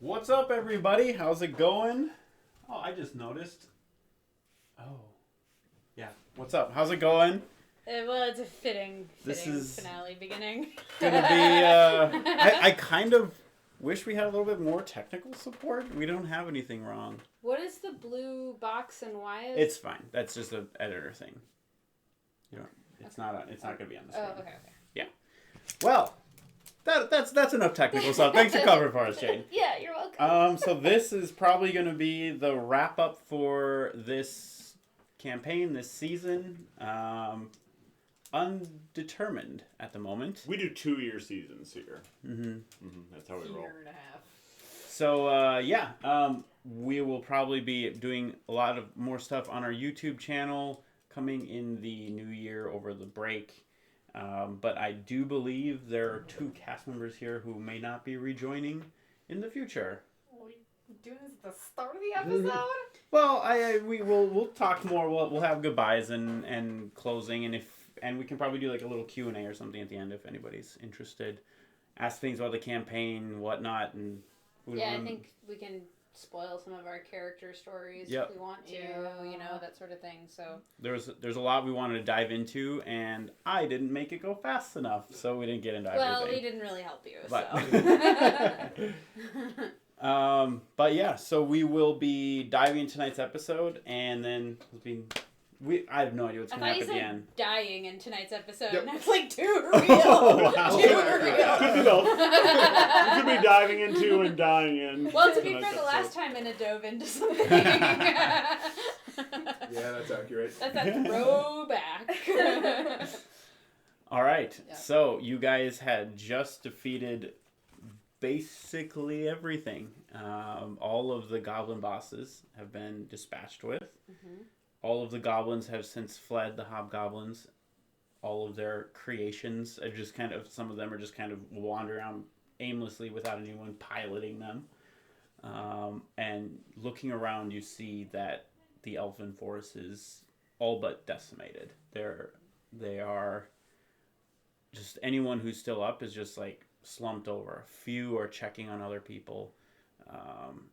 What's up, everybody? How's it going? Oh, I just noticed. Oh. Yeah. What's up? How's it going? Well, it's a fitting This is finale beginning. Gonna be, I kind of wish we had a little bit more technical support. We don't have anything wrong. What is the blue box and why is... It's fine. That's just an editor thing. You know, it's not gonna be on the screen. Oh, okay. Yeah. Well, that's enough technical stuff. Thanks for covering for us, Jane. Yeah, you're welcome. So this is probably going to be the wrap up for this campaign, this season. Undetermined at the moment. We do 2-year seasons here. That's how we roll. Year and a half. So we will probably be doing a lot of more stuff on our YouTube channel coming in the new year over the break. But I do believe there are 2 cast members here who may not be rejoining in the future. Are we doing this at the start of the episode? Well, we'll talk more. We'll have goodbyes and closing, and we can probably do like a little Q&A or something at the end if anybody's interested. Ask things about the campaign, whatnot, and I think we can spoil some of our character stories if we want to, that sort of thing. So there's a lot we wanted to dive into, and I didn't make it go fast enough, so we didn't get into everything. Well, we didn't really help you. So. But yeah, so we will be diving into tonight's episode, and then I have no idea what's going to happen at the end. Dying in tonight's episode. Yep. And that's like too real. Oh, wow. Too real. Could be both. You could be diving into and dying in. Well, to be tonight's fair, the episode. last time Anna dove into something. Yeah, that's accurate. That's a throwback. All right, Yeah. So you guys had just defeated basically everything. All of the goblin bosses have been dispatched with. Mm-hmm. All of the goblins have since fled, the hobgoblins. All of their creations are just some of them are just kind of wandering around aimlessly without anyone piloting them. And looking around, you see that the elfin forest is all but decimated. They are just anyone who's still up is just like slumped over. A few are checking on other people,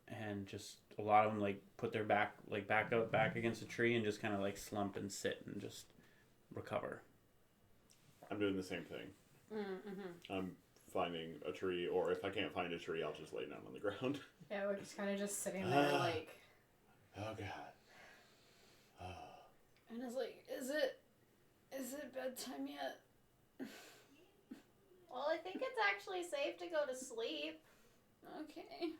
and just a lot of them like put their back against a tree and just kind of like slump and sit and just recover. I'm doing the same thing. Mm-hmm. I'm finding a tree, or if I can't find a tree, I'll just lay down on the ground. Yeah, we're just kind of just sitting there like... Oh, God. And it's like, is it bedtime yet? Well, I think it's actually safe to go to sleep. Okay.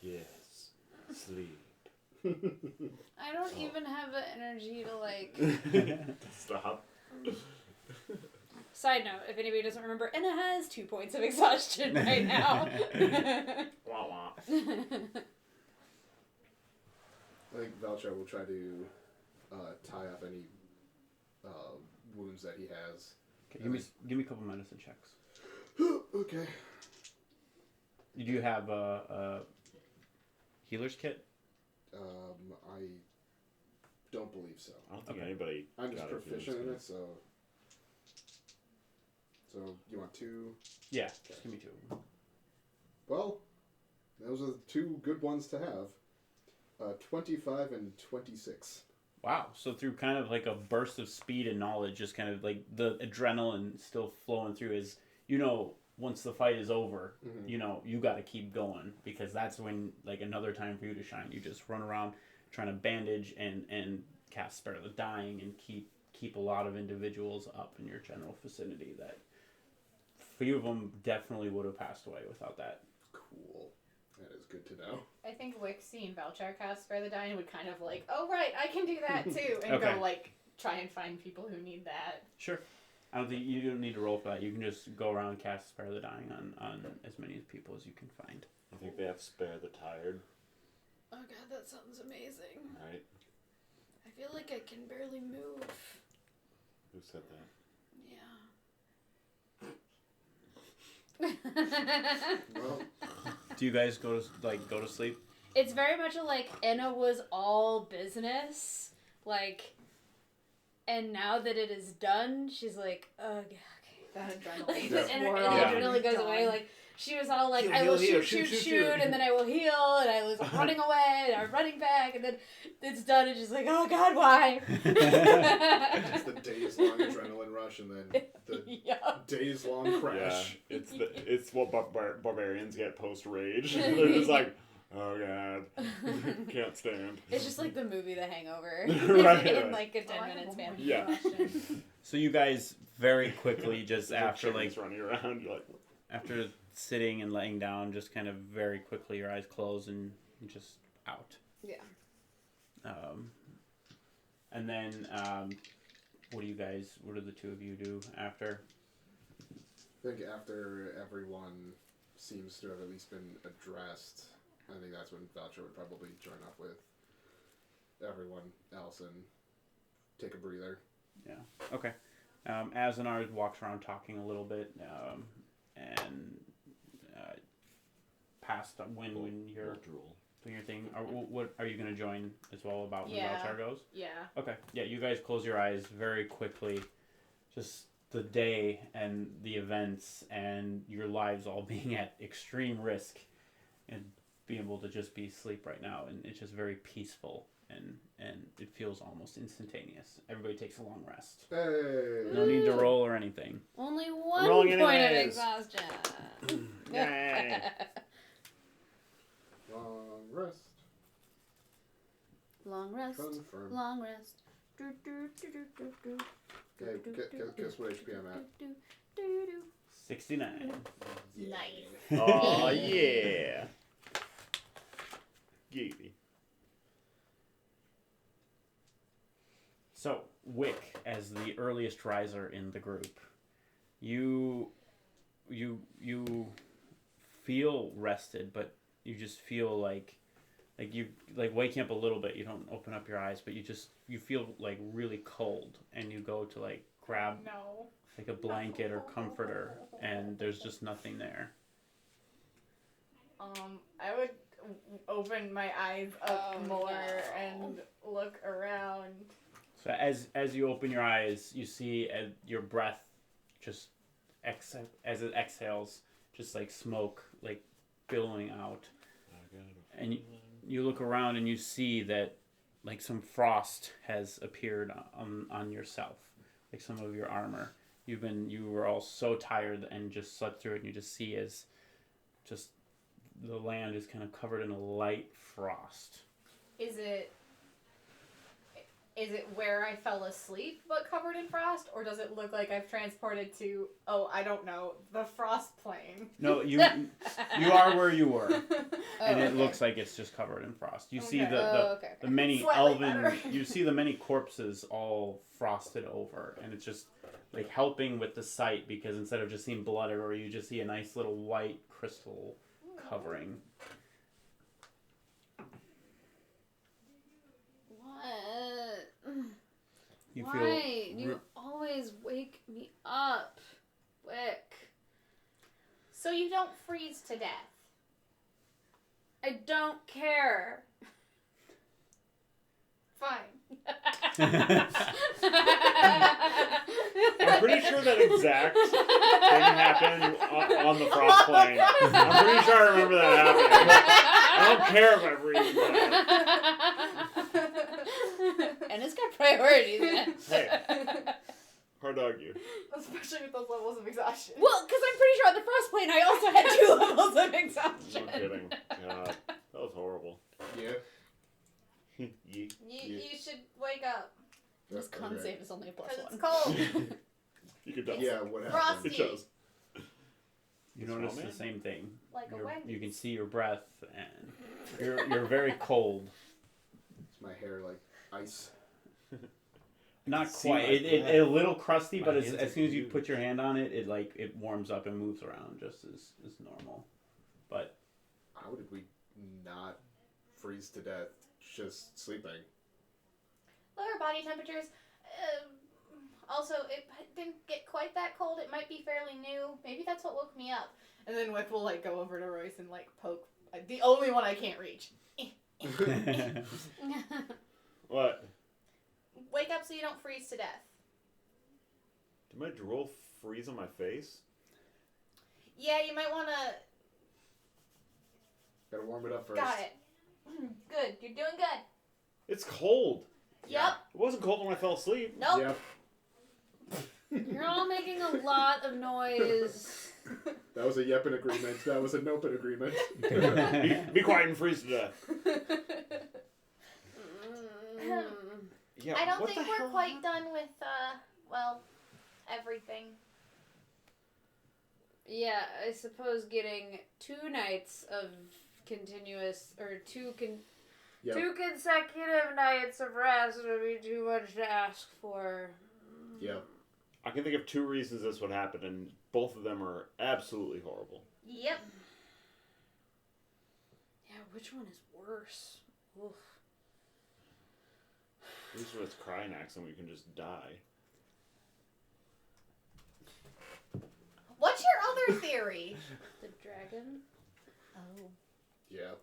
Yes. Sleep. I don't even have the energy to like... Stop. Side note, if anybody doesn't remember, Anna has 2 points of exhaustion right now. Wah, wah. I think Valchar will try to tie up any wounds that he has. Okay, give me a couple medicine checks. Okay. Do you have a healer's kit? I don't believe so. I don't think Okay. anybody I'm just got it. proficient in it, so you want 2? Yeah, just give me 2. Well, those are 2 good ones to have. 25 and 26. Wow. So through kind of like a burst of speed and knowledge, just kind of like the adrenaline still flowing through is, once the fight is over, you got to keep going, because that's when like another time for you to shine. You just run around trying to bandage and cast Spare the Dying and keep a lot of individuals up in your general vicinity that a few of them definitely would have passed away without that. Cool. That is good to know. I think Wick seeing Valchar cast Spare the Dying would kind of like, oh right, I can do that too, and Okay. go like try and find people who need that. Sure. I don't think you don't need to roll for that. You can just go around and cast Spare the Dying on as many people as you can find. I think they have Spare the Tired, Oh god, that sounds amazing. right? I feel like I can barely move. Who said that? Well, Do you guys go to sleep? It's very much like Anna was all business, like, and now that it is done, she's like, oh, yeah, okay. That adrenaline And just the wore Yeah. off. adrenaline goes away, like, she was all like, Heal, I will heal, shoot, shoot, and then I will heal, and I was running away, and I'm running back, and then it's done, and she's like, oh god, why? It's the days-long adrenaline rush, and then the days-long crash. Yeah, it's what barbarians get post-rage. They're just like, oh god, can't stand. It's just like the movie The Hangover. Right, in right. like a 10-minute span. Yeah. So you guys very quickly, just after chickens running around, you're like, after sitting and laying down, just kind of very quickly your eyes close and you're just out. Yeah. And then what do the two of you do after? I think after everyone seems to have at least been addressed, I think that's when Voucher would probably join up with everyone else and take a breather. Yeah. Okay. Azanar walks around talking a little bit, and past when you're doing your thing. What are you going to join as well about when Voucher goes? Yeah. Okay. Yeah. You guys close your eyes very quickly. Just the day and the events and your lives all being at extreme risk, and being able to just be asleep right now, and it's just very peaceful. And it feels almost instantaneous. Everybody takes a long rest. Hey! No need to roll or anything. Only one Rolling point of anyways. exhaustion. Yay. Long rest. Long rest. Confirm. Long rest. Okay, guess what HP I'm at. 69. Nice. oh yeah. Giggity. So, Wick, as the earliest riser in the group, you feel rested, but you just feel like you waking up a little bit. You don't open up your eyes, but you feel like really cold, and you go to like grab like a blanket or comforter, and there's just nothing there. I would open my eyes up more and look around. So as you open your eyes, you see your breath just as it exhales, just like smoke like billowing out, and you look around and you see that like some frost has appeared on yourself, like some of your armor. You were all so tired and just slept through it, and you just see as just the land is kind of covered in a light frost. Is it where I fell asleep but covered in frost, or does it look like I've transported to, I don't know, the frost plane? No, you are where you were, and it okay. looks like it's just covered in frost. You see Okay. the many Slightly better. elven, you see the many corpses all frosted over, and it's just like helping with the sight, because instead of just seeing blood everywhere, you just see a nice little white crystal covering. What? You Why? feel You always wake me up. Wick. So you don't freeze to death. I don't care. Fine. I'm pretty sure that exact thing happened on the frost plane. I'm pretty sure I remember that happening. I don't care if I freeze to death. And it's got priorities, man. Hey. Hard to argue. Especially with those levels of exhaustion. Well, because I'm pretty sure on the frost plane I also had 2 levels of exhaustion. No kidding. God, that was horrible. Yeah. Yeet. You should wake up. This con save is only a +1. Because it's cold. You could tell. Yeah, what happened? Frosty. It shows. you It's notice raw, the man. same thing. Like a Wendy's. You can see your breath, and you're very cold. Is my hair like ice? Not see quite. my It breath. a little crusty, My but hands as are soon as you glued. put your hand on it, it warms up and moves around just as normal. But How did we not freeze to death just sleeping? Lower body temperatures. Also, it didn't get quite that cold. It might be fairly new. Maybe that's what woke me up. And then Wick will like go over to Royce and like poke the only one I can't reach. What? Wake up so you don't freeze to death. Did my drool freeze on my face? Yeah, you might want to... Gotta warm it up first. Got it. Good. You're doing good. It's cold. Yep. It wasn't cold when I fell asleep. Nope. Yep. You're all making a lot of noise. That was a yep-in agreement. That was a nope-in agreement. Be quiet and freeze to death. Yeah, I don't what think the we're hell quite happened? done with, everything. Yeah, I suppose getting 2 nights of continuous, or two consecutive nights of rest would be too much to ask for. Yep. I can think of 2 reasons this would happen, and both of them are absolutely horrible. Yep. Yeah, which one is worse? Oof. At least when it's a crying accident, we can just die. What's your other theory? The dragon? Oh. Yep.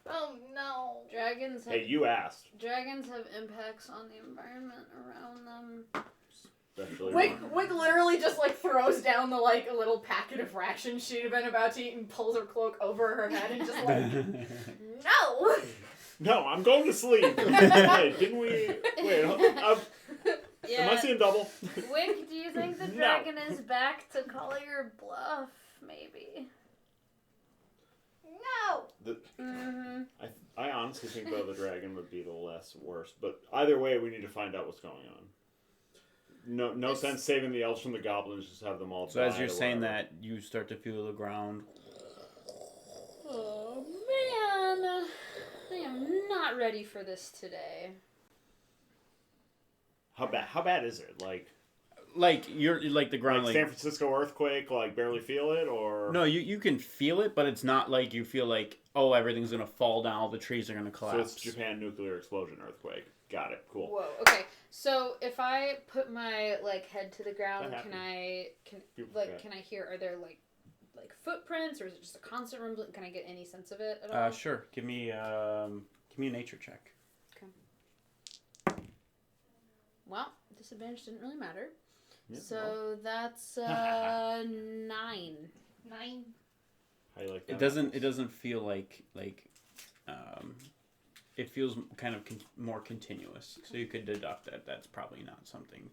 Oh, no. Dragons have, Hey, you asked. dragons have impacts on the environment around them. Especially Wick literally just, throws down the, a little packet of rations she'd have been about to eat and pulls her cloak over her head and just, no! No, I'm going to sleep. Hey, didn't we... Wait, am I seeing double? Wick, do you think the No. dragon is back to call your bluff? Maybe. No! Mm-hmm. I honestly think though the dragon would be the less worse, but either way, we need to find out what's going on. No sense saving the elves from the goblins. Just have them all. So die as you're or saying whatever. that, you start to feel the ground. Oh, man. I am not ready for this today. How bad is it? Like you're like the ground, San Francisco earthquake, barely feel it, or No, you can feel it, but it's not like you feel like, oh, everything's gonna fall down, all the trees are gonna collapse. So it's Japan nuclear explosion earthquake. Got it. Cool. Whoa. Okay. So if I put my head to the ground, That can People forget. can I hear? Are there like footprints, or is it just a constant rumbling? Can I get any sense of it at all? Sure. Give me a nature check. Well, disadvantage didn't really matter. Yeah, So that's 9. 9. how you like that? It doesn't feel like it feels kind of more continuous. So you could deduct that that's probably not something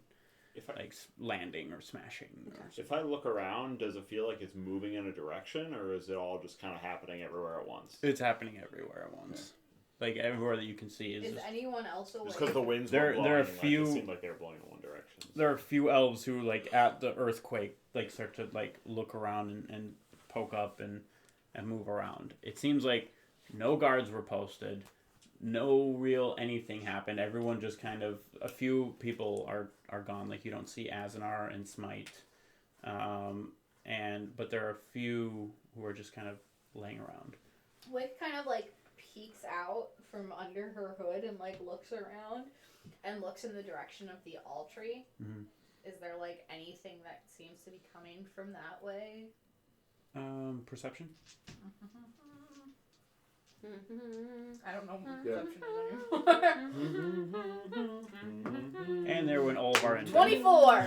like landing or smashing. Or If I look around, does it feel like it's moving in a direction, or is it all just kind of happening everywhere at once? It's happening everywhere at once. Like everywhere that you can see is just, anyone else awake? Just because the winds There- were blowing, there are few- it seemed like they were blowing in one direction. there are a few elves who at the earthquake start to look around and poke up and move around. It seems like no guards were posted, no real anything happened. Everyone just kind of, a few people are gone. Like you don't see Azanar and Smite, but there are a few who are just kind of laying around. Wick kind of peeks out from under her hood and looks around and looks in the direction of the all tree. Mhm. Is there anything that seems to be coming from that way? Perception. I don't know what Yeah. perception is anymore. And there went all of our 24.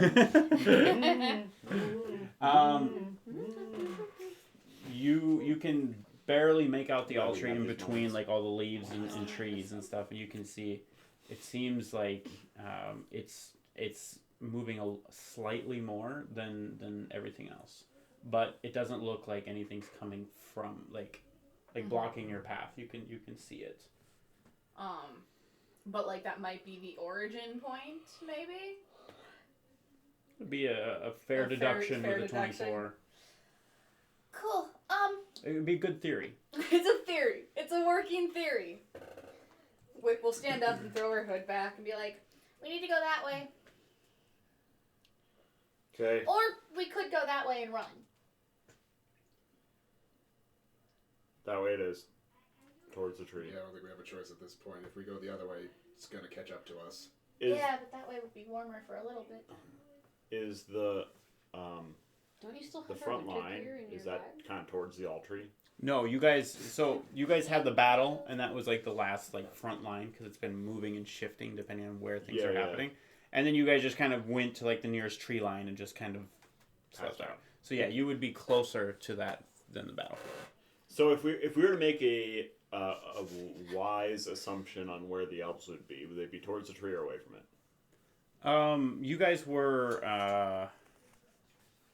You can barely make out the Yeah, all we tree have in these between moments. all the leaves and trees and stuff, and you can see it seems like it's moving slightly more than everything else, but it doesn't look like anything's coming from blocking your path. You can see it. But that might be the origin point, maybe. It'd be a fair A deduction fair with a deduction. 24. Cool. It would be a good theory. It's a theory. It's a working theory. Wick will stand up and throw her hood back and be like, "We need to go that way, Okay. or we could go that way and run." That way it is. Towards the tree. Yeah, I don't think we have a choice at this point. If we go the other way, it's gonna catch up to us. Yeah, but that way would be warmer for a little bit. Is the Don't you still have the her front winter line, gear in is your that bag? kind of towards the all tree? No, you guys had the battle, and that was the last front line because it's been moving and shifting depending on where things are happening. And then you guys just kind of went to the nearest tree line and just kind of slept Passed out. out. So yeah, you would be closer to that than the battlefield. So if we were to make a wise assumption on where the elves would they be towards the tree or away from it? You guys were.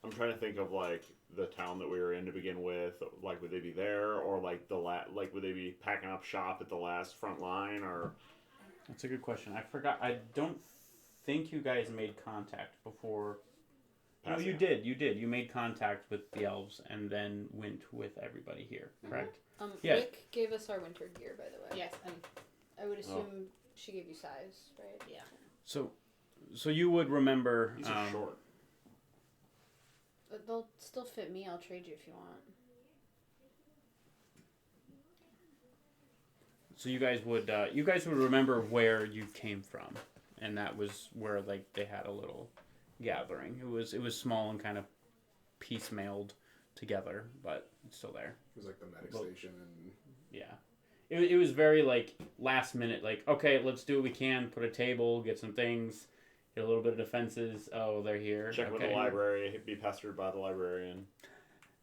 I'm trying to think of like the town that we were in to begin with. Like, would they be there, or like would they be packing up shop at the last front line, or? That's a good question. I forgot. I don't think you guys made contact before. No, you did. You did. You made contact with the elves and then went with everybody here, correct? Yeah. Rick gave us our winter gear, by the way. Yes, and I would assume she gave you size, right? yeah. So you would remember. These are short. But they'll still fit me. I'll trade you if you want. So you guys would remember where you came from, and that was where like they had a little gathering. It was small and kind of piecemealed together, but it's still there. It was like the medic station and... Yeah. It was very like last minute, like, okay, let's do what we can, put a table, get some things, get a little bit of defenses. Oh, they're here. Check with the library, be pestered by the librarian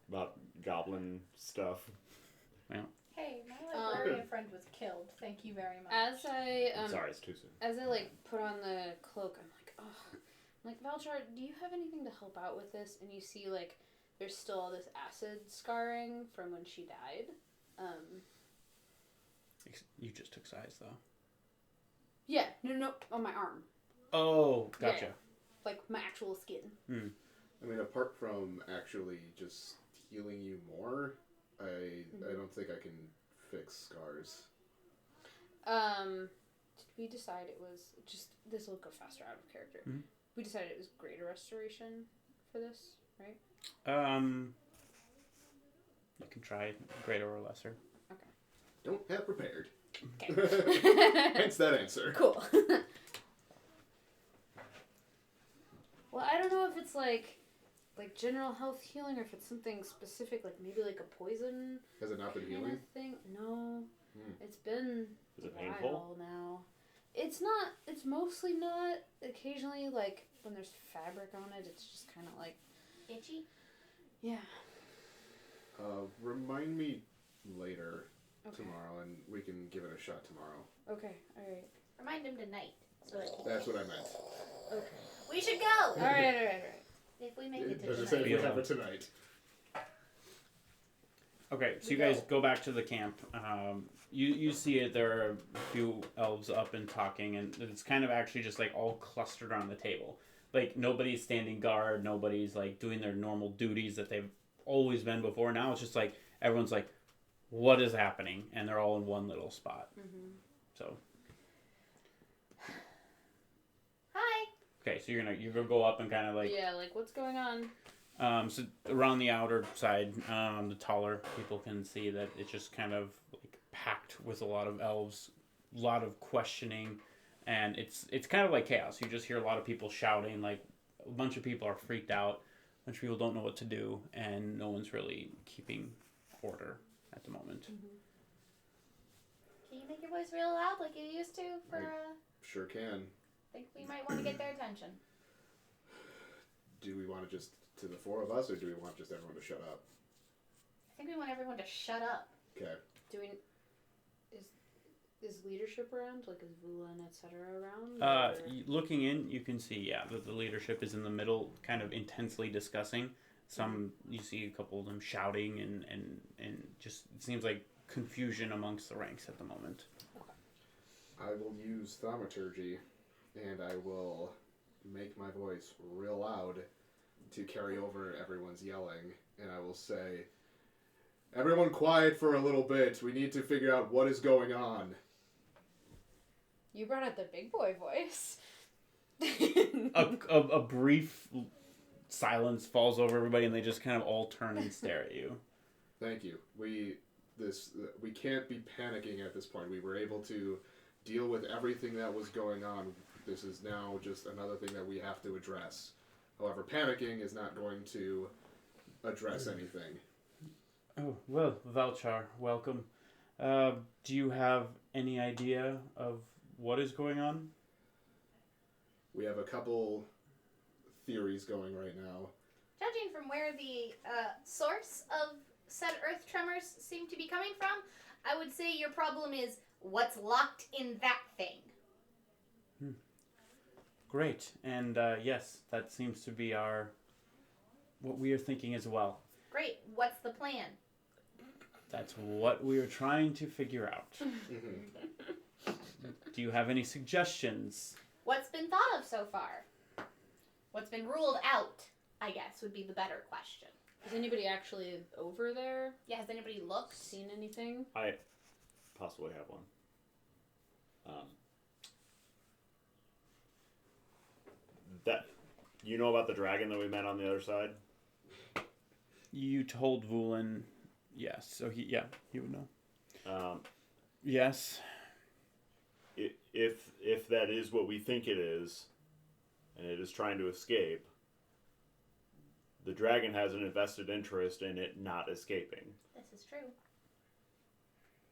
about goblin stuff. Hey, my librarian friend was killed. Thank you very much. As I Sorry, it's too soon. As I like put on the cloak, I'm like, oh, I'm like, Valchar, do you have anything to help out with this? And you see like there's still all this acid scarring from when she died. You just took size though. Yeah, no, on my arm. Oh, gotcha. Yeah. Like my actual skin. I mean, apart from actually just healing you more, I don't think I can fix scars. Did we decide it was just this will go faster out of character? Mm-hmm. We decided it was greater restoration for this, right? You can try greater or lesser. Okay. Don't have prepared. Okay. Hence that answer. Cool. Well, I don't know if it's like general health healing or if it's something specific, like maybe like a poison. Has it not been kind healing? of thing. No, it's been Is it a painful? while now. It's not. It's mostly not. Occasionally, like when there's fabric on it, it's just kind of like Itchy? yeah. Remind me later Okay. tomorrow, and we can give it a shot tomorrow. Okay. All right. Remind him tonight. So That's what I meant. Okay. we should go! All right. If we make it to As I say, if we tonight. have it tonight. Okay, so you guys go back to the camp. You see it. There are a few elves up and talking, and it's kind of actually just like all clustered around the table. Like nobody's standing guard. Nobody's like doing their normal duties that they've always been before. Now it's just like everyone's like, "What is happening?" And they're all in one little spot. Mm-hmm. So Hi! okay, so you're gonna go up and kind of like Yeah, like what's going on? so around the outer side, the taller people can see that it's just kind of like packed with a lot of elves, a lot of questioning, and it's kind of like chaos. You just hear a lot of people shouting, like a bunch of people are freaked out, a bunch of people don't know what to do, and no one's really keeping order at the moment. Can you make your voice real loud like you used to for, Sure can. I think we might want to get their attention. Do we want to just to the four of us, or do we want just everyone to shut up? I think we want everyone to shut up. Okay. Do we? Is leadership around? Like is Vula and etc. around? or- Looking in, you can see that the leadership is in the middle, kind of intensely discussing. Some you see a couple of them shouting and just it seems like confusion amongst the ranks at the moment. I will use thaumaturgy, and I will make my voice real loud to carry over everyone's yelling, and I will say, "Everyone quiet for a little bit. We need to figure out what is going on." You brought out the big boy voice. A brief silence falls over everybody, and they just kind of all turn and stare at you. Thank you. We can't be panicking at this point. We were able to deal with everything that was going on. This is now just another thing that we have to address. However, panicking is not going to address anything. Oh, well, Valchar, welcome. Do you have any idea of what is going on? We have a couple theories going right now. Judging from where the source of said earth tremors seem to be coming from, I would say your problem is what's locked in that thing. Great. And yes, that seems to be what we are thinking as well. Great. What's the plan? That's what we are trying to figure out. Do you have any suggestions? What's been thought of so far? What's been ruled out, I guess, would be the better question. Is anybody actually over there? Yeah, has anybody looked? Seen anything? I possibly have one. That you know about the dragon that we met on the other side? You told Vulin, yes. So he would know. Yes. If that is what we think it is, and it is trying to escape, the dragon has an invested interest in it not escaping. This is true.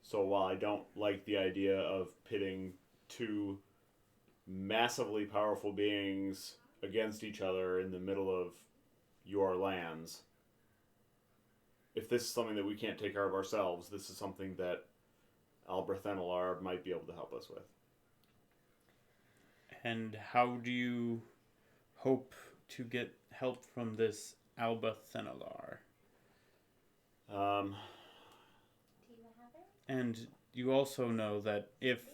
So while I don't like the idea of pitting two massively powerful beings against each other in the middle of your lands, if this is something that we can't take care of ourselves, this is something that Albrethenalar might be able to help us with. And how do you hope to get help from this Albrethenalar? Do you have it? And you also know that if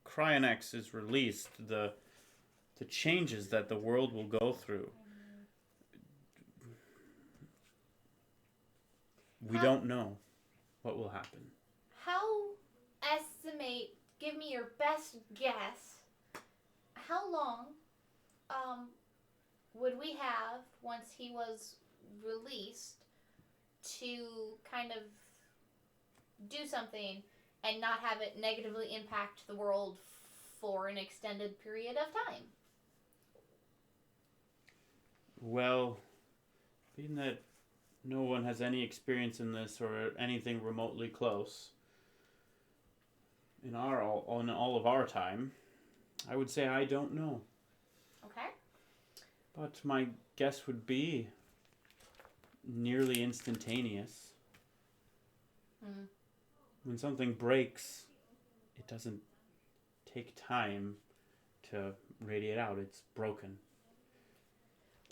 Cryonex is released, the changes that the world will go through, we don't know what will happen. Give me your best guess, how long would we have once he was released to kind of do something and not have it negatively impact the world for an extended period of time? Well, being that no one has any experience in this or anything remotely close in all of our time, I would say I don't know. Okay. But my guess would be nearly instantaneous. When something breaks, it doesn't take time to radiate out. It's broken.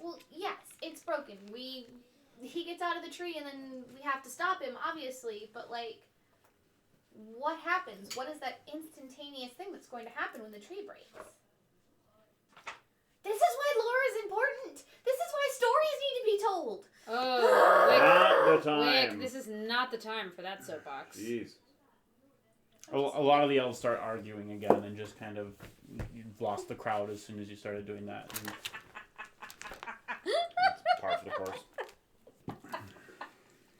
Well, yes, it's broken. He gets out of the tree and then we have to stop him, obviously, but like, what happens? What is that instantaneous thing that's going to happen when the tree breaks? This is why lore is important. This is why stories need to be told. Oh, Not the time. Wick, this is not the time for that soapbox. Jeez. A lot of the elves start arguing again and just kind of you lost the crowd as soon as you started doing that. And That's par for the course.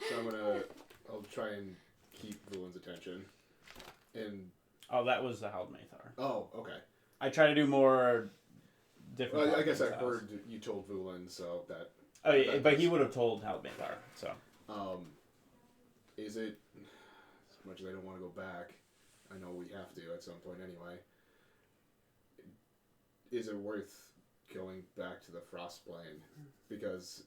So I'll try and keep Vulin's attention. And that was the Haldmathar. oh, okay. I try to do more different. Well, I guess I styles. heard you told Vulin, so that. Oh, yeah, but he would have told Haldmathar. So. Is it, as much as I don't want to go back, I know we have to at some point anyway, is it worth going back to the Frost Plane? Because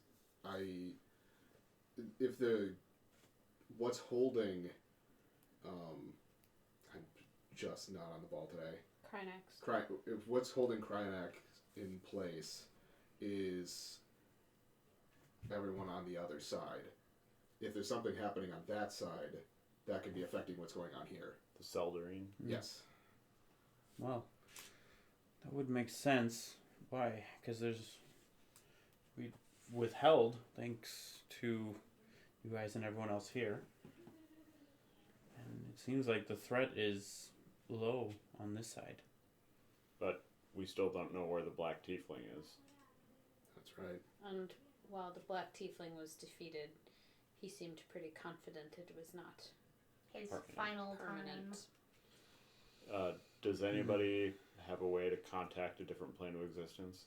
what's holding, I'm just not on the ball today. Krynex. If what's holding Cryonex in place is everyone on the other side, if there's something happening on that side, that could be affecting what's going on here. The Seldarine. Yes. Well, that would make sense. Why? Because we withheld thanks to you guys and everyone else here, and it seems like the threat is low on this side. But we still don't know where the Black Tiefling is. That's right. And while the Black Tiefling was defeated, he seemed pretty confident it was not His Permanent. final permanent. time. Does anybody have a way to contact a different plane of existence?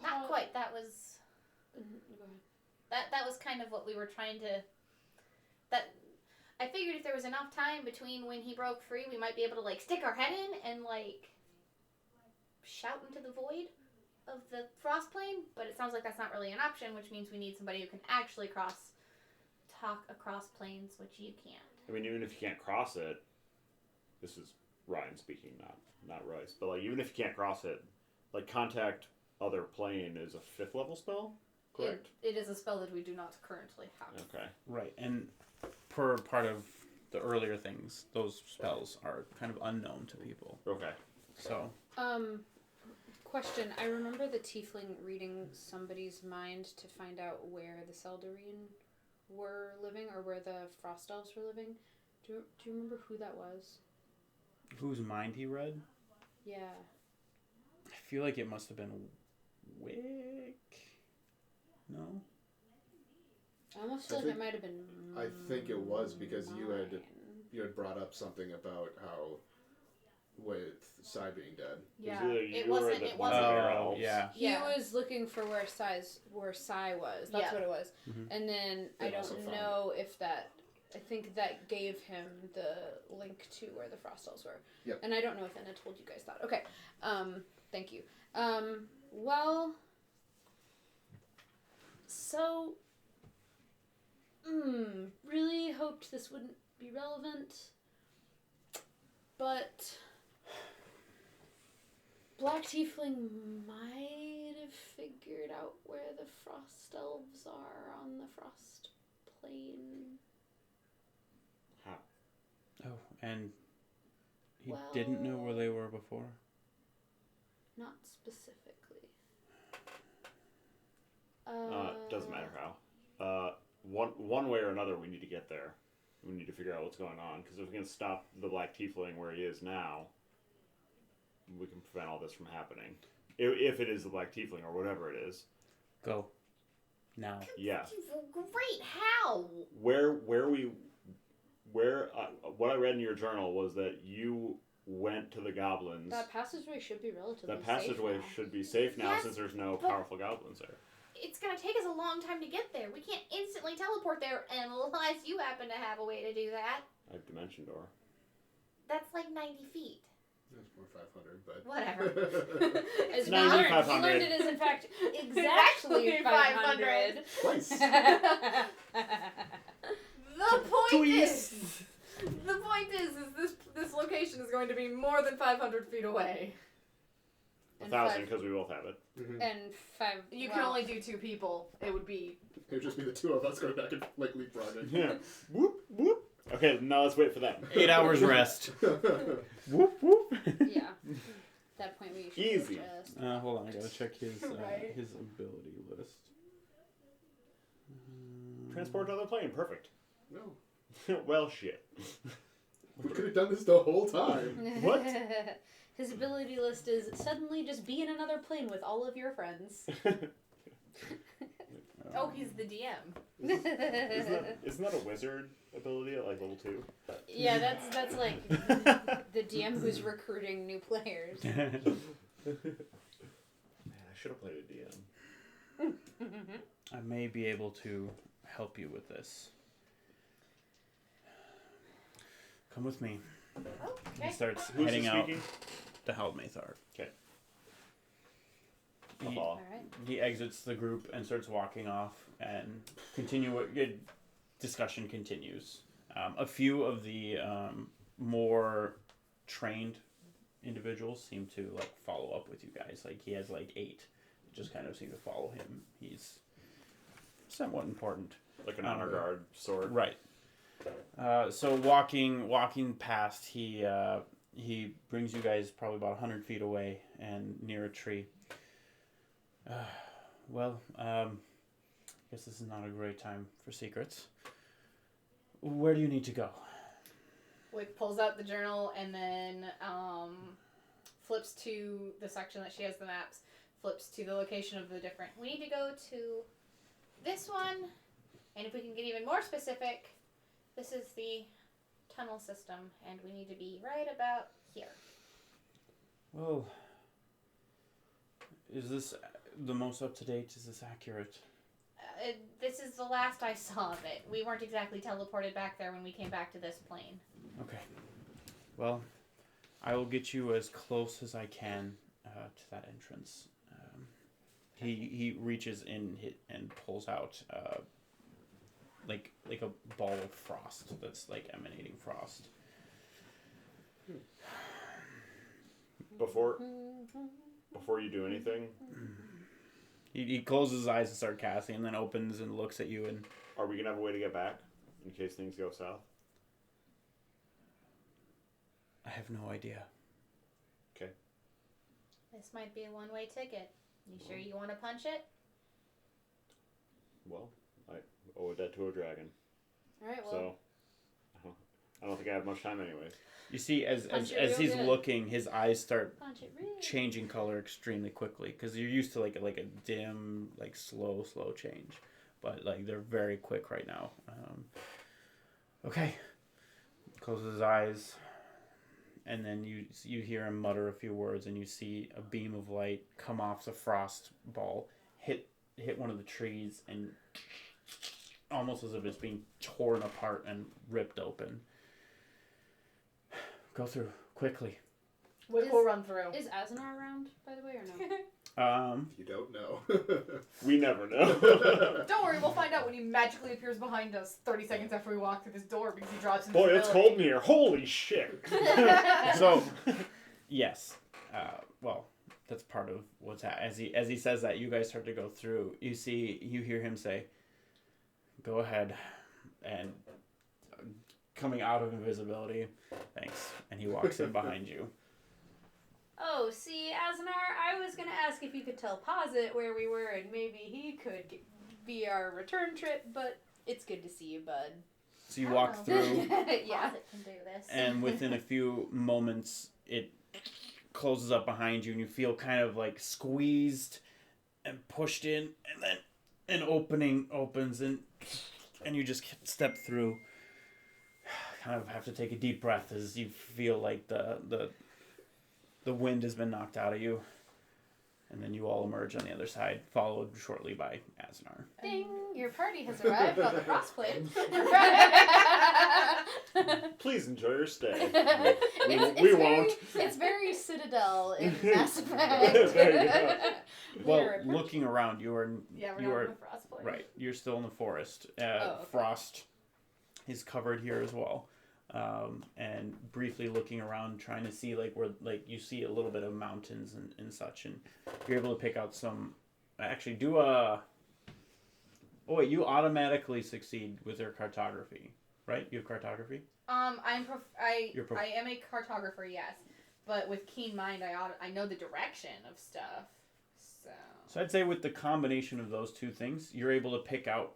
Not quite. That was Go ahead. that was kind of what we were trying to. That I figured if there was enough time between when he broke free, we might be able to like stick our head in and like shout into the void. of the frost plane, but it sounds like that's not really an option, which means we need somebody who can actually talk across planes, which you can't. I mean, even if you can't cross it, this is Ryan speaking, not Royce, but like even if you can't cross it, like contact other plane is a 5th level spell, correct? It is a spell that we do not currently have. Okay. Right, and per part of the earlier things, those spells are kind of unknown to people. Okay. So. Question. I remember the tiefling reading somebody's mind to find out where the Seldarine were living or where the frost elves were living. Do you remember who that was? Whose mind he read? Yeah. I feel like it must have been Wick. No? I almost feel like it might have been I think it was because you mine. had brought up something about how with Sai being dead. Yeah, It it was wasn't. either It the one wasn't. of your Oh, elves. yeah. He Yeah. was looking for where Sai was. That's Yeah. what it was. Mhm. And then I And also don't found know if that. I think that gave him the link to where the frost elves were. Yep. And I don't know if Anna told you guys that. Okay. Thank you. Well. So. Really hoped this wouldn't be relevant. But. Black Tiefling might have figured out where the frost elves are on the frost plane. How? Oh, and he Well- didn't know where they were before? Not specifically. Doesn't matter how. One way or another, we need to get there. We need to figure out what's going on, because if we can stop the Black Tiefling where he is now, we can prevent all this from happening. If it is the Black Tiefling or whatever it is. Go. Now. Yeah. Great. How? What I read in your journal was that you went to the goblins. That passageway should be relatively That passageway safe now. should be safe now Yes, since there's no but- powerful goblins there. It's gonna take us a long time to get there. We can't instantly teleport there unless you happen to have a way to do that. I have Dimension Door. That's like 90 feet. That's more 500, but Whatever. As we 90, learned, we 500. learned it is in fact exactly 500. twice. The point is this location is going to be more than 500 feet away. 1,000 because we both have it. Mhm. And 5. You can only do 2 people. It would be. It would just be the two of us going back and like leapfrogging. Yeah. Whoop whoop. Okay, now let's wait for that. 8 hours rest. Whoop whoop. Yeah. At that point we should Easy. just. Hold on, I gotta check his Right. his ability list. Transport to other plane. Perfect. No, Well, shit. we could have done this the whole time. What? His ability list is suddenly just be in another plane with all of your friends. Oh, he's the DM. Isn't that a wizard ability at like level 2? Yeah, that's like the DM who's recruiting new players. Man, I should have played a DM. I may be able to help you with this. Come with me. He Okay. starts Who's heading out speaking? to Haldmathar. Okay. He, I'll follow. Alright. he exits the group and starts walking off, and good discussion continues. A few of the more trained individuals seem to like follow up with you guys. Like he has like 8 that just kind of seem to follow him. He's somewhat important. Like an honor guard sword. Right. So walking past, he brings you guys probably about 100 feet away and near a tree. Well, guess this is not a great time for secrets. Where do you need to go? Wick pulls out the journal and then flips to the section that she has the maps. Flips to the location of the different. We need to go to this one, and if we can get even more specific, this is the tunnel system, and we need to be right about here. Well, is this the most up to date? Is this accurate? This is the last I saw of it. We weren't exactly teleported back there when we came back to this plane. Okay. Well, I will get you as close as I can to that entrance. He reaches in and pulls out like a ball of frost that's like emanating frost. Before you do anything, He closes his eyes and starts casting, and then opens and looks at you. And are we gonna have a way to get back in case things go south? I have no idea. Okay. This might be a one-way ticket. You sure you want to punch it? Well, I owe a debt to a dragon. All right. Well. So, I don't think I have much time anyways. You see, as Punch it real he's good. looking, his eyes start Punch it real. changing color extremely quickly because you're used to like a dim, like slow change, but like they're very quick right now. Okay, closes his eyes, and then you hear him mutter a few words, and you see a beam of light come off the frost ball, hit one of the trees, and almost as if it's being torn apart and ripped open. Go through quickly. Whip will run through. Is Azanar around, by the way, or no? You don't know. We never know. Don't worry, we'll find out when he magically appears behind us 30 seconds after we walk through this door because he drops Boy, it's cold in here. Holy shit. So, yes. Well, that's part of what's as he says that, you guys start to go through. You hear him say, "Go ahead," and coming out of invisibility, thanks, and he walks in behind you. Oh, see, Azanar, I was going to ask if you could tell Posit where we were and maybe he could be our return trip, but it's good to see you, bud. So you walk through, Yeah. It can do this. and within a few moments, it closes up behind you, and you feel kind of like squeezed and pushed in, and then an opening opens, and you just step through. Kind of have to take a deep breath as you feel like the wind has been knocked out of you, and then you all emerge on the other side, followed shortly by Azanar. Ding! Your party has arrived on the crossplane. Please enjoy your stay. It's We very- won't. It's very Citadel in Mass Effect. There you go. Well, looking around, you are Yeah, we're you not are in the frost plane. right. You're still in the forest. okay. Frost is covered here as well. And briefly looking around, trying to see like where you see a little bit of mountains and such, and you're able to pick out some. Actually, do a. Oh wait, you automatically succeed with your cartography, right? You have cartography. I am a cartographer, yes, but with keen mind, I know the direction of stuff. So I'd say with the combination of those two things, you're able to pick out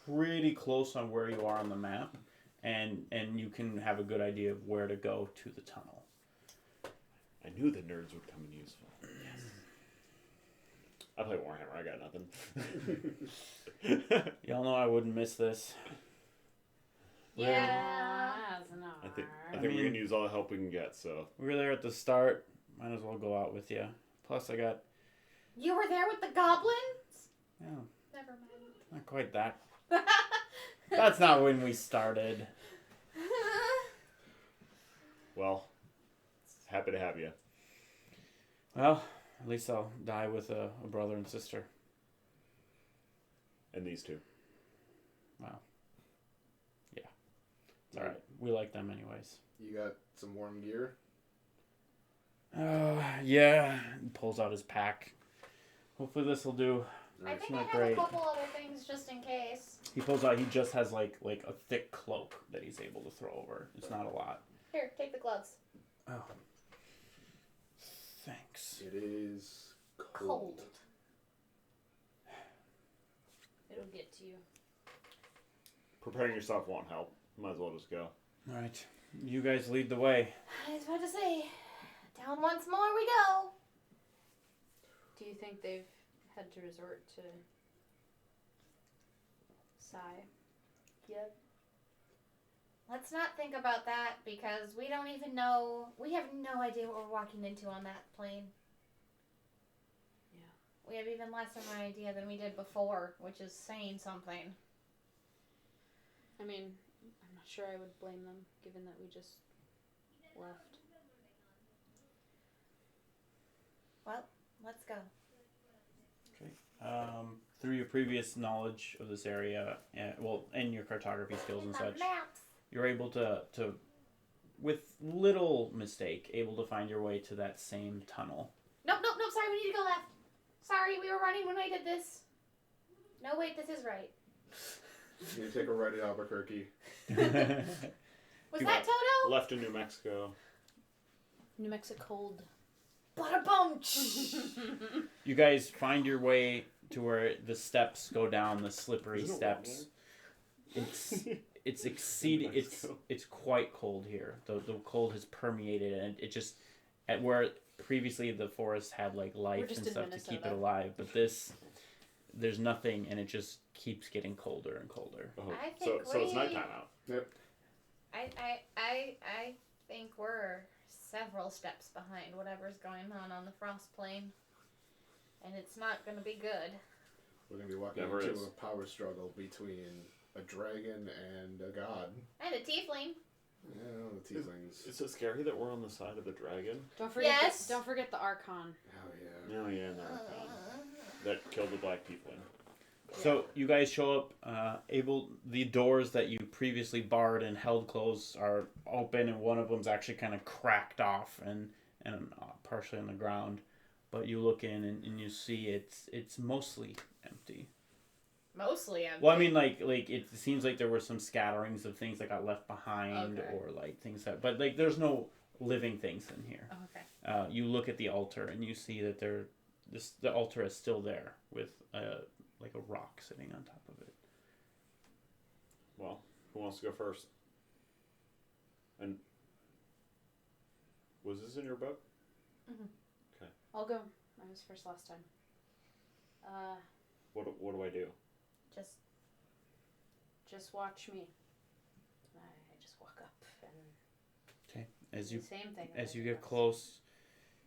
pretty close on where you are on the map. And you can have a good idea of where to go to the tunnel. I knew the nerds would come in useful. Yes. I play Warhammer. I got nothing. Y'all know I wouldn't miss this. Yeah. I think we can use all the help we can get. So We were there at the start. Might as well go out with you. Plus, I got You were there with the goblins? Never mind. not quite that. That's not when we started. well, happy to have you. Well, at least I'll die with a brother and sister. And these two. Wow. Yeah. It's alright. We like them anyways. You got some warm gear? Yeah. He pulls out his pack. Hopefully this will do. I It's think I not have great. a couple other things just in case. He pulls out, he just has like a thick cloak that he's able to throw over. It's not a lot. Here, take the gloves. Oh. Thanks. It is cold. Cold. It'll get to you. Preparing yourself won't help. Might as well just go. Alright. You guys lead the way. I was about to say, down once more we go. Do you think they've had to resort to Psy? Yep. Let's not think about that because we don't even know. We have no idea what we're walking into on that plane. Yeah. We have even less of an idea than we did before, which is saying something. I mean, I'm not sure I would blame them given that we just left. Well, let's go. through your previous knowledge of this area, and your cartography skills and such, you're able to, with little mistake, able to find your way to that same tunnel. Nope. Sorry, we need to go left. Sorry, we were running when I did this. No, wait, this is right. You take a right at Albuquerque. Was that Toto? Left in New Mexico. New Mexico cold. Bada boom! You guys find your way to where the steps go down, the slippery steps. It's exceeding. It's quite cold here. The cold has permeated, and it just at where previously the forest had like life and stuff to keep it alive, but there's nothing, and it just keeps getting colder and colder. Oh, so it's nighttime out. Yep. I think we're several steps behind whatever's going on the frost plane, and it's not going to be good. We're going to be walking into a power struggle between a dragon and a god. And a tiefling. Yeah, the tieflings. Is it scary that we're on the side of a dragon? Don't forget. Yes. Don't forget the Archon. Oh yeah, no. That killed the black tiefling. So you guys show up. The doors that you previously barred and held closed are open, and one of them's actually kind of cracked off and partially on the ground. But you look in and you see it's mostly empty. Mostly empty. Well, I mean, like it seems like there were some scatterings of things that got left behind, or like things that, but like there's no living things in here. Oh, okay. You look at the altar and you see that the altar is still there with like a rock sitting on top of it. Well, who wants to go first? And was this in your book? Mm-hmm. Okay. I'll go. I was first last time. What do I do? Just watch me. I just walk up and. Okay. Same thing. As you get close,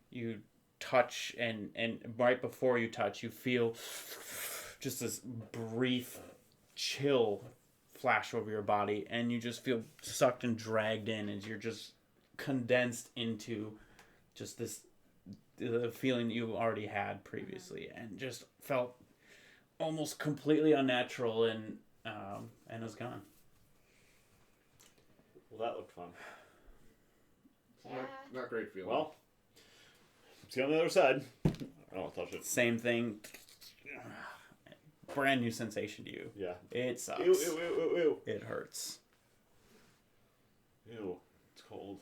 you touch, and right before you touch, you feel just this brief chill flash over your body, and you just feel sucked and dragged in as you're just condensed into just the feeling you already had previously, and just felt almost completely unnatural, and is gone. Well, that looked fun. Yeah. Not great feeling. Well, see on the other side. I don't touch it. Same thing. Brand new sensation to you. Yeah. It sucks. Ew. It hurts. Ew. It's cold.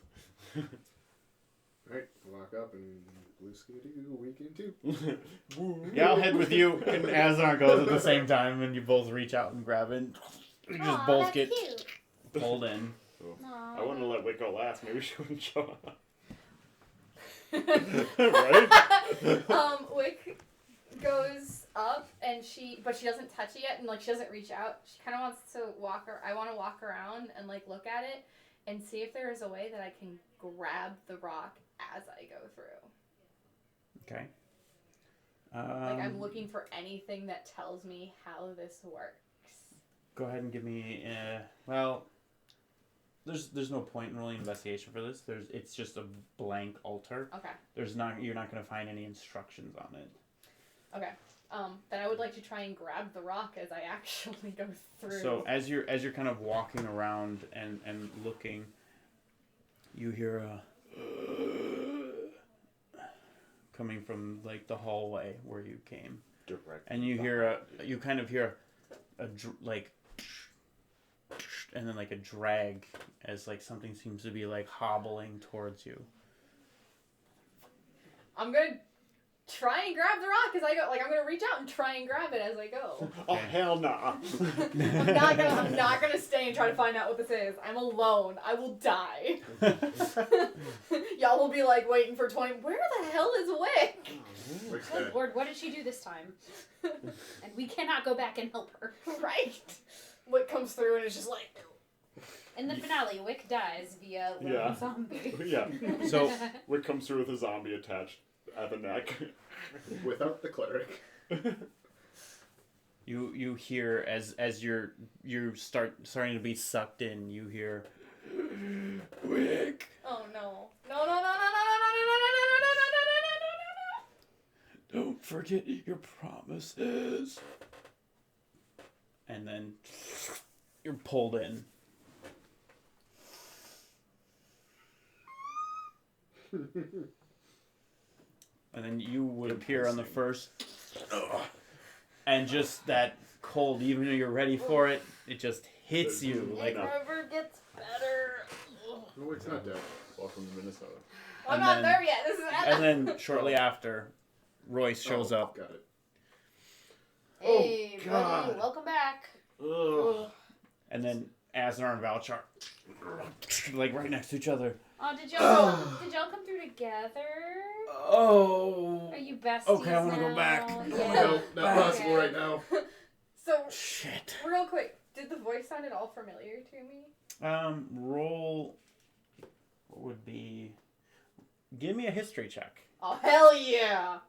Alright, walk up and blue skidoo weekend too. Yeah, I'll head with you, and Azar goes at the same time, and you both reach out and grab it. You just both get cute. pulled in. I wanted to let Wick go last. Maybe she wouldn't show up. Right? Wick goes up, and she doesn't touch it yet, and like she doesn't reach out. She kind of wants to I want to walk around and like look at it and see if there is a way that I can grab the rock as I go through. Okay. Like I'm looking for anything that tells me how this works. Go ahead and give me. There's no point in rolling investigation for this. It's just a blank altar. Okay. You're not going to find any instructions on it. Okay. Then I would like to try and grab the rock as I actually go through. So as you're kind of walking around and looking, you hear a coming from like the hallway where you came, and you kind of hear a like, and then like a drag as like something seems to be like hobbling towards you. I'm gonna try and grab the rock as I go. Like I'm gonna reach out and try and grab it as I go. Oh hell nah. I'm not gonna stay and try to find out what this is. I'm alone. I will die. Y'all will be like waiting for 20. Where the hell is Wick? Wick's Oh dead. Lord, what did she do this time? And we cannot go back and help her. Right. Wick comes through and is just like. In the finale, Wick dies via Yeah. zombie. Yeah. So Wick comes through with a zombie attached at the neck. Without the cleric. you hear as you're starting to be sucked in, you hear Wick. Oh no. No. Don't forget your promises. And then you're pulled in. And then you would appear on the first. And just that cold, even though you're ready for it, it just hits you. Like, It never gets better. No, it's not dead. Welcome to Minnesota. I'm And not then- there yet. This is and then shortly after, Royce shows up. Got it. Hey, Oh, buddy, God. welcome back. Ugh. And then Asnar and Valchar, like right next to each other. Oh, did y'all come through together? Oh. Are you besties Okay, I wanna go now? back. Yeah. No, not Okay. possible right now. So, Shit. real quick, did the voice sound at all familiar to me? Roll. What would be? Give me a history check. Oh, hell yeah!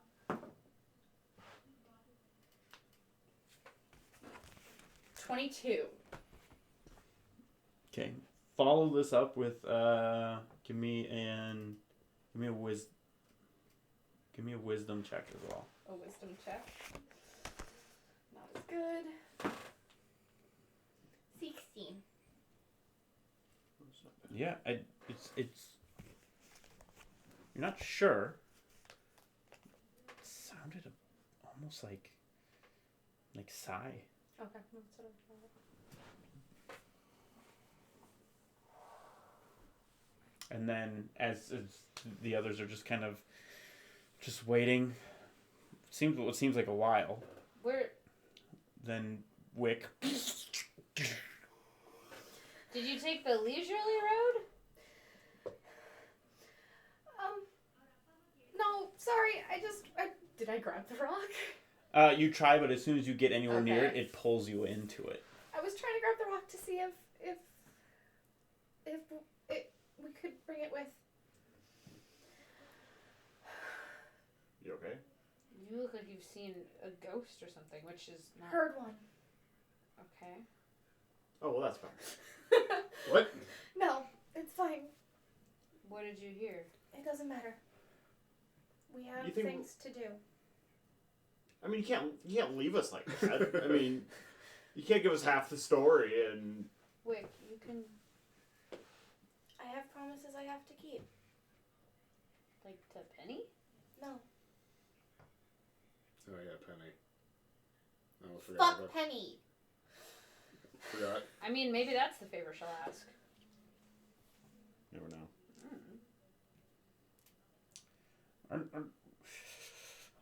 22. Okay. Follow this up with give me a wisdom check as well. A wisdom check. Not as good. 16. Yeah, it's. You're not sure. It sounded almost like sigh. Okay, that's what I thought. And then as the others are just kind of just waiting, seems like a while. Where Then Wick. did you take the leisurely road? No, sorry, did I grab the rock? You try, but as soon as you get anywhere near it, Okay. it pulls you into it. I was trying to grab the rock to see if we could bring it with. You okay? You look like you've seen a ghost or something, which is not Heard one. okay. Oh, well, that's fine. What? No, it's fine. What did you hear? It doesn't matter. We have You think- things to do. I mean, you can't leave us like that. I mean, you can't give us half the story and... Wick, you can I have promises I have to keep. like to Penny? No. Oh yeah, Penny. I almost forgot. Fuck Penny. Forgot. I mean, maybe that's the favor she'll ask. Never know.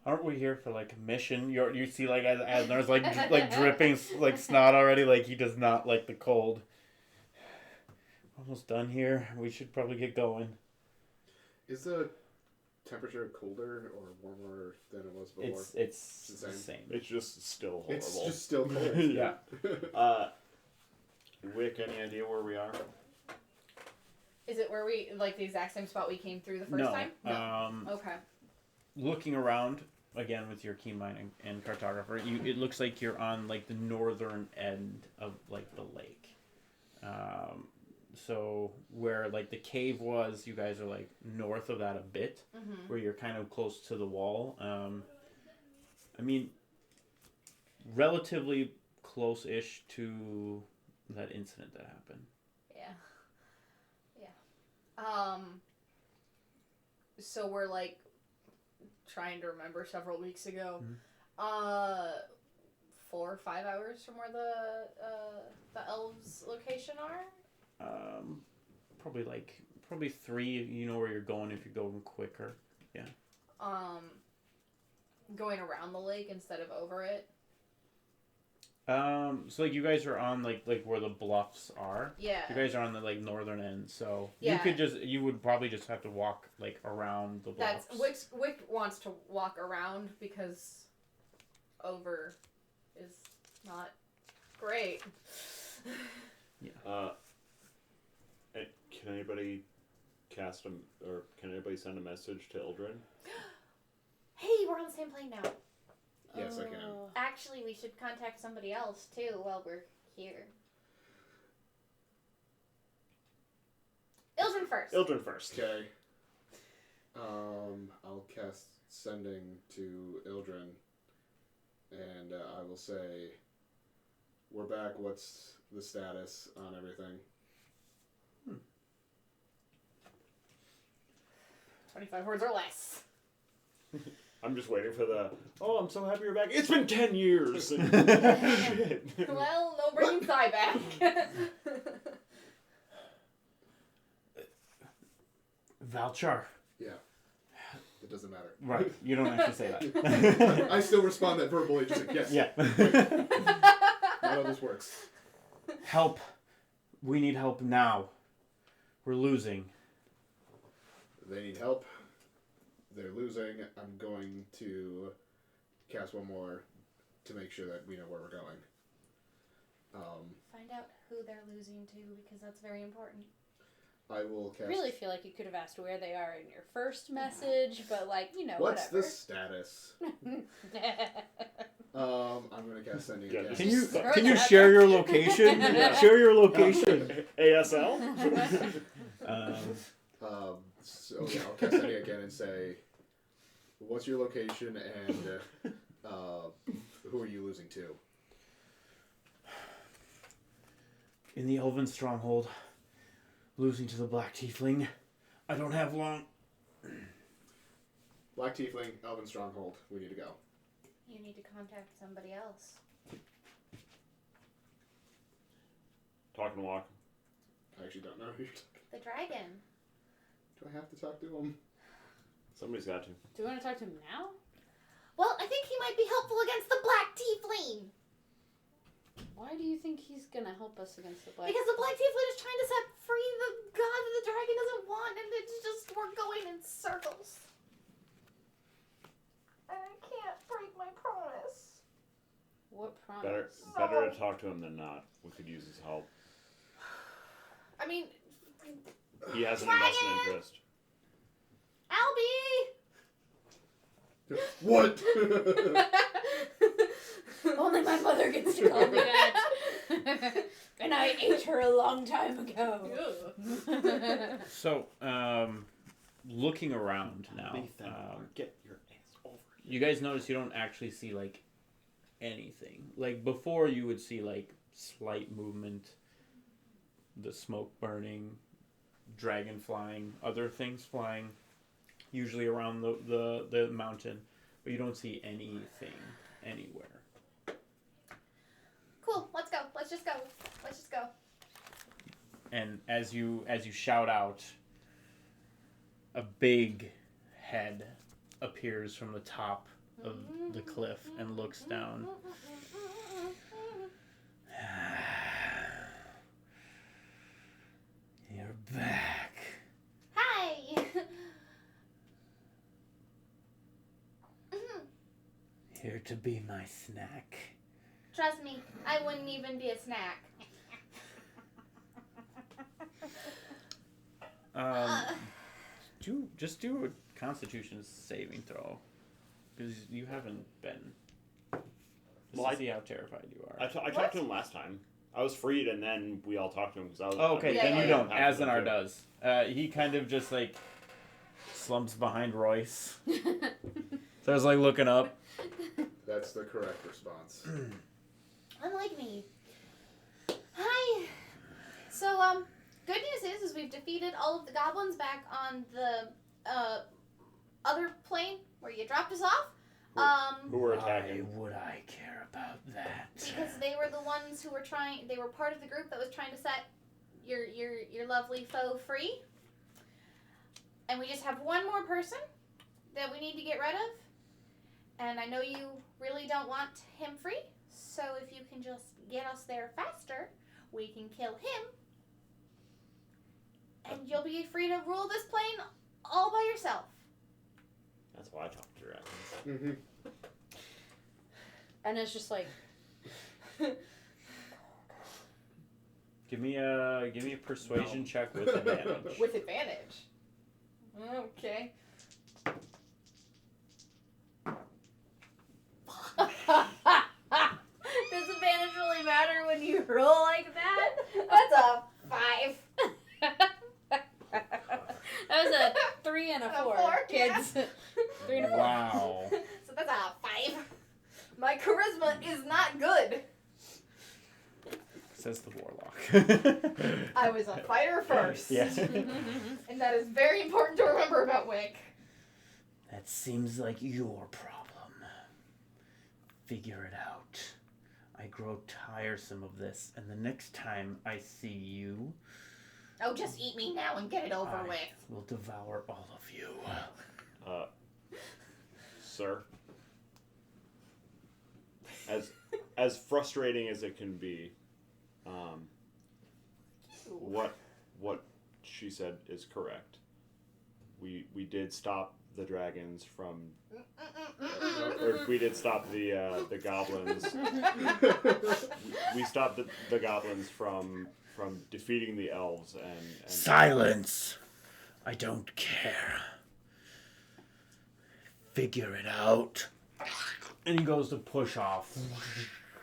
Aren't we here for like a mission? You see like Asnar's like dripping like snot already. Like he does not like the cold. Almost done here. We should probably get going. Is the temperature colder or warmer than it was before? It's the the same. same. It's just still horrible. It's just still cold. Yeah. Wick, any idea where we are? Is it where we, like, the exact same spot we came through the first No. time? Okay. Looking around again with your keen mind and cartographer, it looks like you're on like the northern end of like the lake. So where like the cave was, you guys are like north of that a bit, Mm-hmm. where you're kind of close to the wall. I mean, relatively close-ish to that incident that happened. Yeah. So we're, like, trying to remember several weeks ago. Mhm. 4 or 5 hours from where the elves' location are? Probably 3. You know where you're going if you're going quicker. Going around the lake instead of over it. So like you guys are on like where the bluffs are. Yeah. You guys are on the like northern end, so Yeah. you would probably just have to walk like around the bluffs. That's Wick wants to walk around because over is not great. Can anybody can anybody send a message to Ildren? Hey, we're on the same plane now. Yes, I can. Actually, we should contact somebody else too while we're here. Ildren first. Ildren first. Okay. I'll cast sending to Ildren, and I will say, we're back. What's the status on everything? 25 words or less. I'm just waiting for the, oh, I'm so happy you're back. It's been 10 years. Shit. Well, no bringing Sai back. Valchar. Yeah. It doesn't matter. Right. You don't actually say that. I still respond that verbally, just like, yes. Yeah. Not how this works. Help. We need help now. We're losing. They need help. They're losing. I'm going to cast one more to make sure that we know where we're going. Find out who they're losing to, because that's very important. I will cast... I really feel like you could have asked where they are in your first message, but What's whatever. the status? I'm going to cast Sending Yeah, again. Can you share your location? Yeah. Share your location. ASL? So yeah, I'll cast Sending again and say, what's your location and who are you losing to? In the Elven stronghold, losing to the Black Tiefling. I don't have long. Black Tiefling, Elven Stronghold. We need to go. You need to contact somebody else. Talk and walk. I actually don't know who you're talking. The dragon. Do I have to talk to him? Somebody's got to. Do you want to talk to him now? Well, I think he might be helpful against the Black Tiefling. Why do you think he's gonna help us against the Black? Because the Black Tiefling is trying to set free the god that the dragon doesn't want, and it's just, we're going in circles. And I can't break my promise. What promise? Better to talk to him than not. We could use his help. I mean... He has an Dragon! invested interest. Albie! What? Only my mother gets to call me that. And I ate her a long time ago. So, looking around now, Get your ass over here. you guys notice you don't actually see, anything. Before, you would see, slight movement, the smoke burning, dragon flying, other things flying, usually around the mountain, but you don't see anything anywhere. Cool, let's go. Let's just go. Let's just go. And as you shout out, a big head appears from the top of the cliff and looks down. You're back. Hi! Here to be my snack. Trust me, I wouldn't even be a snack. Do a Constitution saving throw, because you haven't been. Well, I see how terrified you are. I talked to him last time. I was freed, and then we all talked to him because I was. Oh, okay, then you don't. Have to Azanar do. does. He kind of just slumps behind Royce. So I was looking up. That's the correct response. Unlike me. Hi! So, good news is we've defeated all of the goblins back on the, other plane where you dropped us off. Who were attacking? Why would I care about that? Because they were the ones who were they were part of the group that was trying to set your lovely foe free. And we just have one more person that we need to get rid of. And I know you really don't want him free, so if you can just get us there faster, we can kill him. And you'll be free to rule this plane all by yourself. That's why I talk to dragons. Mm-hmm. And it's just Give me a persuasion check with advantage. With advantage. Okay. Does advantage really matter when you roll like that? That's a 5. that was a 3 and a 4, A 4, kids. yeah. 3 and a 4. Wow. So that's a 5. My charisma is not good. Says the warlock. I was a fighter first. Yeah. And that is very important to remember about Wick. That seems like your problem. Figure it out. I grow tiresome of this, and the next time I see you, Oh, just eat me now and get it over I with. will devour all of you. Sir, as frustrating as it can be, what she said is correct. We did stop the dragons from, or we did stop the goblins. We stopped the goblins from defeating the elves and Silence! I don't care. Figure it out. And he goes to push off,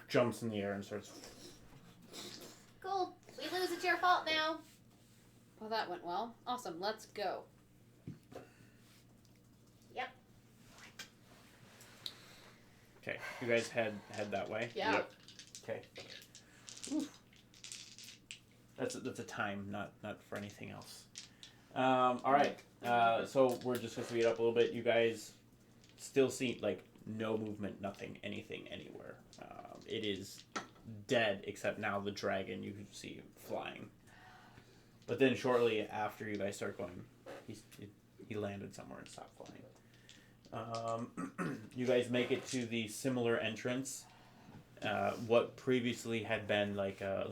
jumps in the air and starts. Cool. We lose, it's your fault now. Well, that went well. Awesome. Let's go. Yep. Okay, you guys head that way. Yeah. Yep. Okay. Whew. That's a time, not for anything else. All right. So we're just gonna speed it up a little bit. You guys still see like no movement, nothing, anything, anywhere. It is dead, except now the dragon you can see flying. But then shortly after you guys start going, he landed somewhere and stopped flying. You guys make it to the similar entrance. What previously had been like a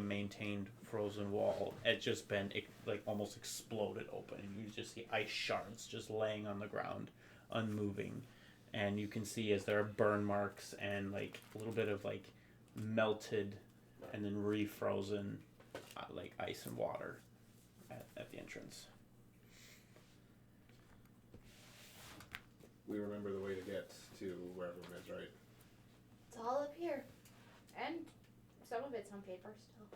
maintained frozen wall, had just been like almost exploded open, and you just see ice shards just laying on the ground, unmoving, and you can see as there are burn marks and like a little bit of like melted and then refrozen like ice and water at the entrance. We remember the way to get to where everyone is, right? It's all up here. And some of it's on paper still.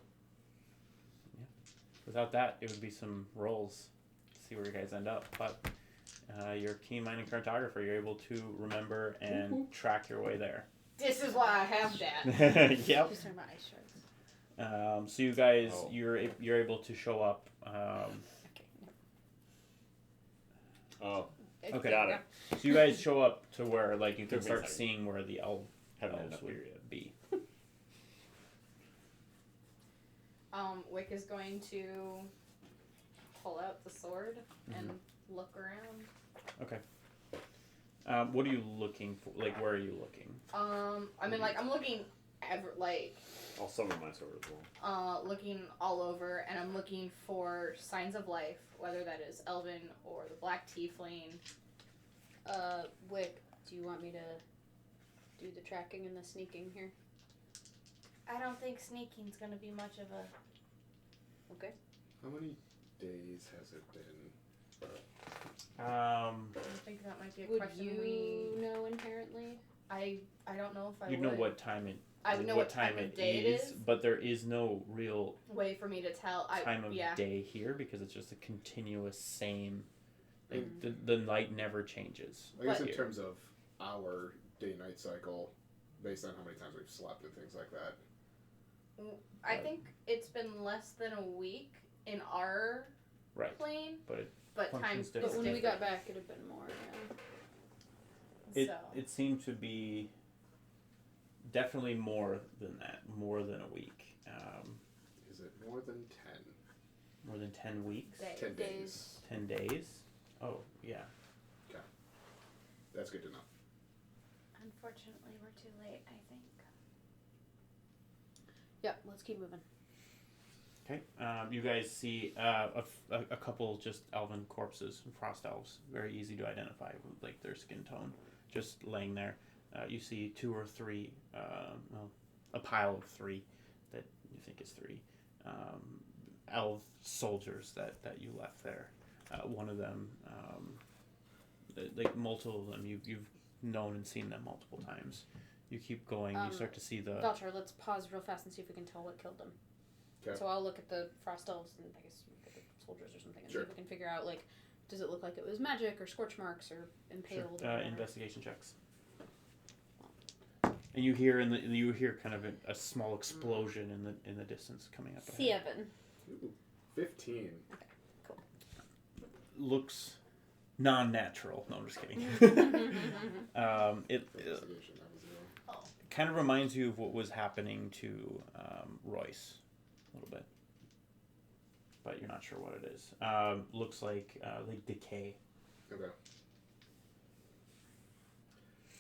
Without that, it would be some rolls to see where you guys end up. But you're a keen minded cartographer. You're able to remember and track your way there. This is why I have that. Yep. Just talking about ice shards. So you guys, you're able to show up. Oh, Okay. got it. So you guys show up to where like you can Took me a start second. seeing where the elves Haven't ended up would here yet. be. Wick is going to pull out the sword and look around. Okay. What are you looking for? Like, where are you looking? I mean, like, I'm looking I'll summon my sword as well. looking all over, and I'm looking for signs of life, whether that is elven or the black tiefling. Wick, do you want me to do the tracking and the sneaking here? I don't think sneaking's gonna be much of a... Okay. How many days has it been? I think that might be a Would question you know inherently? I don't know if I You would. know what time it. I would know what time of day it is. But there is no real Way for me to tell. time of yeah. day here because it's just a continuous same. Like the night never changes. I guess in here. terms of our day-night cycle, based on how many times we've slept and things like that. I think it's been less than a week in our Right. plane, But time functions is different. But when we different. got back, it'd have been more. Yeah. It seemed to be definitely more than that, more than a week. Is it more than 10? More than 10 weeks? 10 days. 10 days? Oh, yeah. That's good to know. Unfortunately, we're too late, I think. Yep. Let's keep moving. Okay. You guys see a couple just elven corpses, frost elves. Very easy to identify with like their skin tone, just laying there. You see 2 or 3, a pile of 3 that you think is 3 elf soldiers that you left there. One of them, like multiple of them, you've known and seen them multiple times. You keep going. You start to see the. Valcher, let's pause real fast and see if we can tell what killed them. Okay. So I'll look at the frost elves and I guess look at the soldiers or something and see if we can figure out like Does it look like it was magic or scorch marks or impaled? Or whatever? Investigation checks. And you hear kind of a small explosion in the distance coming up ahead. 7. Ooh, 15. Looks non-natural. No, I'm just kidding. It Investigation, that was 0. kind of reminds you of what was happening to Royce a little bit, but you're not sure what it is. Looks like decay. Okay.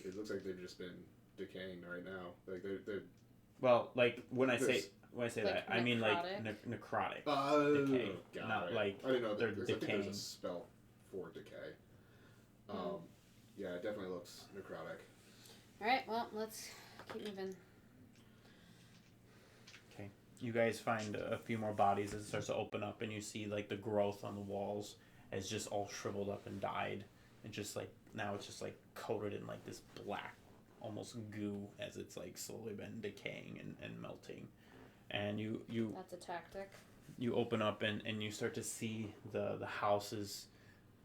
It looks like they've just been decaying right now. Like they're Well, like when I say Like that, I mean like necrotic. Decay, got not it. like I didn't know they're that. I think decaying. there's a spell for decay. Yeah, it definitely looks necrotic. All right. Well, let's keep moving. Okay, you guys find a few more bodies as it starts to open up, and you see like the growth on the walls has just all shriveled up and died, and just like now it's just like coated in like this black, almost goo as it's like slowly been decaying and melting, and you That's a tactic. you open up and you start to see the houses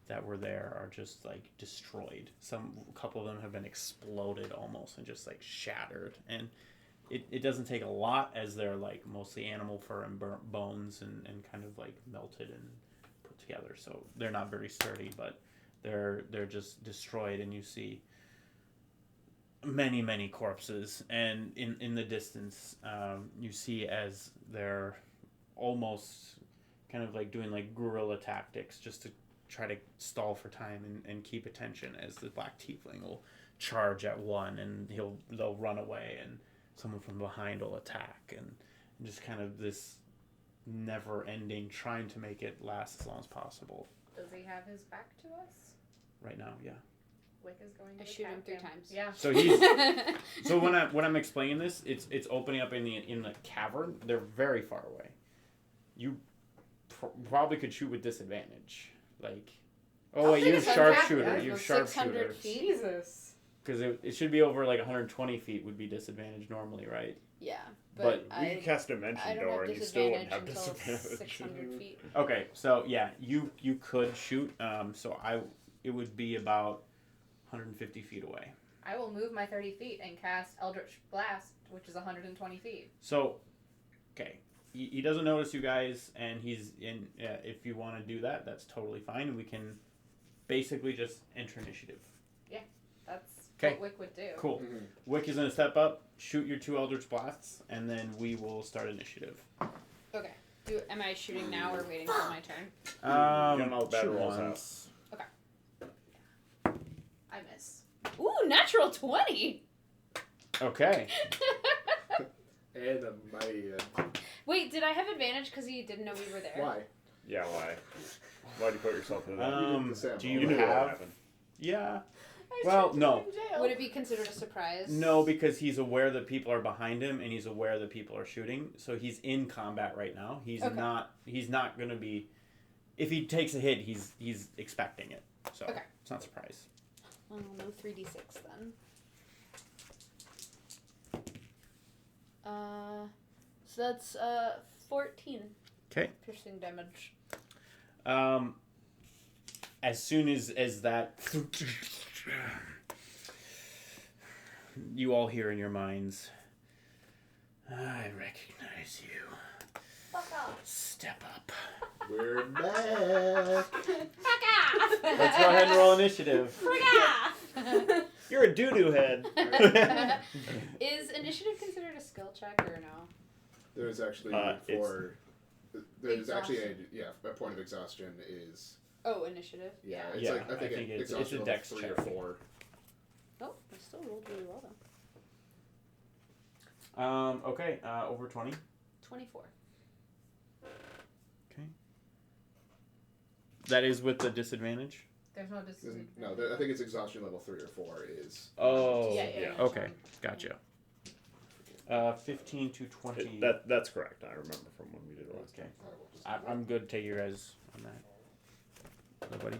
that were there are just like destroyed. A couple of them have been exploded almost and just like shattered, and it doesn't take a lot as they're like mostly animal fur and burnt bones and kind of like melted and put together, so they're not very sturdy, but they're just destroyed, and you see many corpses, and in the distance you see as they're almost kind of like doing like guerrilla tactics just to try to stall for time and keep attention, as the black tiefling will charge at one and they'll run away, and someone from behind will attack, and just kind of this never ending trying to make it last as long as possible. Does he have his back to us? Right now, yeah. Wick is going to I shoot him attack 3 times. Yeah. So he's so when I'm explaining this, it's opening up in the cavern. They're very far away. You probably could shoot with disadvantage. Like, I'll take use a sharpshooter. yeah, Use 600 sharpshooter. feet. Jesus. Because it should be over like 120 feet would be disadvantage normally, right? Yeah, But We can cast Dimension I don't Door have and you still wouldn't disadvantage have until disadvantage. 600 feet. Okay, so yeah, you could shoot. It would be about 150 feet away. I will move my 30 feet and cast Eldritch Blast, which is 120 feet. So, okay, he doesn't notice you guys, and he's in. If you want to do that, that's totally fine, and we can basically just enter initiative. That's 'Kay. what Wick would do. Cool. Mm-hmm. Wick is gonna step up, shoot your 2 Eldritch Blasts, and then we will start initiative. Okay. Am I shooting now or waiting till my turn? Get 'em all bad shoot rolls out. once. I miss. Ooh, natural 20. Okay. And a mighty. Wait, did I have advantage because he didn't know we were there? Why? Yeah, why? Why'd you put yourself in that? Do you you knew what have? happened. Yeah. I Well, should no. be in jail. Would it be considered a surprise? No, because he's aware that people are behind him, and he's aware that people are shooting. So he's in combat right now. He's Okay. not. He's not gonna be. If he takes a hit, he's expecting it. So Okay. it's not a surprise. Well, no 3d6 then. So that's 14 Okay. piercing damage. As soon as that, you all hear in your minds, I recognize you. Fuck off. Step up. We're back. Fuck off. Let's go ahead and roll initiative. Fuck off. You're a doo-doo head. Is initiative considered a skill check or no? There's actually there's actually a point of exhaustion is Oh, initiative. it's Yeah, like I think it's exhaustion a level dex 3 check. or 4. Oh, I still rolled really well though. Okay. Over 20. 24. Okay. That is with the disadvantage. There's no disadvantage. No, I think it's exhaustion level 3 or 4 is. Oh. Yeah. Okay. Gotcha. 15 to 20. That's correct. I remember from when we did it last Okay. I will just- I'm good. Take your guys on that. Nobody.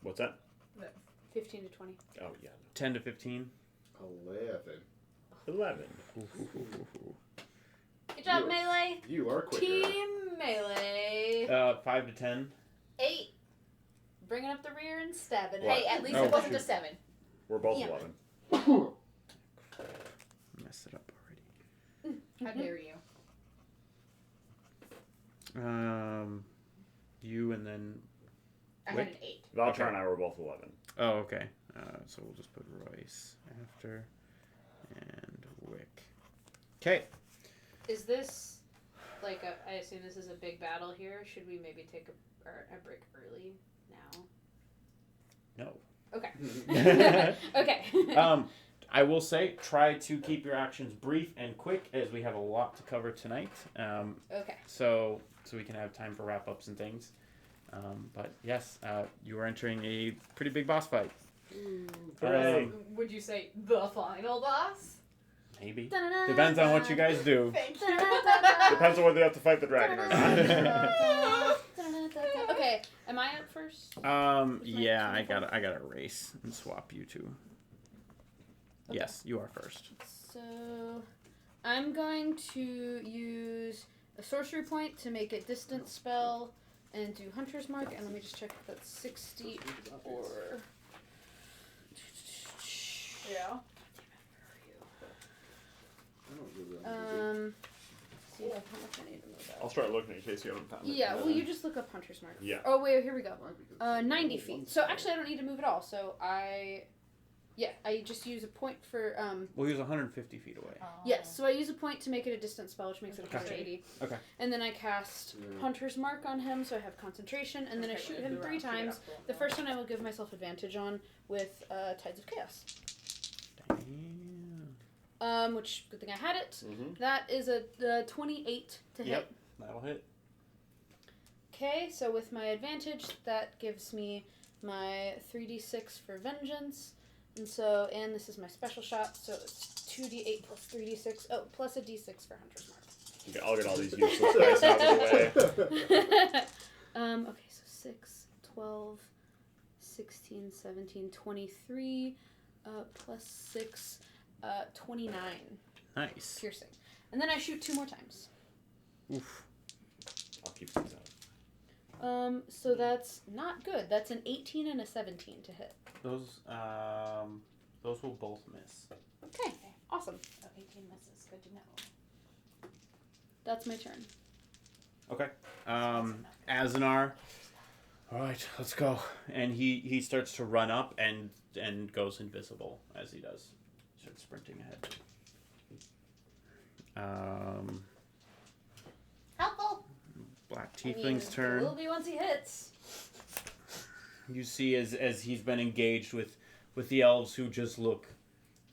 What's that? 15 to 20. Oh, yeah. 10 to 15. 11. 11. Good job, You- melee. You are quicker. Team melee. 5 to 10. 8. bringing up the rear and stabbing. What? Hey, at least Oh, it wasn't a shoot. 7. We're both Yeah. 11. Messed it up already. How dare you? You and then. I had an 8. Valchar Okay. and I were both 11. Oh, okay. So we'll just put Royce after, and Wick. Okay. Is this like I assume this is a big battle here? Should we maybe take a break early now? No. Okay. Okay. I will say, try to keep your actions brief and quick, as we have a lot to cover tonight. Okay. So we can have time for wrap ups and things. But yes, you are entering a pretty big boss fight. Hooray. Would you say the final boss? Maybe. Depends on what you guys do. Thank you. Depends on whether you have to fight the dragon or not. Okay. Am I up first? Yeah, I gotta race and swap you two. Okay. Yes, you are first. So I'm going to use a sorcery point to make a distance spell and do Hunter's Mark. And let me just check if that's 60 or. Yeah. I don't really know. See how much I need to move I'll out. start looking in case you haven't found it. Yeah, well, you just look up Hunter's Mark. Yeah. Oh, wait, here we go. Might be 90 feet. So actually, I don't need to move at all. So I just use a point for We'll use 150 feet away. Yes, so I use a point to make it a distance spell, which makes it a plus Okay. 80. Okay. And then I cast Hunter's Mark on him, so I have concentration, and then I shoot him 3 times. The first one I will give myself advantage on with Tides of Chaos. Damn. Which, good thing I had it. Mm-hmm. That is a 28 to hit. Yep, that'll hit. Okay, so with my advantage, that gives me my 3d6 for vengeance. And this is my special shot, so it's 2d8 plus 3d6. Oh, plus a d6 for Hunter's Mark. Okay, I'll get all these useless dice out of the way. Okay, so 6, 12, 16, 17, 23, plus 6, 29 Nice. piercing. And then I shoot 2 more times. Oof. I'll keep these out. So that's not good. That's an 18 and a 17 to hit. Those will both miss. Okay, awesome. Oh, 18 misses. Good to know. That's my turn. Okay. Azanar. All right, let's go. And he starts to run up and goes invisible as he does. Starts sprinting ahead. Helpful. Black Tiefling's turn. Will be once he hits. You see as he's been engaged with the elves who just look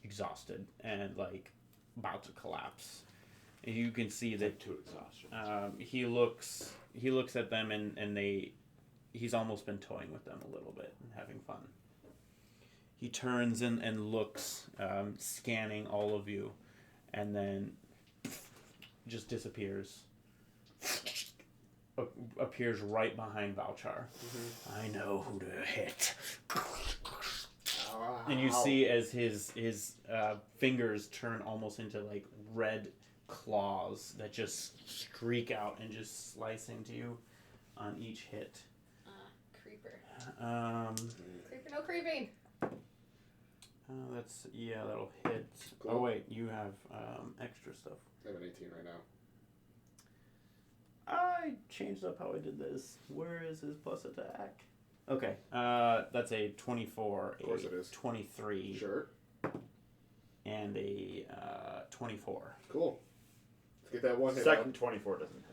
exhausted and like about to collapse. And you can see that Too exhaustion. he looks at them and he's almost been toying with them a little bit and having fun. He turns and looks, scanning all of you, and then just disappears. Appears right behind Valchar. I know who to hit. And you see as his fingers turn almost into like red claws that just streak out and just slice into you on each hit. Creeper. Creeper, no creeping. That'll hit. Cool. Oh wait, you have extra stuff. I have an 18 right now. I changed up how I did this. Where is his plus attack? Okay, that's a 24, Of course a it is. 23, Sure. and a 24. Cool. Let's get that one hit Second out. 24 doesn't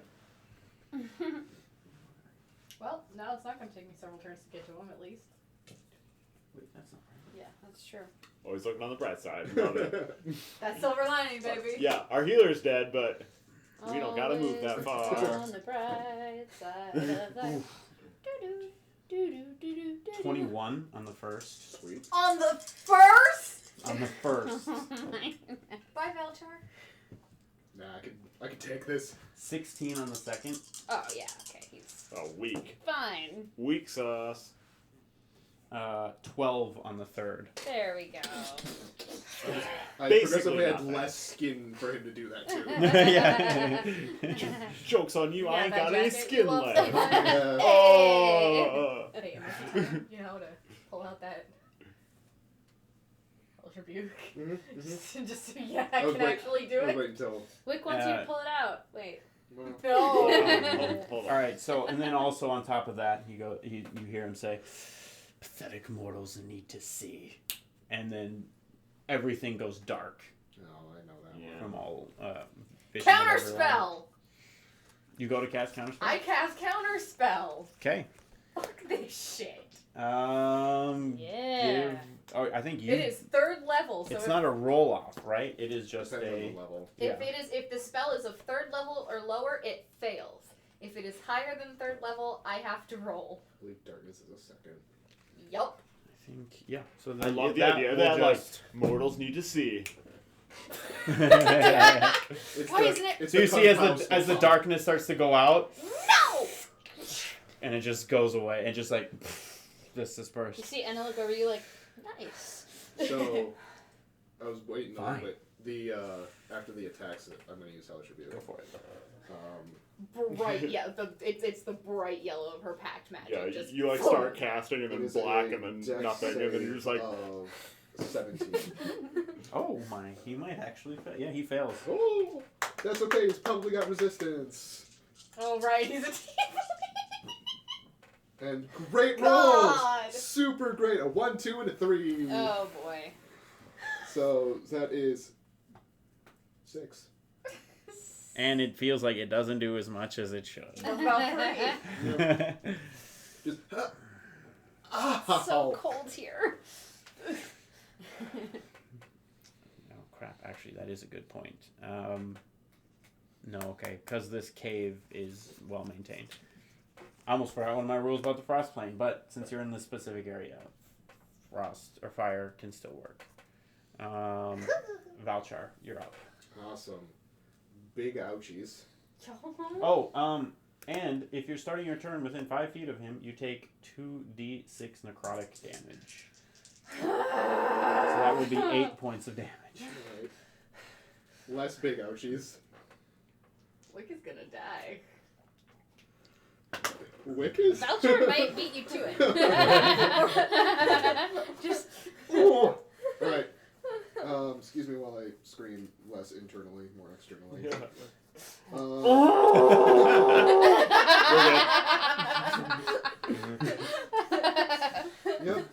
hit. Well, now it's not going to take me several turns to get to him, at least. Wait, that's not right. Yeah, that's true. Always looking on the bright side. Love it. That's silver lining, baby. Yeah, our healer's dead, but we don't gotta move that Always far. on the bright side of life. Do-do-do-do-do-do-do. 21 on the first. Sweet. On the first? On the first. Bye, Valchar. Nah, I could take this. 16 on the second. Oh, yeah, okay, he's Oh, weak. fine. Weak sauce. 12 on the third. There we go. I Basically progressively had nothing. less skin for him to do that too. Yeah. Joke's on you, I ain't that got any jacket skin you love left. so much. Yeah. Oh! Hey, you know to pull out that Hellish Rebuke. Just so I I was can wait- actually do I was it. waiting until. Wick wants you to pull it out. Wait. Well, No. Hold on. All right. So, and then also on top of that, you hear him say, "Pathetic mortals need to see," and then everything goes dark no, I know that Yeah. from all. Vision of everyone. Counterspell! You go to cast counterspell. I cast Counterspell! Okay. Fuck this shit. Yeah. I think you. It is 3rd level, so It's if, not a roll off, right? It is just depends on a. the level. if the spell is of 3rd level or lower, it fails. If it is higher than 3rd level, I have to roll. I believe darkness is a second. Yup. I think So I then love the that idea will that, like, just. mortals need to see. It's Why isn't it- It's So you see, Kunpao as the song. darkness starts to go out, No! and it just goes away, and just like just You dispersed. see Anna look over you like, nice. So, I was waiting a Fine. little bit. The after the attacks, I'm going to use Hellish Rebuke. Go for it. Bright, yeah, it's the bright yellow of her pact magic. Yeah, just you like start casting and It then is black a and then dex nothing, and then save you're just like, of 17. Oh my, he might actually fail. Yeah, he fails. Oh, that's okay. He's probably got resistance. Oh right, he's a And great God. rolls. Super great. A 1, 2, and a 3. Oh boy. So that is 6. And it feels like it doesn't do as much as it should. about 3. Just. So cold here. Oh crap! Actually, that is a good point. No, okay, because this cave is well maintained. I almost forgot one of my rules about the frost plane, but since you're in this specific area, frost or fire can still work. Valchar, you're up. Awesome. Big ouchies. Oh, and if you're starting your turn within 5 feet of him, you take 2d6 necrotic damage. So that would be 8 points of damage. Alright. Less big ouchies. Wick is gonna die. Wick is. Valchar might beat you to it. Just. Alright. Excuse me while I scream less internally, more externally. yeah. Yep.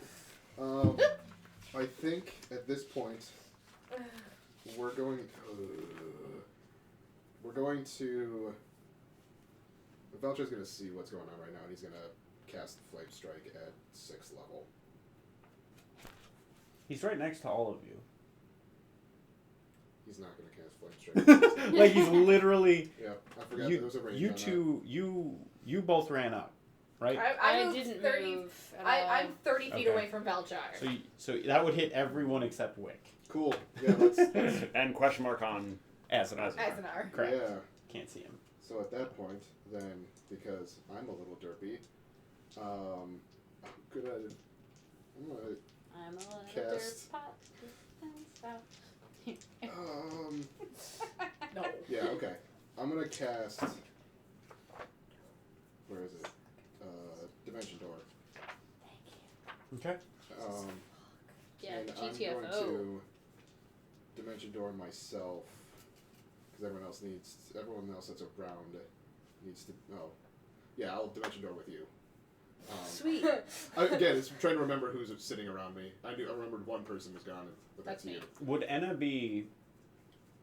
I think at this point we're going to. Valcher's going to see what's going on right now, and he's going to cast Flame Strike at 6th level. He's right next to all of you. He's not going to cast Flame Strike. Like he's literally. Yeah, I forgot there was a range on You both ran up, right? I I moved didn't 30. move at all. I'm 30 feet Okay. away from Valchar. So that would hit everyone except Wick. that. Cool. Yeah, let's. And question mark on. As an Azanar. Correct. Yeah. Can't see him. So at that point, then, because I'm a little derpy, I'm gonna I'm a little Cast. dirt pot. No. yeah, okay. I'm gonna cast. Where is it? Dimension Door. Okay. Yeah, and I'm GTFO. going to Dimension Door myself, because everyone else that's around needs to. Oh, yeah, I'll Dimension Door with you. Sweet. Again, it's trying to remember who's sitting around me. I remembered one person was gone, but that's That's me. you. Would Enna be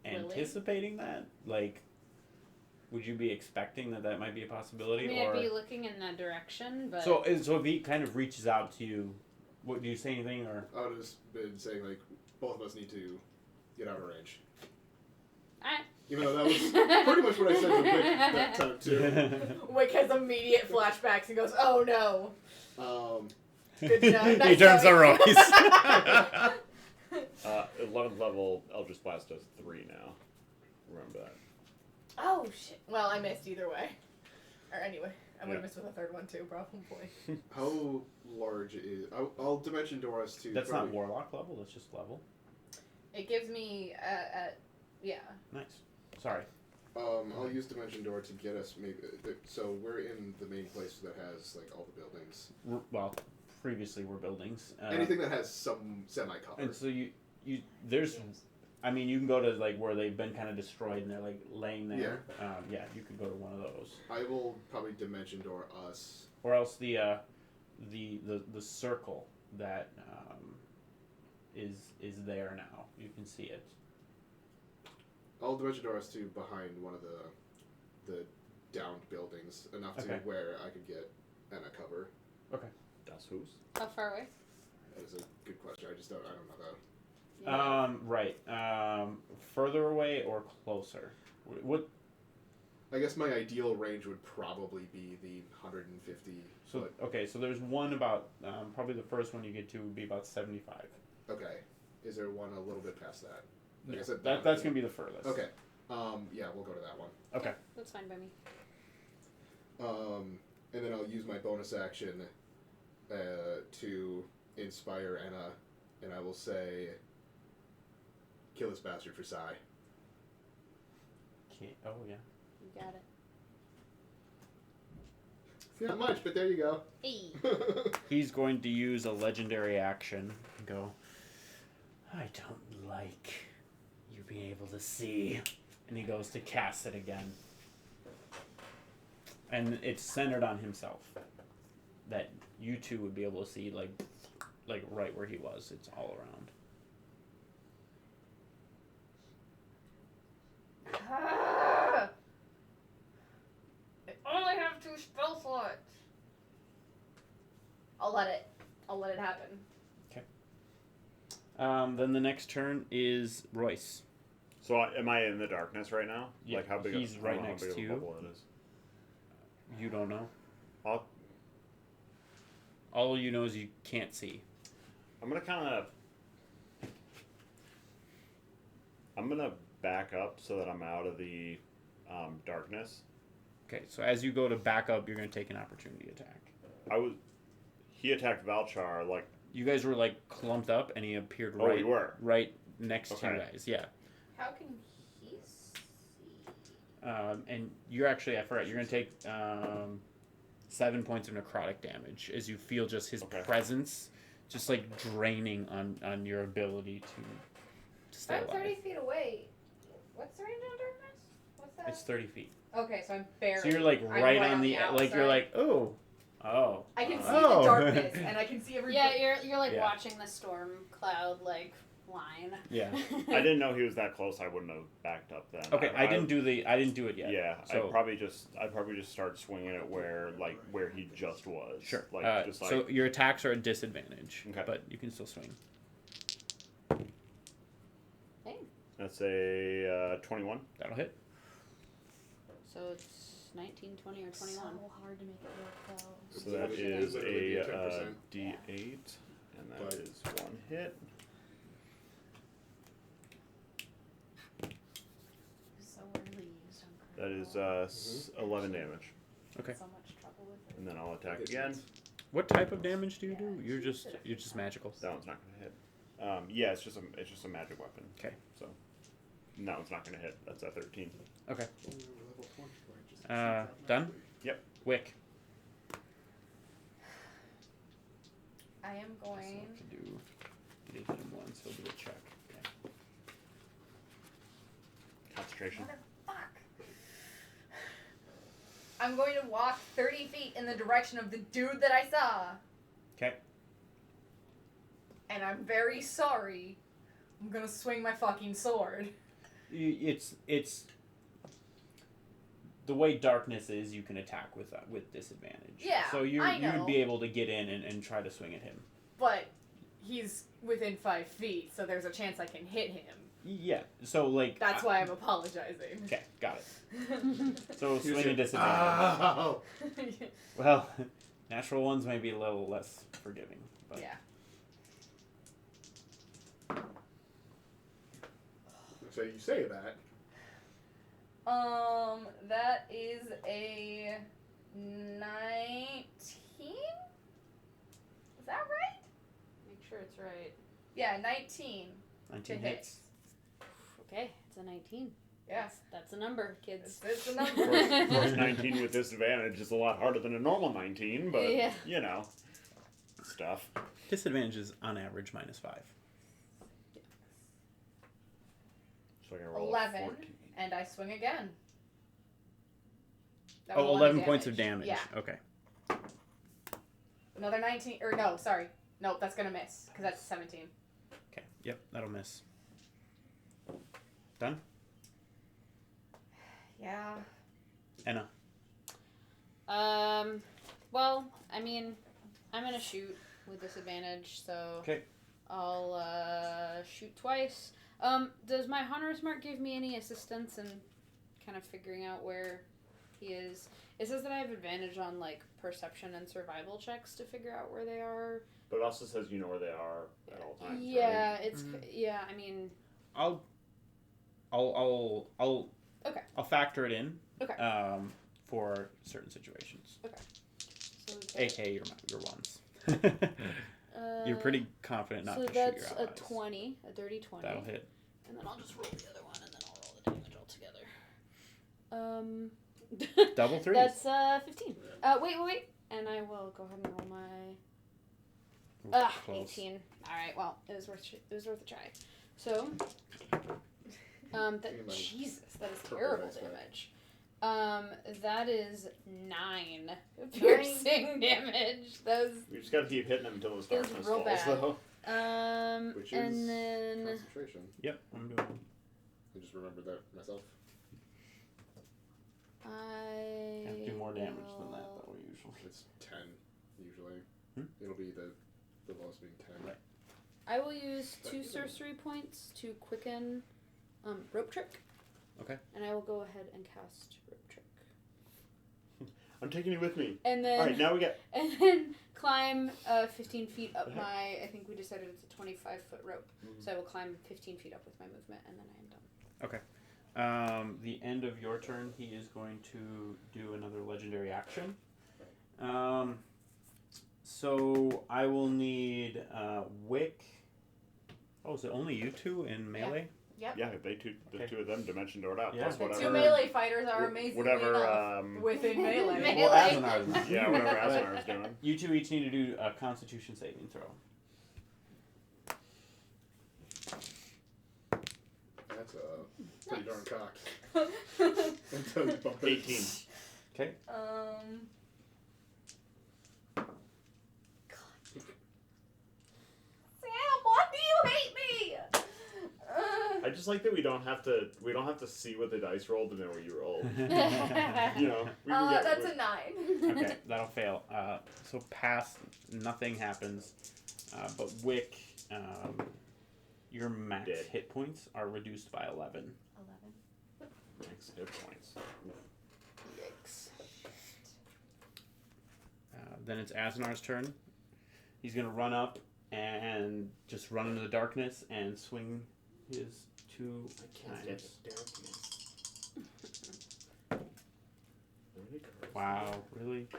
Really? anticipating that? Like, would you be expecting that might be a I possibility? mean, or I'd be looking in that direction, but. so if he kind of reaches out to you, what do you say anything or? I would have been saying, like, both of us need to get out of range. Even though that was pretty much what I said to Wick that time, too. Wick has immediate flashbacks and goes, "Oh no." Good to know. He Nice turns to knowing. Royce. 11th level Eldritch Blast does 3 now. Remember that. Oh shit. Well, I missed either way. Or anyway. I would have missed with a third one too, probably. How large is... I'll dimension door us to... That's probably, not warlock level. That's just level. It gives me yeah. Nice. Sorry. I'll use dimension door to get us maybe... So we're in the main place that has, like, all the buildings. Well, previously were buildings. Anything that has some semi-cover. And so there's... I mean, you can go to, like, where they've been kind of destroyed and they're, like, laying there. Yeah, you could go to one of those. I will probably dimension door us. Or else the circle that is there now. You can see it. I'll dimension door us to behind one of the downed buildings, enough to where I could get Emma cover. Okay. Das who's? How far away? That is a good question. I don't know that. Right. Further away or closer? What? I guess my ideal range would probably be the 150 foot. Okay, so there's one about, probably the first one you get to would be about 75. Okay. Is there one a little bit past that? Like Yeah. I said, That's going to be the furthest. Okay. Yeah, we'll go to that one. Okay. That's fine by me. And then I'll use my bonus action to inspire Anna, and I will say, kill this bastard for Sai. Okay. Oh, yeah. You got it. It's not much, but there you go. Hey. He's going to use a legendary action and go, I don't like you being able to see. And he goes to cast it again. And it's centered on himself. That you two would be able to see, like right where he was. It's all around. I only have 2 spell slots. I'll let it happen. Then the next turn is Royce. So am I in the darkness right now? Yeah, Like how big? he's right next how big to of you. a bubble it is. You don't know. I'll, All you know is you can't see. I'm gonna back up so that I'm out of the darkness. Okay, so as you go to back up, you're going to take an opportunity attack. He attacked Valchar like. You guys were like clumped up, and he appeared Oh, you were? right next to you Okay. guys. Yeah. How can he see? And you're actually, I forgot, you're going to take 7 points of necrotic damage as you feel just his presence just like draining on your ability to stay I'm alive. 30 feet away. What's the range of darkness? What's that? It's 30 feet. Okay, so I'm barely. So you're like I'm right on the, like outside. you're like, oh. I can see Oh. the darkness, and I can see everything. Yeah, you're like Yeah. watching the storm cloud like line. Yeah. I didn't know he was that close. I wouldn't have backed up then. Okay, I didn't do it yet. Yeah, So- I'd probably just start swinging it where he just was. Sure. Like So your attacks are a disadvantage, Okay. but you can still swing. Hey. That's a 21. That'll hit. So it's 19, 20, or 21. So hard to make it work though. So that is Literally be a 10%. D8, and that But- is 1 hit. So early used on That is 11 damage, Okay. So much trouble with it. and then I'll attack again. What type of damage do you do? Yeah, You're just magical. That one's not going to hit. Yeah, it's just a magic weapon. Okay. So that one's not going to hit. That's a 13. Okay. Level 20, right? Just Done? Yep. Wick. I am So going. I can do. You did hit him once. He'll do a check. Okay. Concentration. Motherfuck. I'm going to walk 30 feet in the direction of the dude that I saw. Okay. And I'm very sorry. I'm gonna swing my fucking sword. It's the way darkness is. You can attack with disadvantage. Yeah, So you I you know. would be able to get in and try to swing at him. But he's within 5 feet, so there's a chance I can hit him. Yeah. So like. That's why I'm apologizing. Okay. Got it. So Here's swing your- a disadvantage. Ow! Well, natural ones may be a little less forgiving. But Yeah. So you say that. That is a 9 Yeah, 19 to 19 hit. hits. Okay, it's a 19. Yeah. That's a number, kids. It's the Of number. course, 19 with disadvantage is a lot harder than a normal 19, but, Yeah. you know, stuff. Disadvantage is on average -5. So I gotta roll 11, 14. and I swing again. That was Oh, 11 11 points of damage. Yeah. Okay. Another 19, or no, sorry. Nope, that's gonna miss, because that's 17. Okay. Yep, that'll miss. Done? Yeah. Anna. Well, I mean, I'm gonna shoot with disadvantage, so Okay. I'll shoot twice. Does my hunter's mark give me any assistance in kind of figuring out where he is? It says that I have advantage on like perception and survival checks to figure out where they are. But it also says you know where they are at all times. Yeah, Right? it's yeah. I mean, I'll Okay. I'll factor it in. Okay. For certain situations. so AKA your ones. You're pretty confident not so to shoot that's your a allies. 20, a dirty 20. That'll hit. And then I'll just roll the other one, and then I'll roll the damage all together. Double threes. That's 15. Wait. And I will go ahead and roll my Close. 18. All right. Well, it was worth a try. So, Jesus, that is terrible damage. That is 9 piercing damage. We just gotta keep hitting them until the Those darkness real falls, bad. though. Which and is then concentration. Yep, I'm doing. I just remembered that myself. I Have to do more damage than that, though, usually. It's 10, usually. Hmm? It'll be the lowest being 10. Right. I will use 2 sorcery points to quicken rope trick. Okay. And I will go ahead and cast rope trick. I'm taking you with me. And then Alright, now we get... and then climb 15 feet up Okay. my, I think we decided it's a 25-foot rope. Mhm. So I will climb 15 feet up with my movement, and then I am done. The end of your turn, he is going to do another legendary action. So I will need Wick. Oh, is it only you two in melee? Yep. Yeah, the Okay. two of them dimension doored out. Yeah. Plus The whatever... 2 melee fighters are amazing Whatever, enough within melee. Melee. Well, Azenar's not. yeah, whatever Azenar's doing. You two each need to do a Constitution saving throw. That's pretty darn cocked. Nice. Until you bump it. 18. Okay. Sam, why do you hate me? I just like that we don't have to see what the dice rolled to know what you rolled. You know, we can get That's a 9. Okay, that'll fail. So pass, nothing happens. But Wick, your max Dead. hit points are reduced by 11. 11. max hit points. Yikes. Then it's Azenar's turn. He's going to run up and just run into the darkness and swing his 2 times. Wow, really?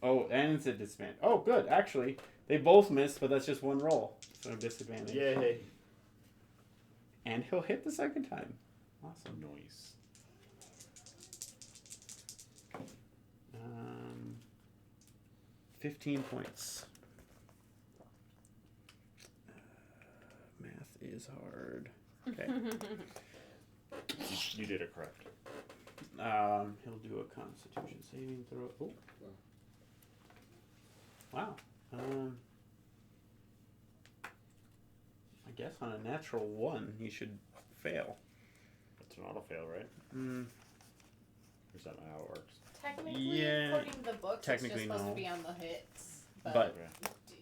Oh, and it's a disadvantage. Oh, good. Actually, they both missed, but that's just one roll. So disadvantage. Yay. And he'll hit the second time. Awesome. Noise. 15 points. Math is hard. Okay. You did it correct. He'll do a Constitution saving throw. Oh. Wow. I guess on a natural 1, he should fail. It's an auto fail, right? Mm. Or is that not how it works? Technically, Yeah, according to the books, technically it's just supposed no. to be on the hits. But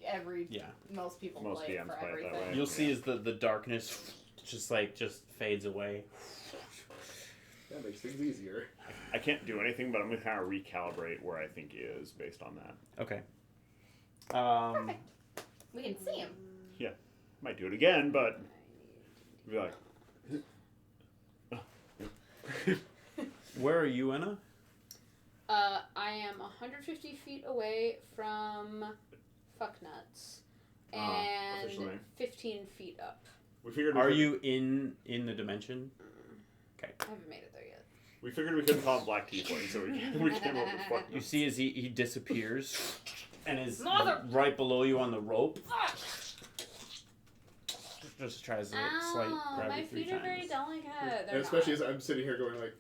Okay. Most people Most play it DMs for play it that everything. way. you'll see as the darkness just fades away. That makes things easier. I can't do anything, but I'm gonna kind of recalibrate where I think he is based on that. Okay. Perfect. We can see him. Might do it again, but be like, Where are you, Anna? I am 150 feet away from Fucknuts. and officially. 15 feet up. We figured. Are you in the dimension? Okay. I haven't made it there yet. We figured we couldn't call him Black Tiefling, so we came up with fuck. You see as he disappears and is Mother- right below you on the rope. Just tries to slight Ow, grab my you 3 feet are very times. delicate. They're And especially not. as I'm sitting here going like,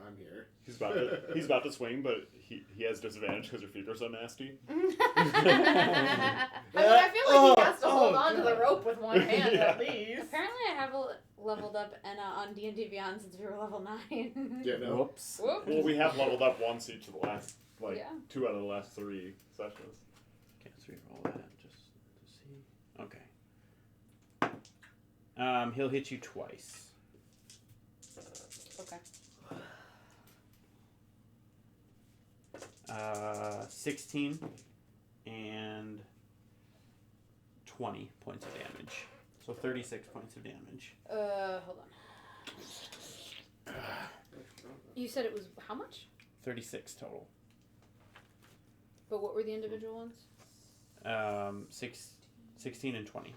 I'm here. He's about to swing, but he has disadvantage because your feet are so nasty. I mean, I feel like he has to hold on to the rope with one hand at least. Apparently, I have leveled up Enna on D&D Beyond since we were level 9. Yeah, no. Whoops. Whoop. Well, we have leveled up once each of the last, Yeah. 2 out of the last 3 sessions. Okay, let's reroll that just to see. Okay. He'll hit you twice. Okay. 16 and 20 points of damage. So 36 points of damage. Hold on. You said it was how much? 36 total. But what were the individual ones? 16 and 20.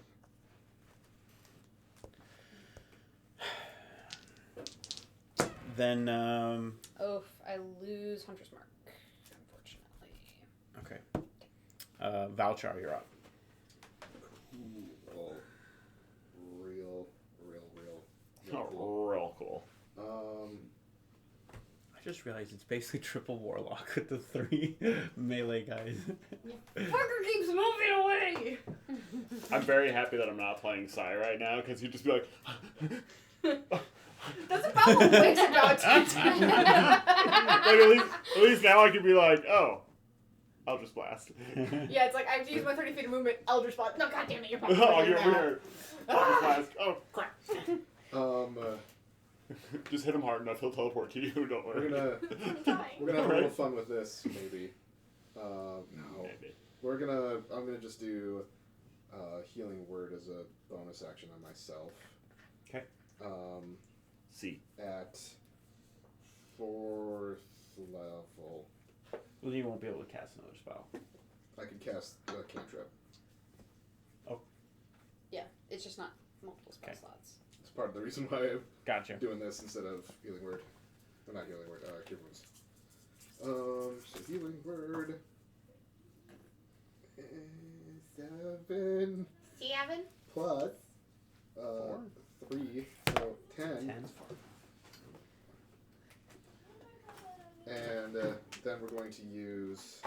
Then, Oh, I lose Hunter's Mark, unfortunately. okay. Valchar, you're up. Cool. Real Real cool. I just realized it's basically triple Warlock with the 3 melee guys. Parker keeps moving away. I'm very happy that I'm not playing Sai right now, because he'd just be like... That's about what Wick's about to at least now I can be like, oh, Eldritch Blast. Yeah, it's like I have to use my 30 feet of movement. Eldritch Blast. No, goddammit, you're Oh, probably you're now. weird. Eldritch Blast. Oh, crap. Just hit him hard enough, he'll teleport to you, don't worry. We're gonna have a little fun with this, maybe. No. Maybe. I'm gonna just do healing word as a bonus action on myself. Okay. See. At 4th level, Well, you won't be able to cast another spell. I can cast a cantrip. Yeah, it's just not multiple spell Okay. slots. It's part of the reason why I'm Gotcha. doing this instead of healing word. Or not healing word, cure wounds. So healing word. 7 Seven? plus 3, so 10. 10. And then we're going to use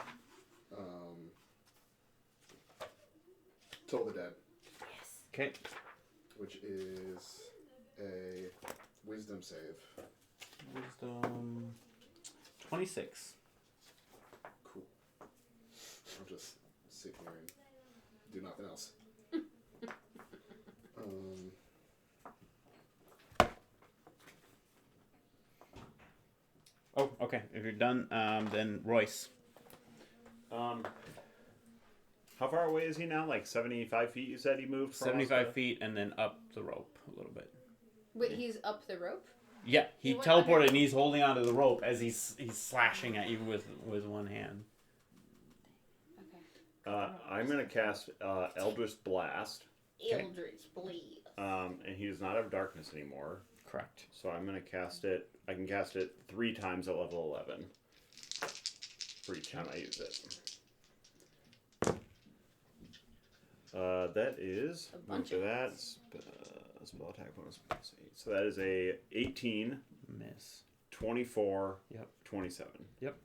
Toll the Dead, Yes. Okay. which is a wisdom save. Wisdom 26. Cool. I'll just sit here and do nothing else. Oh, okay. If you're done, then Royce. How far away is he now? Like 75 feet, you said he moved from 75 us? feet and then up the rope a little bit. Wait, he's up the rope? Yeah, he He went teleported under- and he's holding onto the rope as he's slashing at you with one hand. Okay. I'm going to cast Eldritch Blast, Okay. Eldritch Bleed. and he does not have darkness anymore. Correct. So I'm going to cast it. I can cast it 3 times at level 11 for each time I use it. That is, A bunch after of that, spell attack bonus plus 8. So that is a 18, Miss. 24, Yep. 27. Yep.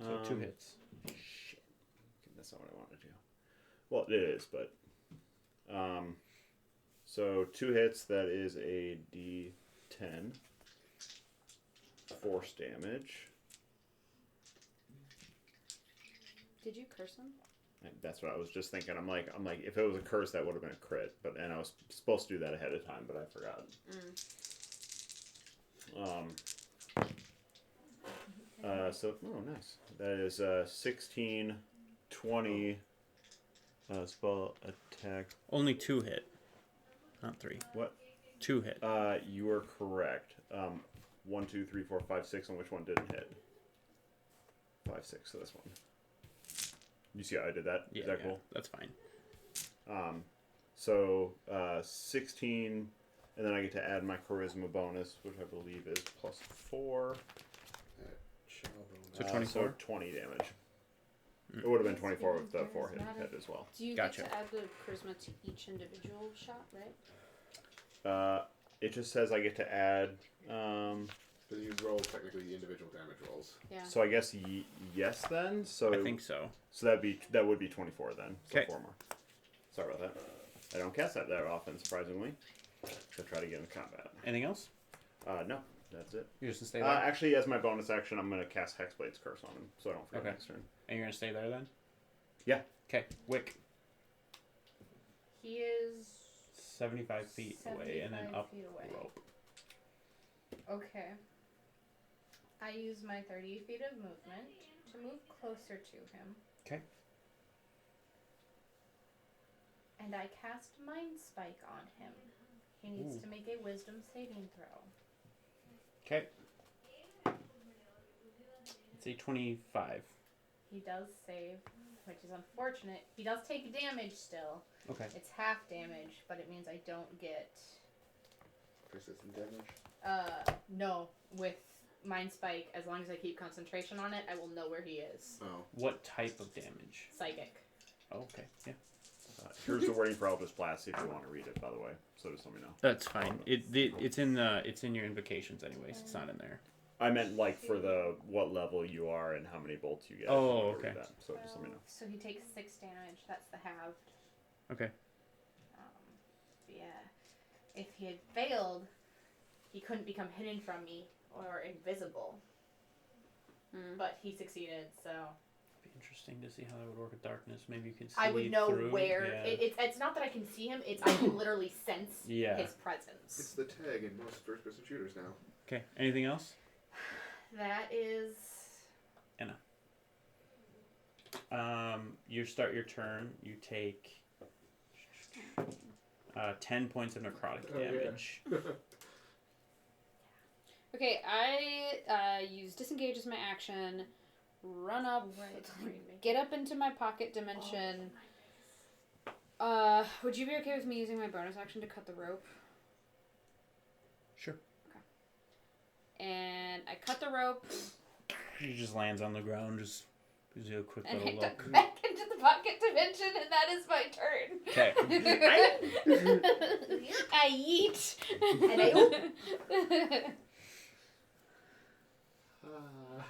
So 2 hits. Shit. That's not what I wanted to do. Well, it is, but... so 2 hits, that is a D10. Force damage. Did you curse him? And that's what I was just thinking. I'm like, if it was a curse, that would have been a crit. And I was supposed to do that ahead of time, but I forgot. So, nice. That is 16, 20 spell attack. Only 2 hit. Not 3. What? 2 hit. You are correct. 1, 2, 3, 4, 5, 6. On which one didn't hit? 5, 6. So this one. You see how I did that? Yeah, Is that yeah, cool? that's fine. So 16, and then I get to add my charisma bonus, which I believe is +4. So 24? So 20 damage. It would have been 24 with the 4 hit as well. Do you Gotcha. get to add the charisma to each individual shot, right? It just says I get to add. Because you roll technically the individual damage rolls. Yeah. So I guess yes then. So I think so. So that would be 24 then. So 4 more. Sorry about that. I don't cast that often, surprisingly. So try to get into combat. Anything else? No, that's it. You're just gonna stay there? Actually, as my bonus action, I'm gonna cast Hexblade's Curse on him, so I don't forget next turn. And you're gonna stay there then? Yeah. Okay. Wick. He is 75 feet away, and then 75 up feet away. rope. Okay. I use my 30 feet of movement to move closer to him. Okay. And I cast Mind Spike on him. He needs Ooh. to make a Wisdom saving throw. Okay. It's a 25. He does save, which is unfortunate. He does take damage still. Okay. It's half damage, but it means I don't get... Persistent damage? No. With Mind Spike, as long as I keep concentration on it, I will know where he is. Oh. What type of damage? Psychic. Oh, okay. Yeah. Here's the wording for Eldritch Blast if you want to read it, by the way. So just let me know. That's fine. It's in your invocations anyways. It's not in there. I meant like for the what level you are and how many bolts you get. Oh, okay. That, so just let me know. So he takes 6 damage. That's the halved. Okay. Yeah. If he had failed, he couldn't become hidden from me or invisible. But he succeeded, so... Be interesting to see how that would work with darkness. Maybe you can see I would know through. where... Yeah. It's not that I can see him, it's I can literally sense his presence. It's the tag in most first-person shooters now. Okay. Anything else? That is... Anna. You start your turn. You take 10 points of necrotic damage. Okay, I use disengage as my action, run up, get up into my pocket dimension. Would you be okay with me using my bonus action to cut the rope? Sure. Okay. And I cut the rope. He just lands on the ground, just gives you a quick And I little look. duck back into the pocket dimension, and that is my turn. Okay. I yeet. And I...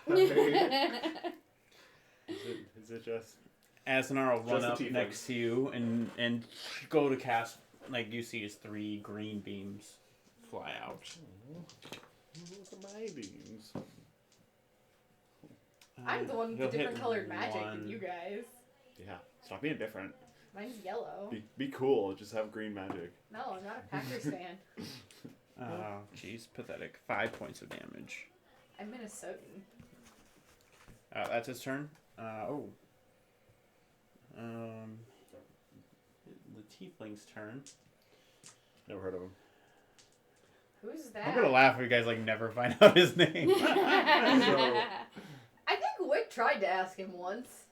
Is it just... Asanar will run Just up the tiefling. next to you and go to cast, like you see his 3 green beams fly out. Those are my beams. I'm the one with the He'll hit different colored magic one. than you guys. Yeah, stop being different. Mine's yellow. Be cool, just have green magic. No, I'm not a Packers fan. Oh, jeez, pathetic. 5 points of damage. I'm Minnesotan. That's his turn. The tiefling's turn. Never heard of him. Who's that? I'm gonna laugh if you guys like never find out his name. I think Wick tried to ask him once.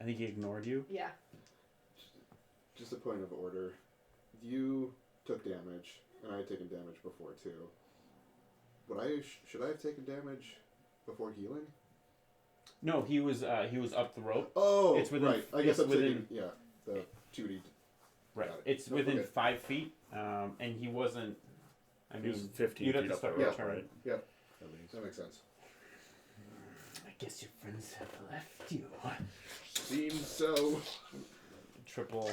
I think he ignored you. Yeah. Just a point of order. You took damage, and I had taken damage before too. Should I have taken damage before healing? No, he was up the rope. Oh, It's within- right. I guess it's I'm within- taking, the 2D. Right. Got it. It's No, within okay. 5 feet. And he wasn't. I He was mean, 15 you'd have feet to up start the your rope, turn. right? Yep, At least. that makes sense. I guess your friends have left you. Seems so. Triple.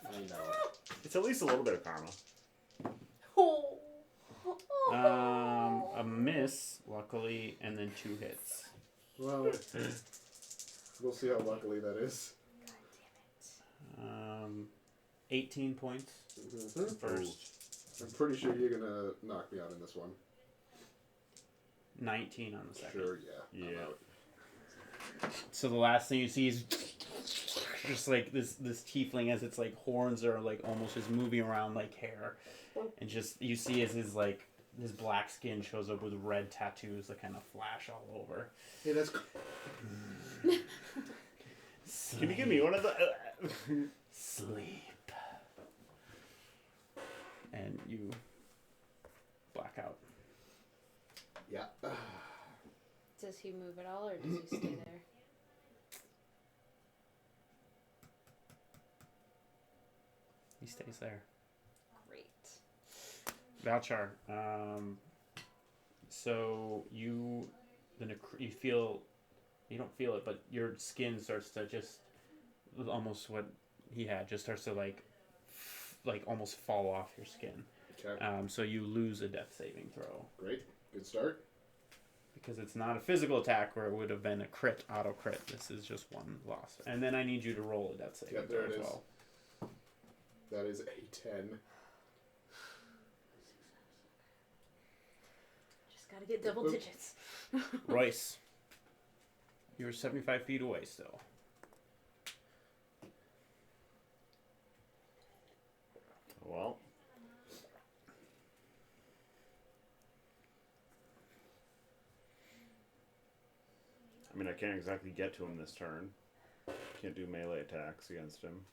I know. It's at least a little bit of karma. Oh. A miss, luckily, and then 2 hits. Well, we'll see how luckily that is. 18 points first. I'm pretty sure you're gonna knock me out in this one. 19 on the second. Sure, yeah. I'm Yeah. out. So the last thing you see is just like this tiefling as its like horns are like almost just moving around like hair, and just you see as his like his black skin shows up with red tattoos that kind of flash all over. Hey, that's. Can you give me one of the... Sleep. And you black out. Yeah. Does he move at all, or does he stay there? He stays there. Great. Valchar. So you feel, you don't feel it, but your skin starts to just almost what he had, just starts to like almost fall off your skin. Okay. So you lose a death saving throw. Great. Good start. Because it's not a physical attack where it would have been a crit, auto crit. This is just one loss. And then I need you to roll a death saving Yep, throw there it as is. well. That is a 10. Just gotta get double digits. Royce. You're 75 feet away still. Well. I mean, I can't exactly get to him this turn. Can't do melee attacks against him.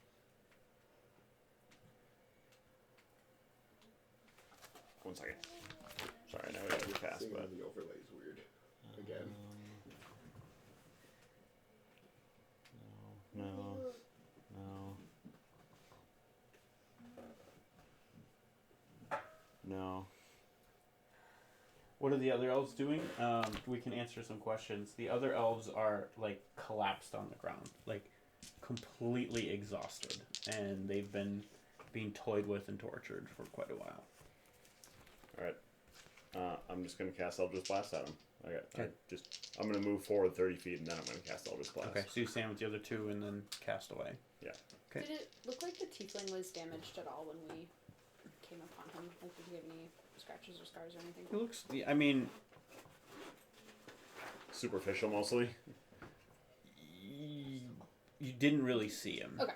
One second. Sorry, I know we got to cast, Seeing but... the overlay is weird. Again. No. No. What are the other elves doing? We can answer some questions. The other elves are like collapsed on the ground, like completely exhausted, and they've been being toyed with and tortured for quite a while. Alright. I'm just going to cast Eldritch Blast at him. Okay. I'm going to move forward 30 feet, and then I'm going to cast Eldritch Blast. Okay, so you stand with the other two and then cast away. Yeah. Okay. Did it look like the tiefling was damaged at all when we came upon him? Like, did he have any scratches or scars or anything? It looks, I mean... Superficial, mostly. You didn't really see him. Okay.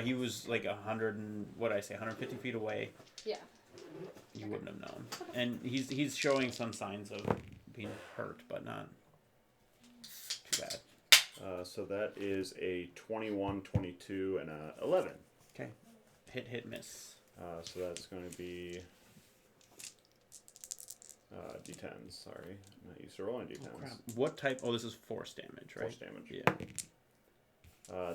He was like 150 feet away. Yeah. You wouldn't have known. And he's showing some signs of being hurt, but not too bad. So that is a 21, 22, and a 11. Okay. Hit, miss. So that's going to be D10s. Sorry, I'm not used to rolling D10s. Oh, crap. What type? Oh, this is force damage, right? Force damage. Yeah.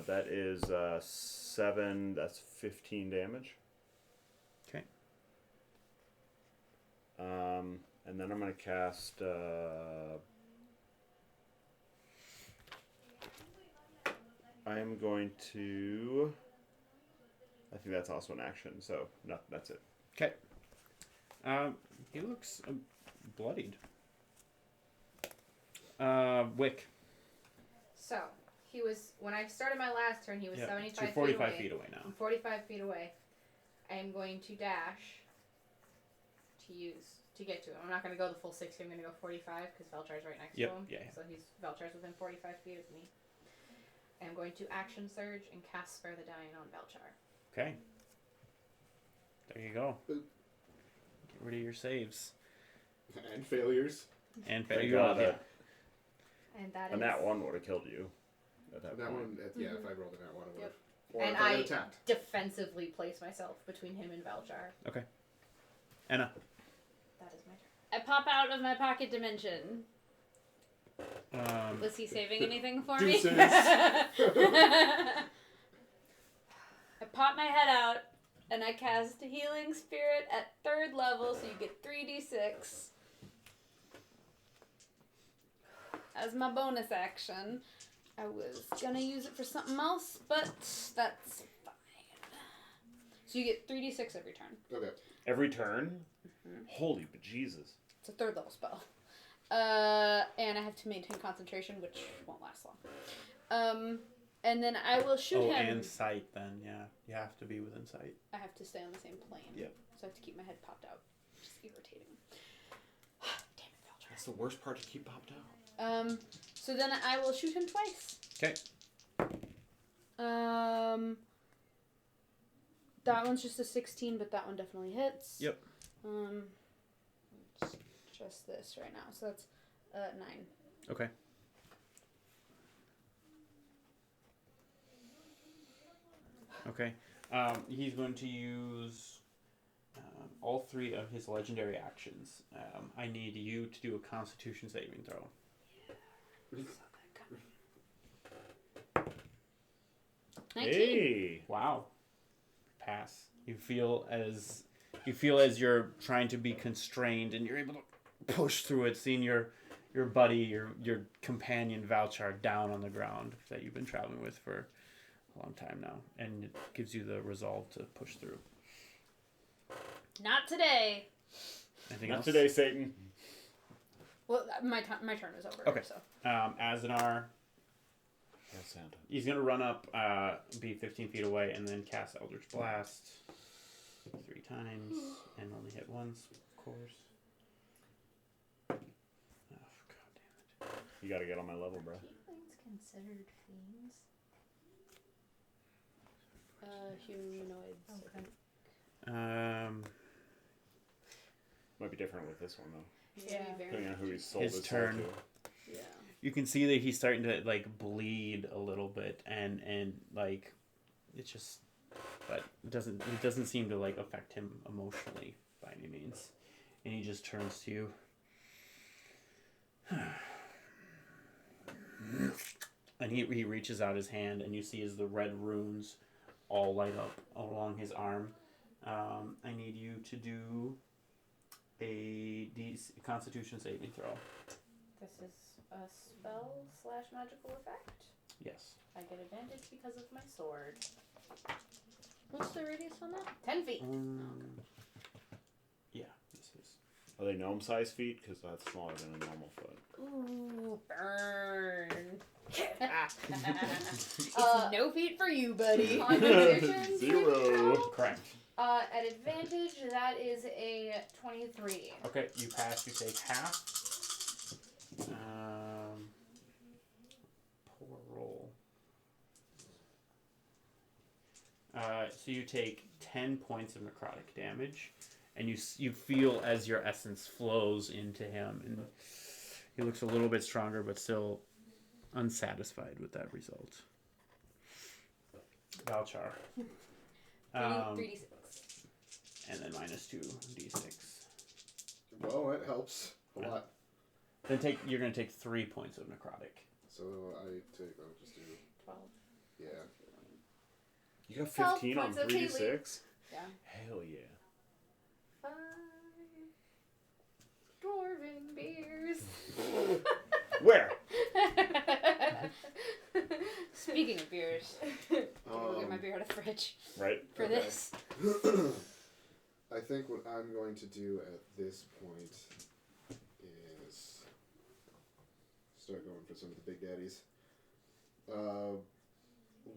That is 7. That's 15 damage. Okay. And then I'm going to cast. I am going to. I think that's also an action. So no, that's it. Okay. He looks bloodied. Wick. So, he was, when I started my last turn, he was Yeah. 75 So you're feet 45 away. feet away now. I'm 45 feet away. I am going to dash to get to him. I'm not going to go the full 60. I'm going to go 45 because Velchar's right next to him. Yeah. So Velchar's within 45 feet of me. I'm going to action surge and cast Spare the Dying on Velchar. Okay. There you go. Boop. Get rid of your saves. And failures. And Thank you God, yeah. And that and is... that one would have killed you. At that That point. one, yeah, if I rolled in that one, I would have. Yep. Or And if I I got attacked. defensively place myself between him and Velchar. Anna. That is my turn. I pop out of my pocket dimension. Was he saving anything for me? Deuces. I pop my head out and I cast Healing Spirit at 3rd level, so you get 3d6 as my bonus action. I was gonna use it for something else, but that's fine. So you get 3d6 every turn. Okay. Every turn? Holy bejesus. It's a 3rd level spell. And I have to maintain concentration, which won't last long. And then I will shoot him. And sight then, yeah. You have to be within sight. I have to stay on the same plane. Yep. So I have to keep my head popped out. Which is irritating. Damn it, Velchar. That's the worst part to keep popped out. So then I will shoot him twice. Okay. That one's just a 16, but that one definitely hits. Yep. It's just this right now. So that's 9. Okay. Okay. He's going to use all 3 of his legendary actions. I need you to do a Constitution saving throw. 19. Hey! Wow. Pass. You feel as you're trying to be constrained, and you're able to push through it, seeing your buddy, your companion Valchar down on the ground that you've been traveling with for a long time now, and it gives you the resolve to push through. Not today. Anything Not else? today, Satan. Well, my turn is over. Okay. So. Azanar, That's Santa. he's gonna run up, be 15 feet away, and then cast Eldritch Blast 3 times, and only hit once, of course. Oh, God damn it. You gotta get on my level, bro. Tieflings considered fiends? Humanoids. Okay. Might be different with this one, though. Yeah. Depending on who he's sold His his turn. soul to. Yeah. You can see that he's starting to like bleed a little bit, and like it's just, but it doesn't seem to like affect him emotionally by any means, and he just turns to you. And he reaches out his hand, and you see as the red runes all light up along his arm. I need you to do a Constitution saving throw. This is a spell / magical effect. Yes. I get advantage because of my sword. What's the radius on that? 10 feet. Yeah, this is. Are they gnome-sized feet? Because that's smaller than a normal foot. Ooh, burn. It's Uh, no feet for you, buddy. Constitution 0. Correct. At advantage, that is a 23. Okay, you pass, you take half. Poor roll. So you take 10 points of necrotic damage, and you feel as your essence flows into him, and he looks a little bit stronger, but still unsatisfied with that result. Valchar. 3d6. And then minus 2d6. Well, it helps a Yeah. lot. Then you're gonna take 3 points of necrotic. So I'll just do 12. yeah. You got 12 15 on points of 3d6? Yeah. Hell yeah. 5 dwarven beers. Where? Speaking of beers, I'll get my beer out of the fridge Right? for Okay. this. I think what I'm going to do at this point is start going for some of the big daddies.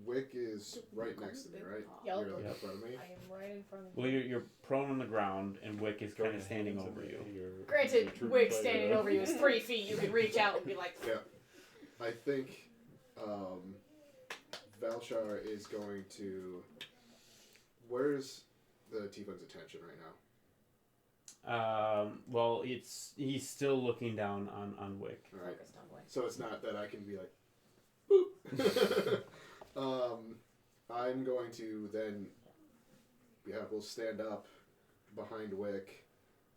Wick is right next to me, right? Yep. You're like Yep. in front of me. I am right in front of you. Well, you're prone on the ground, and Wick is kind of standing over you. Granted, Wick standing over you is 3 feet. You can reach out and be like, Yeah. I think Valchar is going to. Where's the Tiefling's attention right now? Well, he's still looking down on Wick. All right. focused on Wick. So it's not that I can be like, boop. I'm going to then, we'll stand up behind Wick,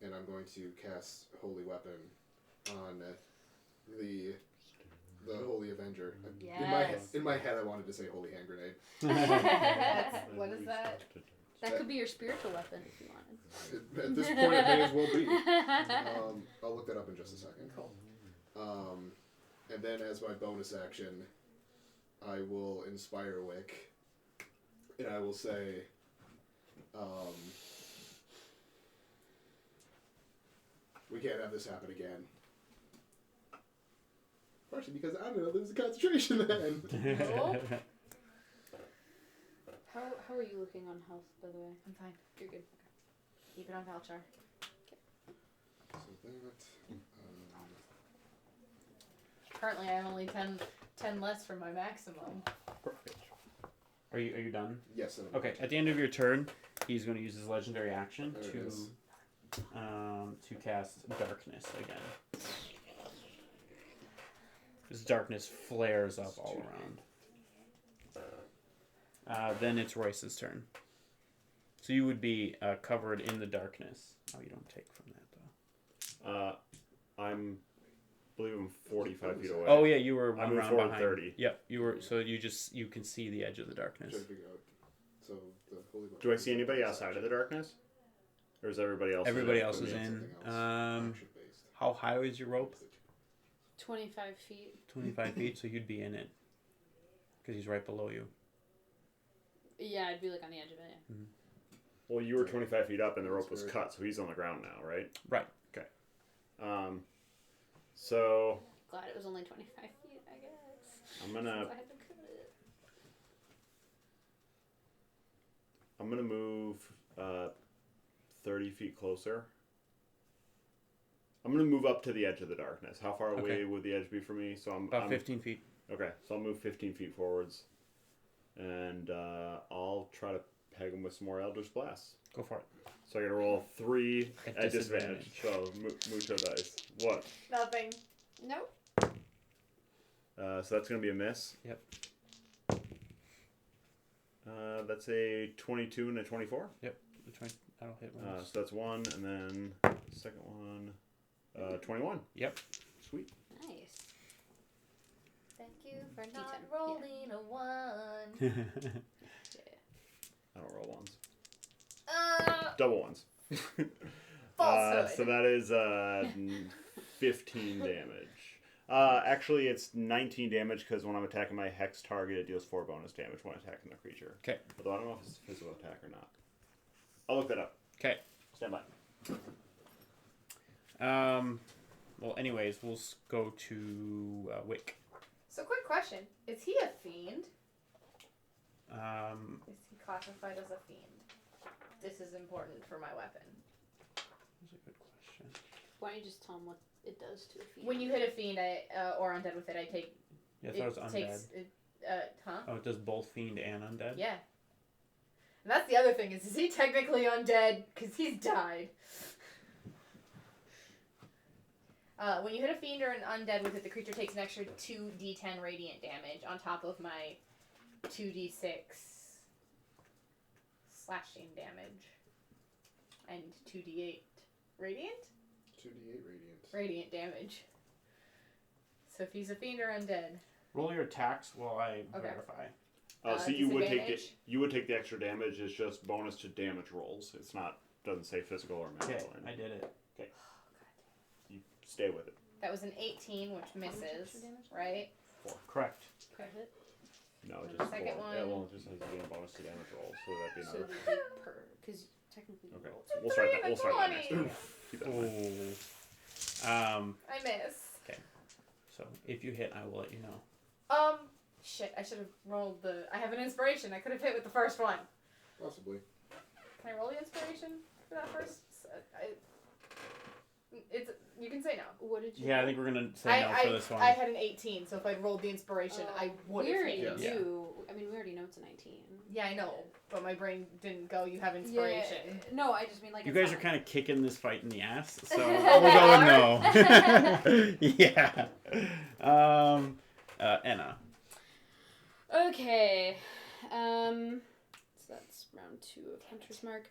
and I'm going to cast Holy Weapon on the Holy Avenger. Yes. In my head, I wanted to say Holy Hand Grenade. What is that? That could be your spiritual weapon if you wanted. At this point, it may as well be. I'll look that up in just a second. Cool. And then as my bonus action, I will inspire Wick, and I will say, we can't have this happen again. Partially because I'm going to lose the concentration then. How are you looking on health, by the way? I'm fine. You're good. Keep it on Valchar. So that, Currently, I have only 10 less from my maximum. Perfect. Are you done? yes. Okay. At the end of your turn, he's going to use his legendary action There it is. to cast darkness again. This darkness flares up all Then it's Royce's turn. So you would be covered in the darkness. Oh, you don't take from that though. I believe I'm 45 feet away. Oh yeah, you were I one moved round forward behind. 30. Yep, you were. So you can see the edge of the darkness. Trying to figure out. So the holy. Do I see anybody outside of the darkness? Or is everybody else? Everybody in? else is in. Action-based. How high is your rope? 25 feet. 25 feet. So you'd be in it because he's right below you. Yeah, I'd be like on the edge of it. Mm-hmm. Well, you were 25 feet up and the rope was cut, so he's on the ground now, right? Right. Okay. So Glad it was only 25 feet, I guess. I'm gonna Since I had to cut it. I'm gonna move 30 feet closer. I'm gonna move up to the edge of the darkness. How far away Okay. would the edge be from me? So About 15 feet. Okay, so I'll move 15 feet forwards, and I'll try to peg him with some more Eldritch Blasts. Go for it. So I gotta roll 3 At at disadvantage. So mucho dice. What? Nothing. Nope. So that's gonna be a miss. Yep. That's a 22 and a 24. That'll hit one. So that's 1, and then second one, 21. Yep. Sweet. Nice. Thank you for not D10, rolling a 1. I don't roll ones. Uh, Double ones. Falsehood. So that is 15 damage. Actually, it's 19 damage because when I'm attacking my hex target, it deals 4 bonus damage when attacking the creature. Okay. Although I don't know if it's a physical attack or not. I'll look that up. Okay. Stand by. Well, anyways, we'll go to Wick. so quick question. Is he a fiend? Is he classified as a fiend? This is important for my weapon. That's a good question. Why don't you just tell him what it does to a fiend? When you hit a fiend or undead with it, I take... Yeah, I thought it was undead. Takes, huh? Oh, it does both fiend and undead? Yeah. And that's the other thing, is he technically undead? Because he's died. When you hit a fiend or an undead with it, the creature takes an extra 2d10 radiant damage on top of my 2d6 slashing damage. And 2d8 radiant? 2d8 radiant. Radiant damage. So if he's a fiend or undead. Roll your attacks while I Okay. verify. So you would take disadvantage? you would take the extra damage. It's just bonus to damage rolls. It's not doesn't say physical or mental. Okay, I did it. You stay with it. That was an 18, which misses, extra damage? right? Correct. Per hit? No, it The just second Yeah, one. well, it just has to be a bonus to damage rolls, so that'd be So another. it would be per, because technically you Okay. rolled. We'll start that. 3 We'll start that next 20. time. Keep that in mind. Oh. I miss. So if you hit, I will let you know. Shit, I should have rolled the... I have an inspiration. I could have hit with the first one. Possibly. Can I roll the inspiration for that first? You can say no. What did you Yeah, I roll? think we're gonna say no for this one. I had an 18, so if I'd rolled the inspiration, I would We have already hit. Yes. knew. I mean, we already know it's a 19. Yeah, I know, but my brain didn't go, you have inspiration. Yeah, no, I just mean like You it's guys not are kind of kicking this fight in the ass, so Oh, we'll they go with no. Yeah. Anna. Okay. So that's round 2 of Hunter's Mark.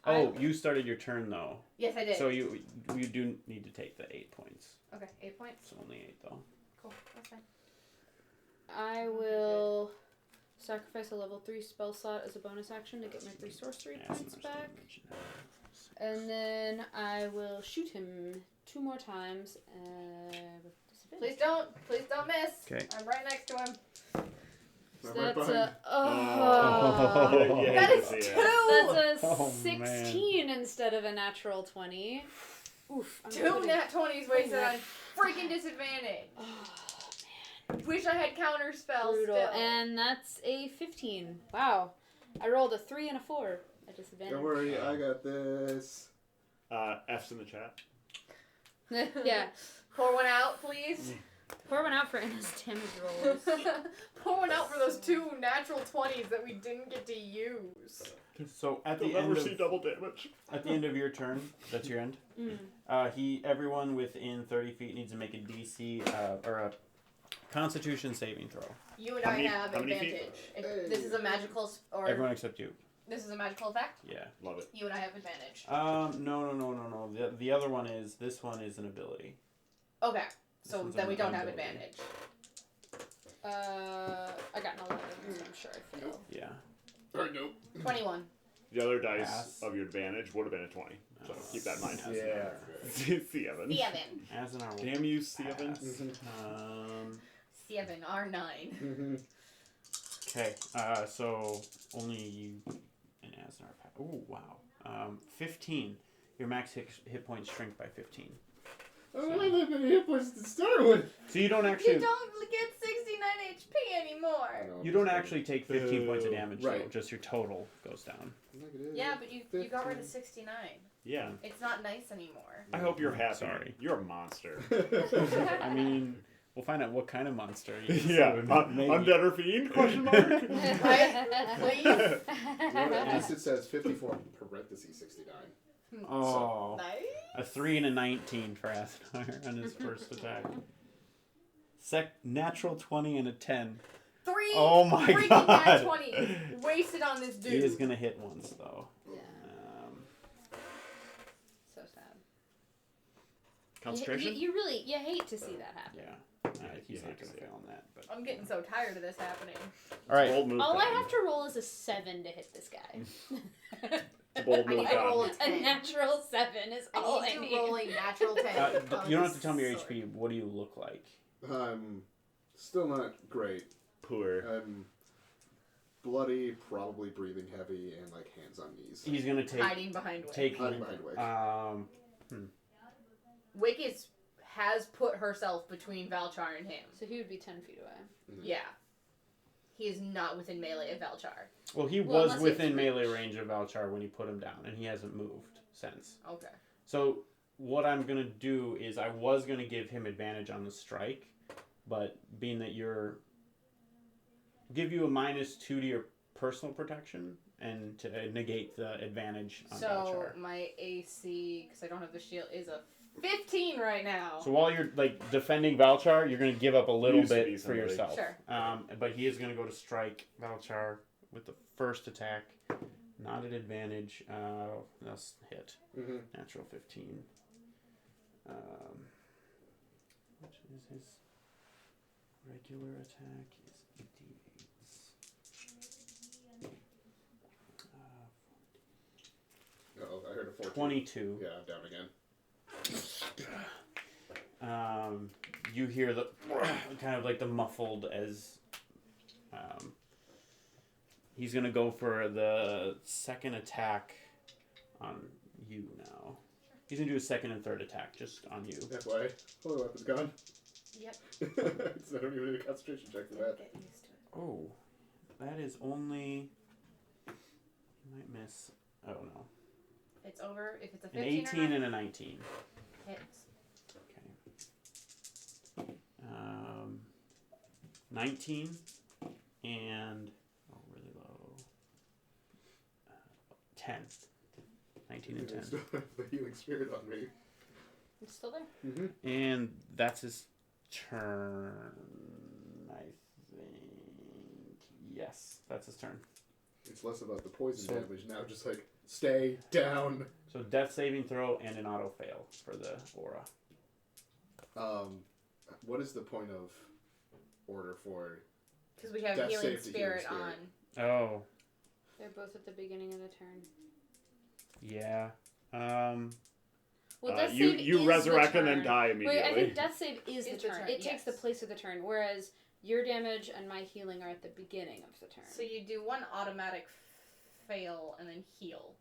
Oh, you started your turn though, Yes, I did. so you do need to take the 8 points. Okay, 8 points. It's only 8 though. Cool, that's fine. I will sacrifice a level 3 spell slot as a bonus action to get my 3 sorcery Yeah, points I'm back. gonna mention that. And then I will shoot him 2 more times with disadvantage. Please don't miss. 'Kay. I'm right next to him. So I'm right that's behind. Oh. Yeah, That you is can 2! see it. That's a Oh, 16 instead of a natural 20. Oof. I'm 2 putting- nat 20s wasted on freaking disadvantage. Oh, Wish I had counter spells brutal. still. And that's a 15. Wow. I rolled a 3 and a 4 at disadvantage. Don't worry, I got this. F's in the chat. Yeah. Pour one out, please. Pour one out for Anna's damage rolls. Pour one out for those 2 natural 20s that we didn't get to use. So at the You'll end never of see double damage. at the end of your turn, that's your end. Mm. Everyone within 30 feet needs to make a DC or Constitution saving throw. You and How I many- have how many feet? advantage. If Hey. this is a magical or Everyone except you. this is a magical effect. Yeah. Love it. You and I have advantage. No. The other one is, this one is an ability. Okay, so one's then we an don't have ability. advantage. I got an 11, so I'm sure I fail. Yeah. Or nope. 21. The other dice Pass. of your advantage would have been a 20. So keep that in mind. Yeah. Seven. 7. As an hour. Damn you, Seven. Um. 7 R9. Okay. So only you and Asnar. Oh wow. 15. Your max hit points shrink by 15. I don't have that many hit points to start with. So you don't actually. You don't get 69 HP anymore. You don't actually take 15 points of damage, Right. though. Just your total goes down. Negative Yeah, but you got rid of 69. Yeah. It's not nice anymore. I hope you're happy. Sorry. You're a monster. I mean, we'll find out what kind of monster he is. Yeah. Maybe. Undead or fiend? Question mark. Please. At least it says 54 parentheses 69. Oh. Nice. A 3 and a 19 for Asnar on his first attack. Natural 20 and a 10. 3 Oh my freaking god. nat 20 wasted on this dude. He is going to hit once, though. Yeah. So sad. Concentration? You really, you hate to see that happen. Yeah. He's Yeah, not going to yeah. fail on that. But. I'm getting so tired of this happening. All right. Bold move. All I then. have to roll is a 7 to hit this guy. It's a bold I move. need to roll then. a 10. A natural 7 is all I I need need. to roll a natural 10. You don't have to tell me your HP. What do you look like? I'm still not great. Poor. I'm bloody, probably breathing heavy, and like hands on knees. He's going to take. Hiding behind Wick. Take. Hiding behind Wick. Wick has put herself between Valchar and him. So he would be 10 feet away. Yeah. He is not within melee of Valchar. Well, he Well, was unless within it's melee reach. range of Valchar when you put him down, and he hasn't moved since. Okay. So what I'm gonna do is I was gonna give him advantage on the strike, but being that give you a -2 to your personal protection and to negate the advantage on So Valchar. my AC, because I don't have the shield, is a 15 right now. So while you're like defending Valchar, you're gonna give up a little Used to be bit for somebody. yourself. Sure. But he is gonna go to strike Valchar with the first attack. Not at advantage. That's hit. Mm-hmm. Natural 15. Which is his regular attack is 88. Oh, I heard a 14. 22. Yeah, I'm down again. You hear the kind of like the muffled as he's gonna go for the second attack on you now. He's gonna do a second and third attack just on you. That's why. Oh, the weapon's gone. Yep. So I don't even need a concentration check for that. Get used to it. Oh, that is only. You might miss. Oh no. It's over. If it's a An 15 18 or 9, and a 19. hits. Okay. 19 and really low. 10. 19 and 10. Still have the healing spirit on me. It's still there. Mm-hmm. And that's his turn. I think. Yes, that's his turn. It's less about the poison So- damage now, just like stay down. So death saving throw and an auto fail for the aura. What is the point of order for? Because we have Death healing save to healing spirit spirit. on. Oh, They're both at the beginning of the turn. yeah. Well, death you save you is resurrect the and then turn. die immediately. Wait, I think death save is the Is the turn. turn, It takes the yes. place of the turn, whereas your damage and my healing are at the beginning of the turn. So you do one automatic fail and then heal.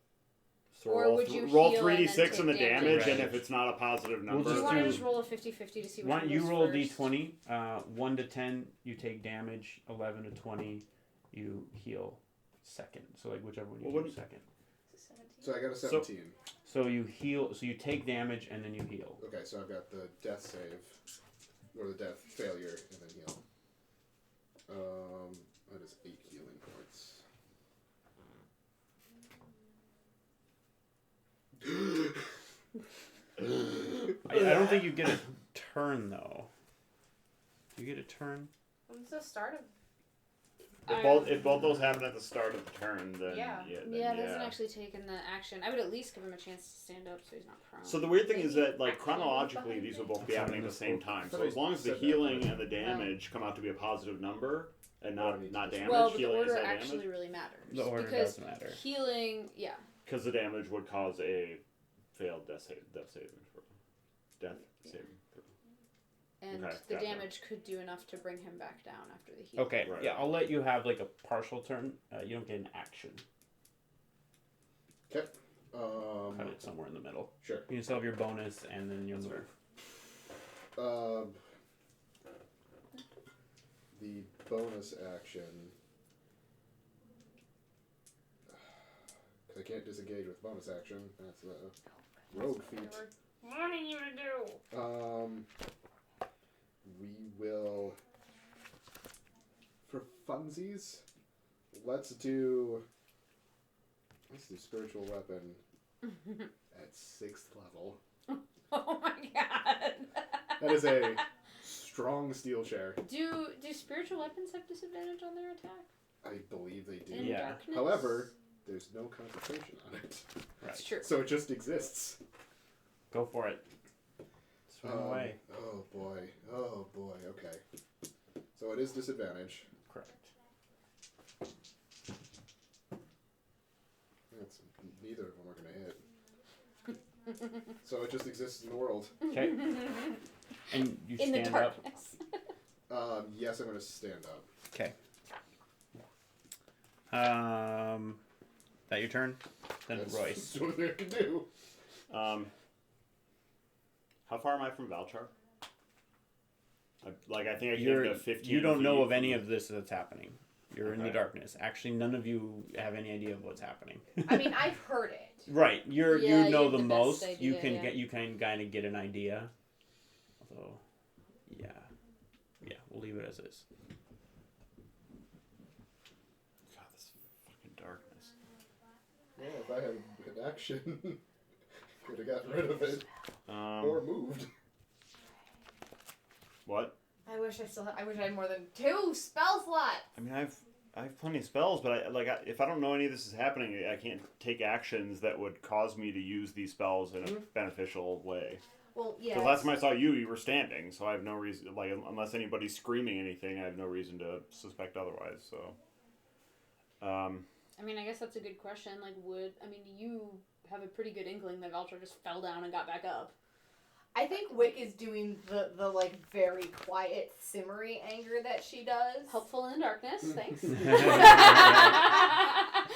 So Or roll, would you roll heal and 3d6 then on the take damage, damage? and if it's not a positive number, do you just want to do- just roll a 50-50 to see which Why one don't you goes roll first? d20? 1 to 10, you take damage. 11 to 20, you heal second. So like whichever one you Well, do wouldn't- second. So I got a 17. So you heal. So you take damage and then you heal. Okay, so I've got the death save, or the death failure, and then heal. That is 8 healing points. I don't think you get a turn though. You get a turn. When's the start of? If both those happen at the start of the turn, then Yeah. Yeah, hasn't actually taken the action. I would at least give him a chance to stand up so he's not prone. So the weird thing is that, like, Action chronologically, behind these it. will both be happening at the same time. So Somebody as long as the said that healing already. and the damage come out to be a positive number and not damage, well, but the healing is order that actually damage, really matters. The order because does matter. healing, yeah. because the damage would cause a failed death saving throw. Death saving throw. And Okay, the gotcha. damage could do enough to bring him back down after the heal. Okay, Right. yeah, I'll let you have like a partial turn. You don't get an action. Okay. Cut it somewhere in the middle. Sure. You can still have your bonus, and then you'll move. The bonus action. Because I can't disengage with bonus action. That's a rogue feat. Wanting you to do. We will. For funsies, let's do spiritual weapon at 6th level. Oh my god. That is a strong steel chair. Do spiritual weapons have disadvantage on their attack? I believe they do. In Yeah. darkness? However, there's no concentration on it. That's Right. true. So it just exists. Go for it. Swing away. Oh boy. Oh boy. Okay. So it is disadvantage. Correct. It's, neither of them are going to hit. So it just exists in the world. Okay. And you In the stand up. darkness. Yes, I'm going to stand up. Okay. That your turn? Then That's Royce. what I can do. How far am I from Valchar? I think I came You're, to 15 you don't know feet of any from- of this that's happening. You're in the Okay. darkness. Actually, none of you have any idea of what's happening. I mean, I've heard it. Right. Yeah, You know you have the the best most. idea, you can yeah. you can kind of get an idea. Although, yeah, we'll leave it as is. God, this fucking darkness. Yeah, if I had an action, could have gotten rid of it or moved. What? I wish I had more than 2 spell slots. I mean, I have plenty of spells, but if I don't know any of this is happening, I can't take actions that would cause me to use these spells in a beneficial way. Well, yeah. Because last time I saw you, you were standing, so I have no reason, unless anybody's screaming anything, I have no reason to suspect otherwise, so. I mean, I guess that's a good question. Like, you have a pretty good inkling that Valtra just fell down and got back up. I think Wick is doing the like very quiet, simmery anger that she does. Helpful in the darkness, thanks.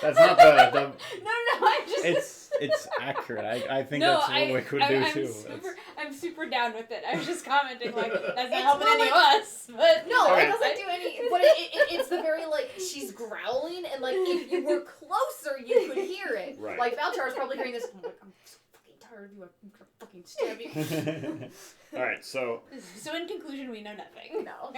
That's not the. No, I'm just. It's accurate. I think No, that's what Wick would do too. I'm super down with it. I was just commenting like that's not It's helping more any like- of us. But No, Okay. it doesn't do any. But it's the very like she's growling, and like if you were closer, you could hear it. Right. Like Valchar is probably hearing this. I'm like, I'm so fucking tired of you. I'm gonna fucking stab you. Alright, so So in conclusion, we know nothing. No.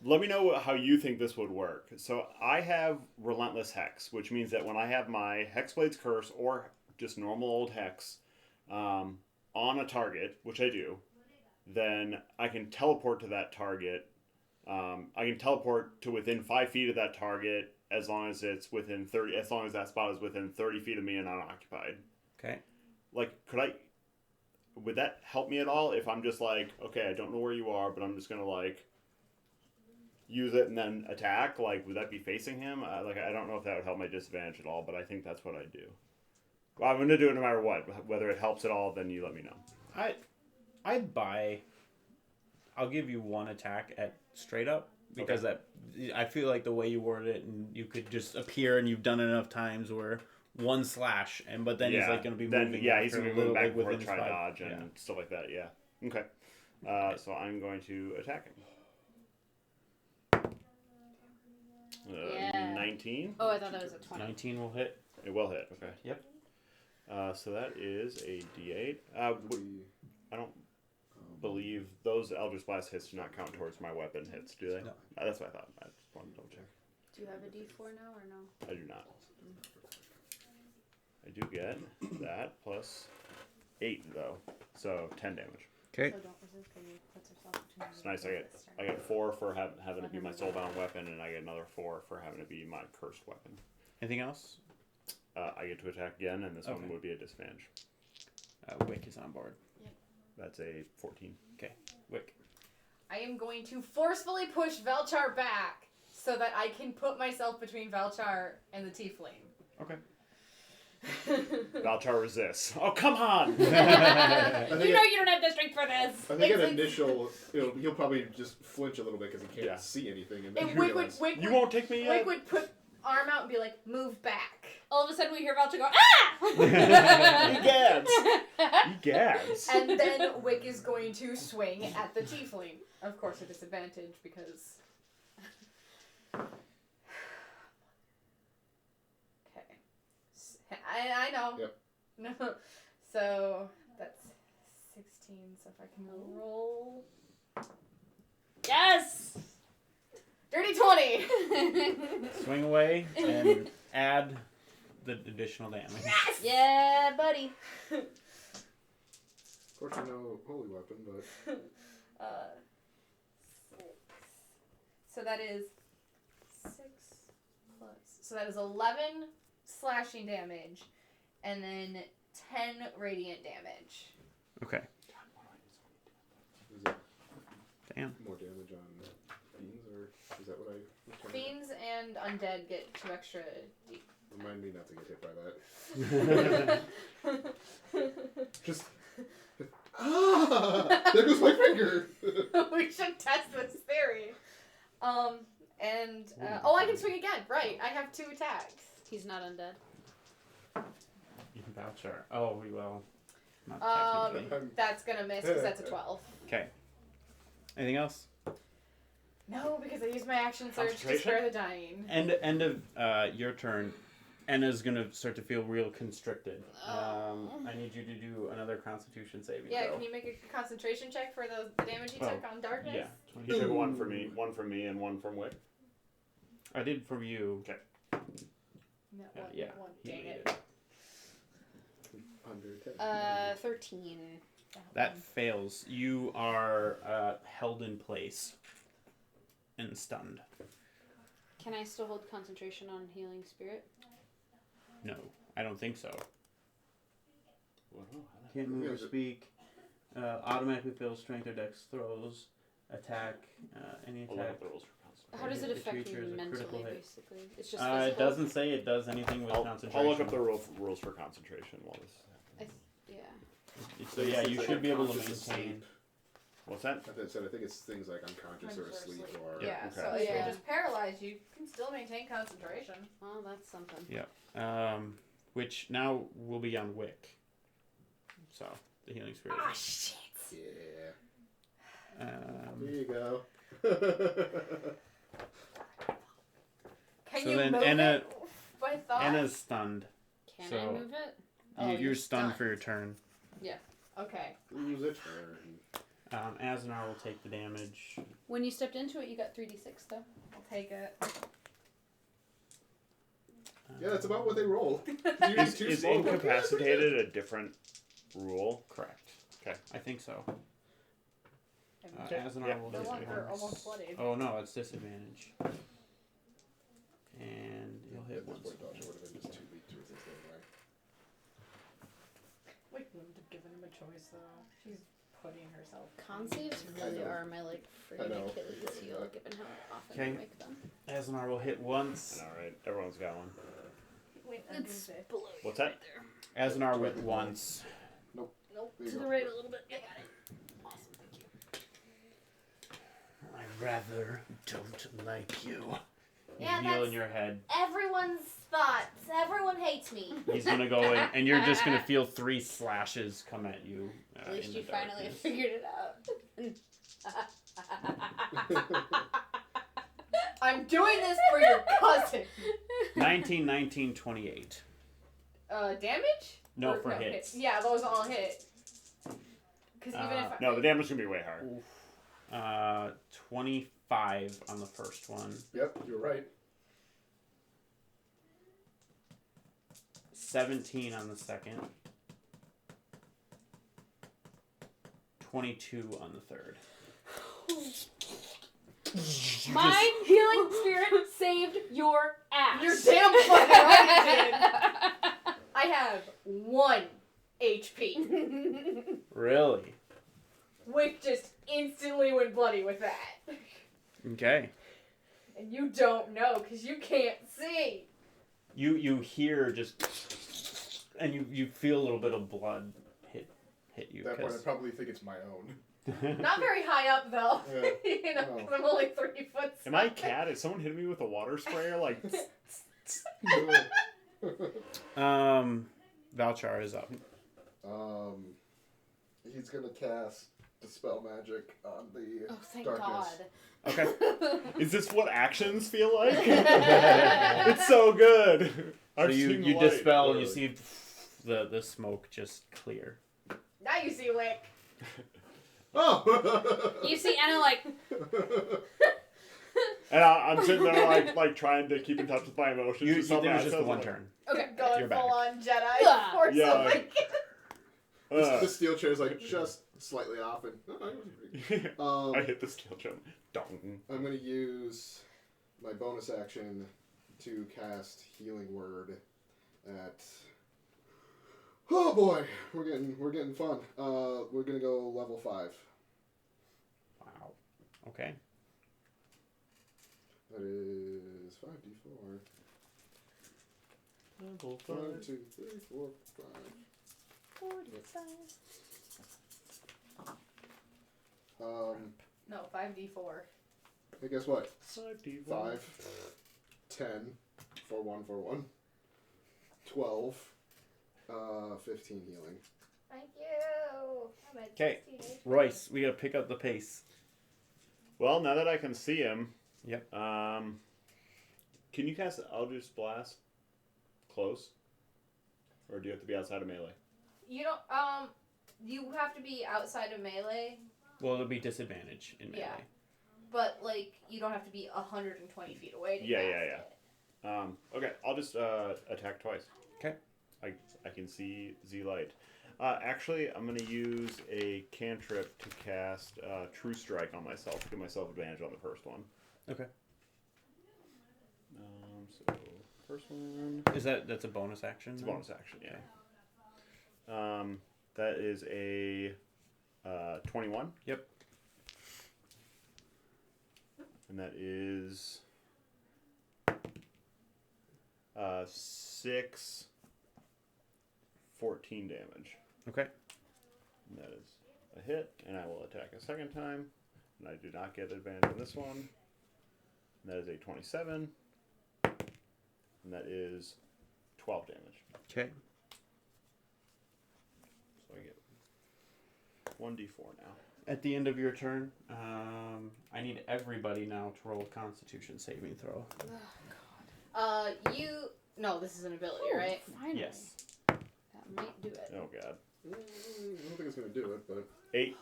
let me know how you think this would work. So I have Relentless Hex, which means that when I have my Hexblade's Curse or just normal old Hex on a target, which I do, then I can teleport to that target. I can teleport to within 5 feet of that target as long as it's within 30. As long as that spot is within 30 feet of me and unoccupied. Okay. Like, would that help me at all if I'm just like, okay, I don't know where you are, but I'm just gonna like use it and then attack? Like, would that be facing him? I don't know if that would help my disadvantage at all, but I think that's what I do. Well, I'm gonna do it no matter what. Whether it helps at all, then you let me know. I'd buy. I'll give you one attack at straight up because I feel like the way you worded it, and you could just appear, and you've done it enough times where one slash, but then he's like going to be moving. Yeah, he's after gonna a be moving little back bit before within his try five. dodge and stuff like that. Yeah. Okay. So I'm going to attack him. Yeah. 19. Oh, I thought that was a 20. 19 will hit. It will hit. Okay. Yep. So that is a D8. We, I don't believe those Eldritch Blast hits do not count towards my weapon hits, do they? No. That's what I thought. I just wanted to double check. Do you have a D4 now or no? I do not. I do get that plus 8 though, so 10 damage. Okay. So don't resist because he puts herself between. It's nice. I get 4 for having it be my soulbound weapon, and I get another 4 for having it be my cursed weapon. Anything else? I get to attack again, and this one Okay. would be a disadvantage. Wick is on board. That's a 14. Wick. I am going to forcefully push Velchar back so that I can put myself between Velchar and the tiefling. Okay. Valchar resists. Oh, come on! You know you don't have the strength for this. I think at initial, he'll probably just flinch a little bit because he can't Yeah. see anything. And then And realize, You won't take me Wick yet? would put arm out and be like, move back. All of a sudden we hear Valcha go, ah! He gads! He gads! And then Wick is going to swing at the tiefling. Of course, a disadvantage because... Okay. I know. Yep. No. So, that's 16. So if I can roll... Yes! Dirty 20! Swing away and add the additional damage. Yes! Yeah, buddy. Fortunately, no holy weapon, but 6. So that is 6 plus... So that is 11 slashing damage. And then 10 radiant damage. Okay. is it Damn. more damage on fiends, or is that what I? Fiends and undead get 2 extra D. Remind me not to get hit by that. Just. There goes my finger. We should test this theory. I can swing again. Right, I have 2 attacks. He's not undead. Voucher. Oh, well. Not technically. That's gonna miss because that's a 12. Okay. Anything else? No, because I used my action surge to Concentration? spare the dying. End of your turn. Enna's gonna start to feel real constricted. I need you to do another Constitution saving Yeah, throw. can you make a concentration check for the damage you took on darkness? Yeah. He took one from me, and one from Wick. I did for you. Okay. No, Yeah. one. he Dang made it. Under 10. 13. That fails. You are held in place and stunned. Can I still hold concentration on healing spirit? No, I don't think so. Well, Can't move or speak. Automatically fails strength or dex throws. Attack. Any I'll look attack. up the rules for concentration. How does it The affect me creature is a mentally, critical hit. basically? It's just physical? It doesn't say it does anything with concentration. I'll look up the rules for concentration while this happens. Yeah. So yeah, you It's should be able to unconscious maintain. asleep. What's that? I said I think it's things like unconscious or asleep or. Yeah, Okay. so if you're Yeah. just paralyzed, you can still maintain concentration. Well, that's something. Which now will be on Wick. So the healing spirit. Ah, shit! Yeah. There Um, you go. Can So you then move Anna- it by thought? Anna's stunned. Can So- I move it? You're stunned for your turn. Okay. Lose a turn. Azanar will take the damage. When you stepped into it, you got 3d6 though. I'll take it. Yeah, that's about what they roll. Is incapacitated a different rule? Correct. Okay. I think so. Okay. Azanar Yeah. will No hit longer once. almost bloodied. Oh no, it's disadvantage. And he'll hit At this once. point, Dodger would have been just too weak to resist anyway. We wouldn't have given him a choice though. She's putting herself. Con saves really know. are my friggin' know. Achilles heel, given how often Okay. I make them. Azanar will hit once. Alright, everyone's got one. Wait, It's below you What's that? right there. Azanar went once. Nope. There you To go. the right a little bit. I got it. Awesome, thank you. I rather don't like you. Yeah, You heal that's- in your head. Everyone's thoughts. Everyone hates me. He's gonna go in, and you're just gonna feel 3 slashes come at you. At least in you the finally darkness. figured it out. I'm doing this for your cousin. 19, 19, 28. Damage? No, Or- for hits. Yeah, those all hit. Because even if I... No, the damage is gonna be way higher. 25 on the first one. Yep, you're right. 17 on the second. 22 on the 3rd. My healing spirit saved your ass. You're damn fucking right it did. I have 1 HP. Really? Wick just instantly went bloody with that. Okay. And you don't know because you can't see. You hear just, and you feel a little bit of blood hit you. At that point, I probably think it's my own. Not very high up though. Yeah. You know, because I'm only 3 foot. Am I a cat? Is someone hitting me with a water sprayer? Like, Valchar is up. He's gonna cast Dispel Magic on the Oh, thank darkness. God. Okay. is this what actions feel like? It's so good. So I've you seen you light, dispel and you literally. see the smoke just clear. Now you see Wick. Oh! You see Anna like, And I'm sitting there like trying to keep in touch with my emotions. You or something. it was I just the said, one like, turn. okay, Going You're full back. on Jedi Ah. or Yeah. something. The steel chair is like just slightly off, and I hit the steel jump. Dong. I'm gonna use my bonus action to cast Healing Word at. Oh boy, we're getting fun. We're gonna go level 5. Wow. Okay. That is 5d4. Level 1, 2, 3, 4, 5. 45. No, 5d4. Hey, guess what? 5D1. 5, 10, 4, 1, 4, 1, 12, 15 healing. Thank you. I'm at 'Kay. 16 HP. Royce, we gotta pick up the pace. Well, now that I can see him, Yep. can you cast Eldritch Blast close, or do you have to be outside of melee? You don't. You have to be outside of melee, Well, it'll be disadvantage in melee. Yeah. but like you don't have to be 120 feet away to Yeah, cast yeah, yeah. it. Okay, I'll just attack twice. Okay. I can see Z light. Actually, I'm gonna use a cantrip to cast True Strike on myself to give myself advantage on the first one. Okay. So first one. That's a bonus action? It's a then? bonus action, yeah. That is a 21. Yep. And that is 6, 14 damage. Okay. And that is a hit, and I will attack a second time. And I do not get advantage on this one. And that is a 27. And that is 12 damage. Okay. So I get 1d4 now. At the end of your turn, I need everybody now to roll a Constitution saving throw. No, this is an ability, oh, right? Finally. Yes. That might do it. Oh god. I don't think it's gonna do it, but 8.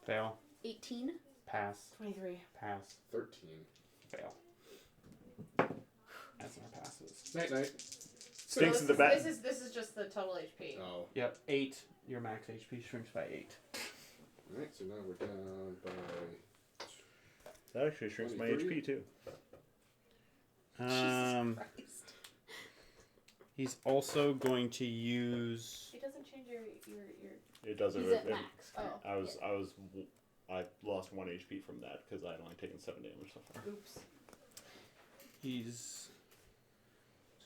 Fail. 18. Pass. 23. Pass. 13. Fail. That's our passes. Night night. Stinks in the back. This is just the total HP. Oh. Yep. 8. Your max HP shrinks by 8. Alright, so now we're down by. That actually shrinks my 23? HP too. Jesus Christ. He's also going to use. It doesn't change your It doesn't. He's at max. Oh. I lost 1 HP from that because I'd only taken 7 damage so far. Oops. He's.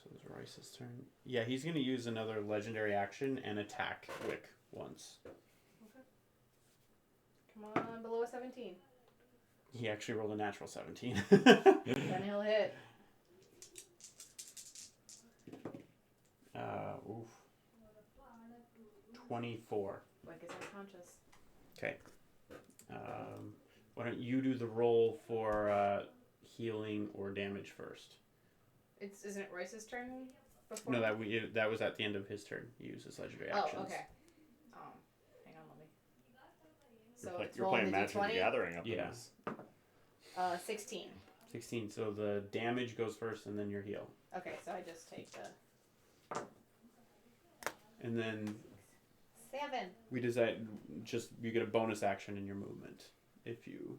So it's Royce's turn. Yeah, he's going to use another legendary action and attack Wick once. Come on, below a 17. He actually rolled a natural 17. Then he'll hit. Oof. 24. Wick is unconscious. Okay. Why don't you do the roll for healing or damage first? Isn't it Royce's turn before? No, that was at the end of his turn. He used his legendary actions. Oh, okay. Hang on, let me. So it's You're rolling playing the Magic the D20. Gathering up in Yeah. this. 16. 16. So the damage goes first, and then your heal, Okay, so I just take the and then 7. We decide just you get a bonus action in your movement if you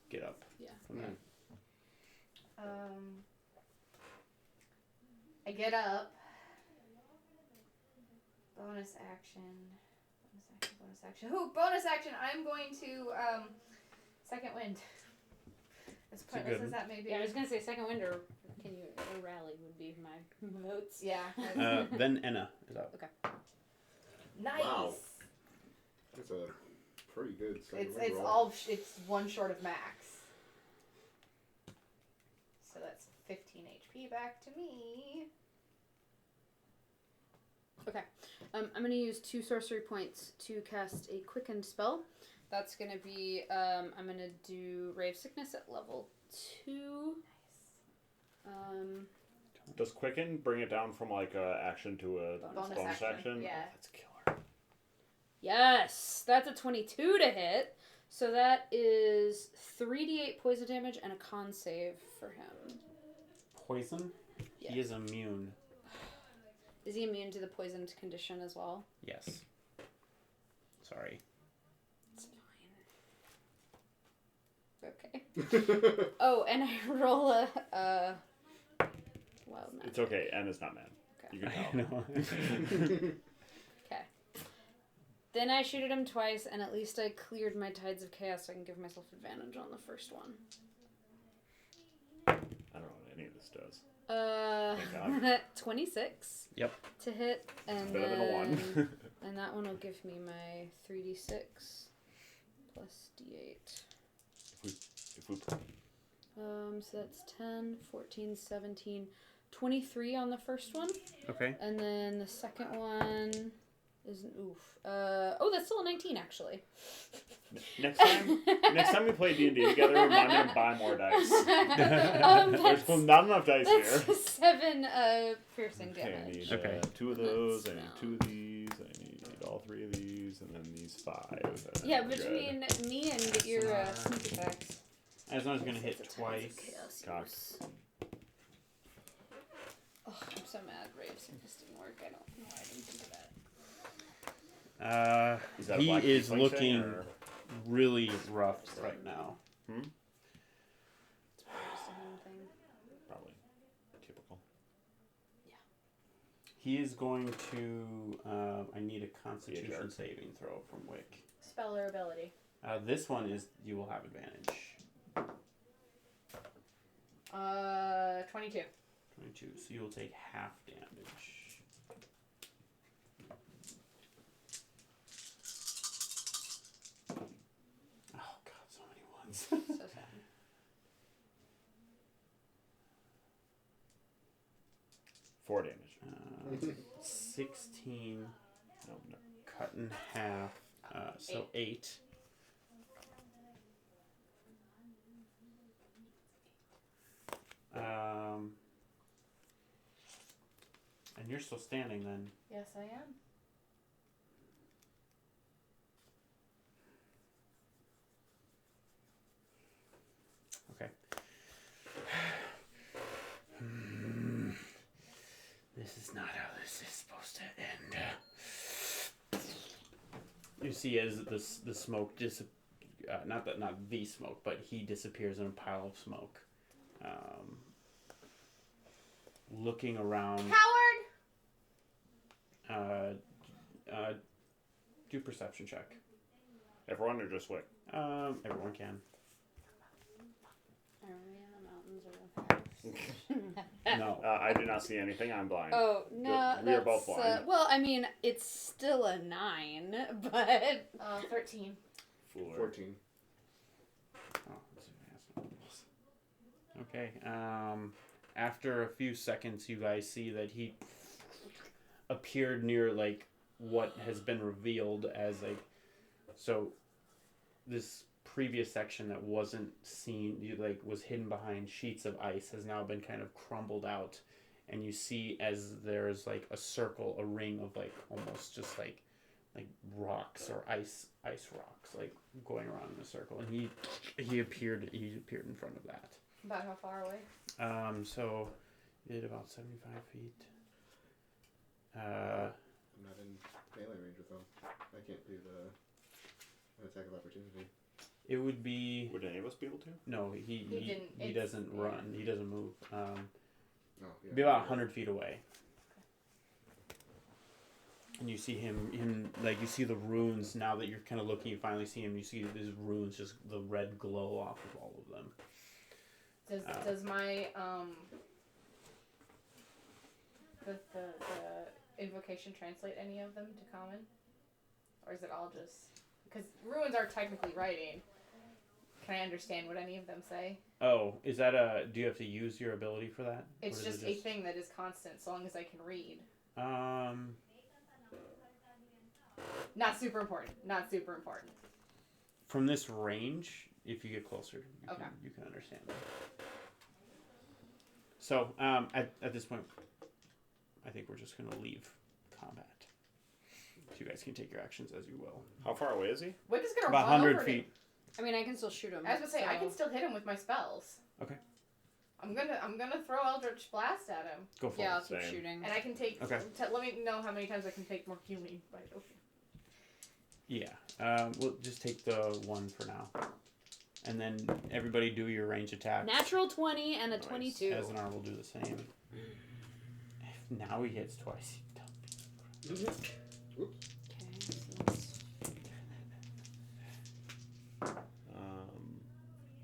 get up. Yeah. From that. I get up. Bonus action. Bonus action. Ooh, bonus action. I'm going to second wind. As pointless as that may be. Yeah, I was gonna say second wind or rally would be my votes. Yeah. Then Enna is up. Okay. Nice. Wow. That's a pretty good second It's wind it's roll. all it's one short of max. So that's 15 HP back to me. Okay. I'm going to use 2 sorcery points to cast a quickened spell. That's going to be, I'm going to do Ray of Sickness at level 2. Does Quicken bring it down from like a action to a bonus action? Yeah. That's killer. Yes! That's a 22 to hit. So that is 3d8 poison damage and a con save for him. Poison? Yeah. He is immune. Is he immune to the poisoned condition as well? Yes. Sorry. It's fine. Okay. Oh, and I roll a wild magic. It's okay. Enna's not mad. Okay. You can I tell. know. Okay. Then I shoot at him twice, and at least I cleared my tides of chaos, so I can give myself advantage on the first one. I don't know what any of this does. Thank God. 26. Yep. To hit, and Better than a 1. and that one will give me my 3d6 plus d8. If we So that's 10, 14, 17, 23 on the first one. Okay. And then the second one is an oof. That's still a 19 actually. next time we play D&D together, remind me to buy more dice. That's, There's not enough dice that's here. 7 piercing Okay, I damage. need Okay. 2 of those. I need That's 2 of these. I need all 3 of these, and then these 5. Yeah, We're between good. me and your sneak attacks. I was going to It's hit a tides of twice. chaos Cock. use. Oh, I'm so mad Ray of Sickness didn't work. I don't know why I didn't think of that. Is that a He black is tiefling thing, looking or- really rough right now. It's probably just a home thing. Probably. Typical. He is going to. I need a Constitution jerk. saving throw from Wick. Spell or ability. This one is you will have advantage. 22. 22. So you will take half damage. Oh god, so many ones. So sad. 4 damage. 16 No. cut in half. So 8. And you're still standing then. Yes, I am. Okay. This is not how this is supposed to end. You see as the smoke not the smoke, but he disappears in a pile of smoke. Looking around. Coward! Do perception check. Everyone or just Wick? Everyone can. Are we in the mountains or? No. I do not see anything. I'm blind. Oh no, We are both that's, blind. well, I mean, it's still a 9, but 13. Fooler. 14. Oh, that's okay. After a few seconds, you guys see that he appeared near like what has been revealed as like so. This previous section that wasn't seen, was hidden behind sheets of ice, has now been kind of crumbled out, and you see as there's like a circle, a ring of like almost just like rocks or ice rocks like going around in a circle, and he appeared in front of that. About how far away? So he did about 75 feet. I'm not in melee range with them. I can't do the attack of opportunity. It would be... Would any of us be able to? No, he doesn't run. He doesn't move. Be about 100 feet away. And you see him like, you see the runes. Now that you're kind of looking, you finally see him. You see these runes, just the red glow off of all of them. Does my the invocation translate any of them to common, or is it all just because runes are technically writing? Can I understand what any of them say? Oh, is that do you have to use your ability for that? It's just a thing that is constant, so long as I can read. Not super important. Not super important. From this range, if you get closer, you can understand them. So, at this point, I think we're just going to leave combat. So you guys can take your actions as you will. How far away is he? We're just going to about run 100 over feet. him. I mean, I can still shoot him. I was going to say, I can still hit him with my spells. Okay. I'm gonna throw Eldritch Blast at him. Go for it. Yeah, I'll keep shooting. And I can take... Okay. Let me know how many times I can take more healing. Yeah. We'll just take the one for now. And then everybody do your range attacks. Natural 20 and a 22. Ezinar will do the same. Now he hits twice. Oops. Okay, so that's...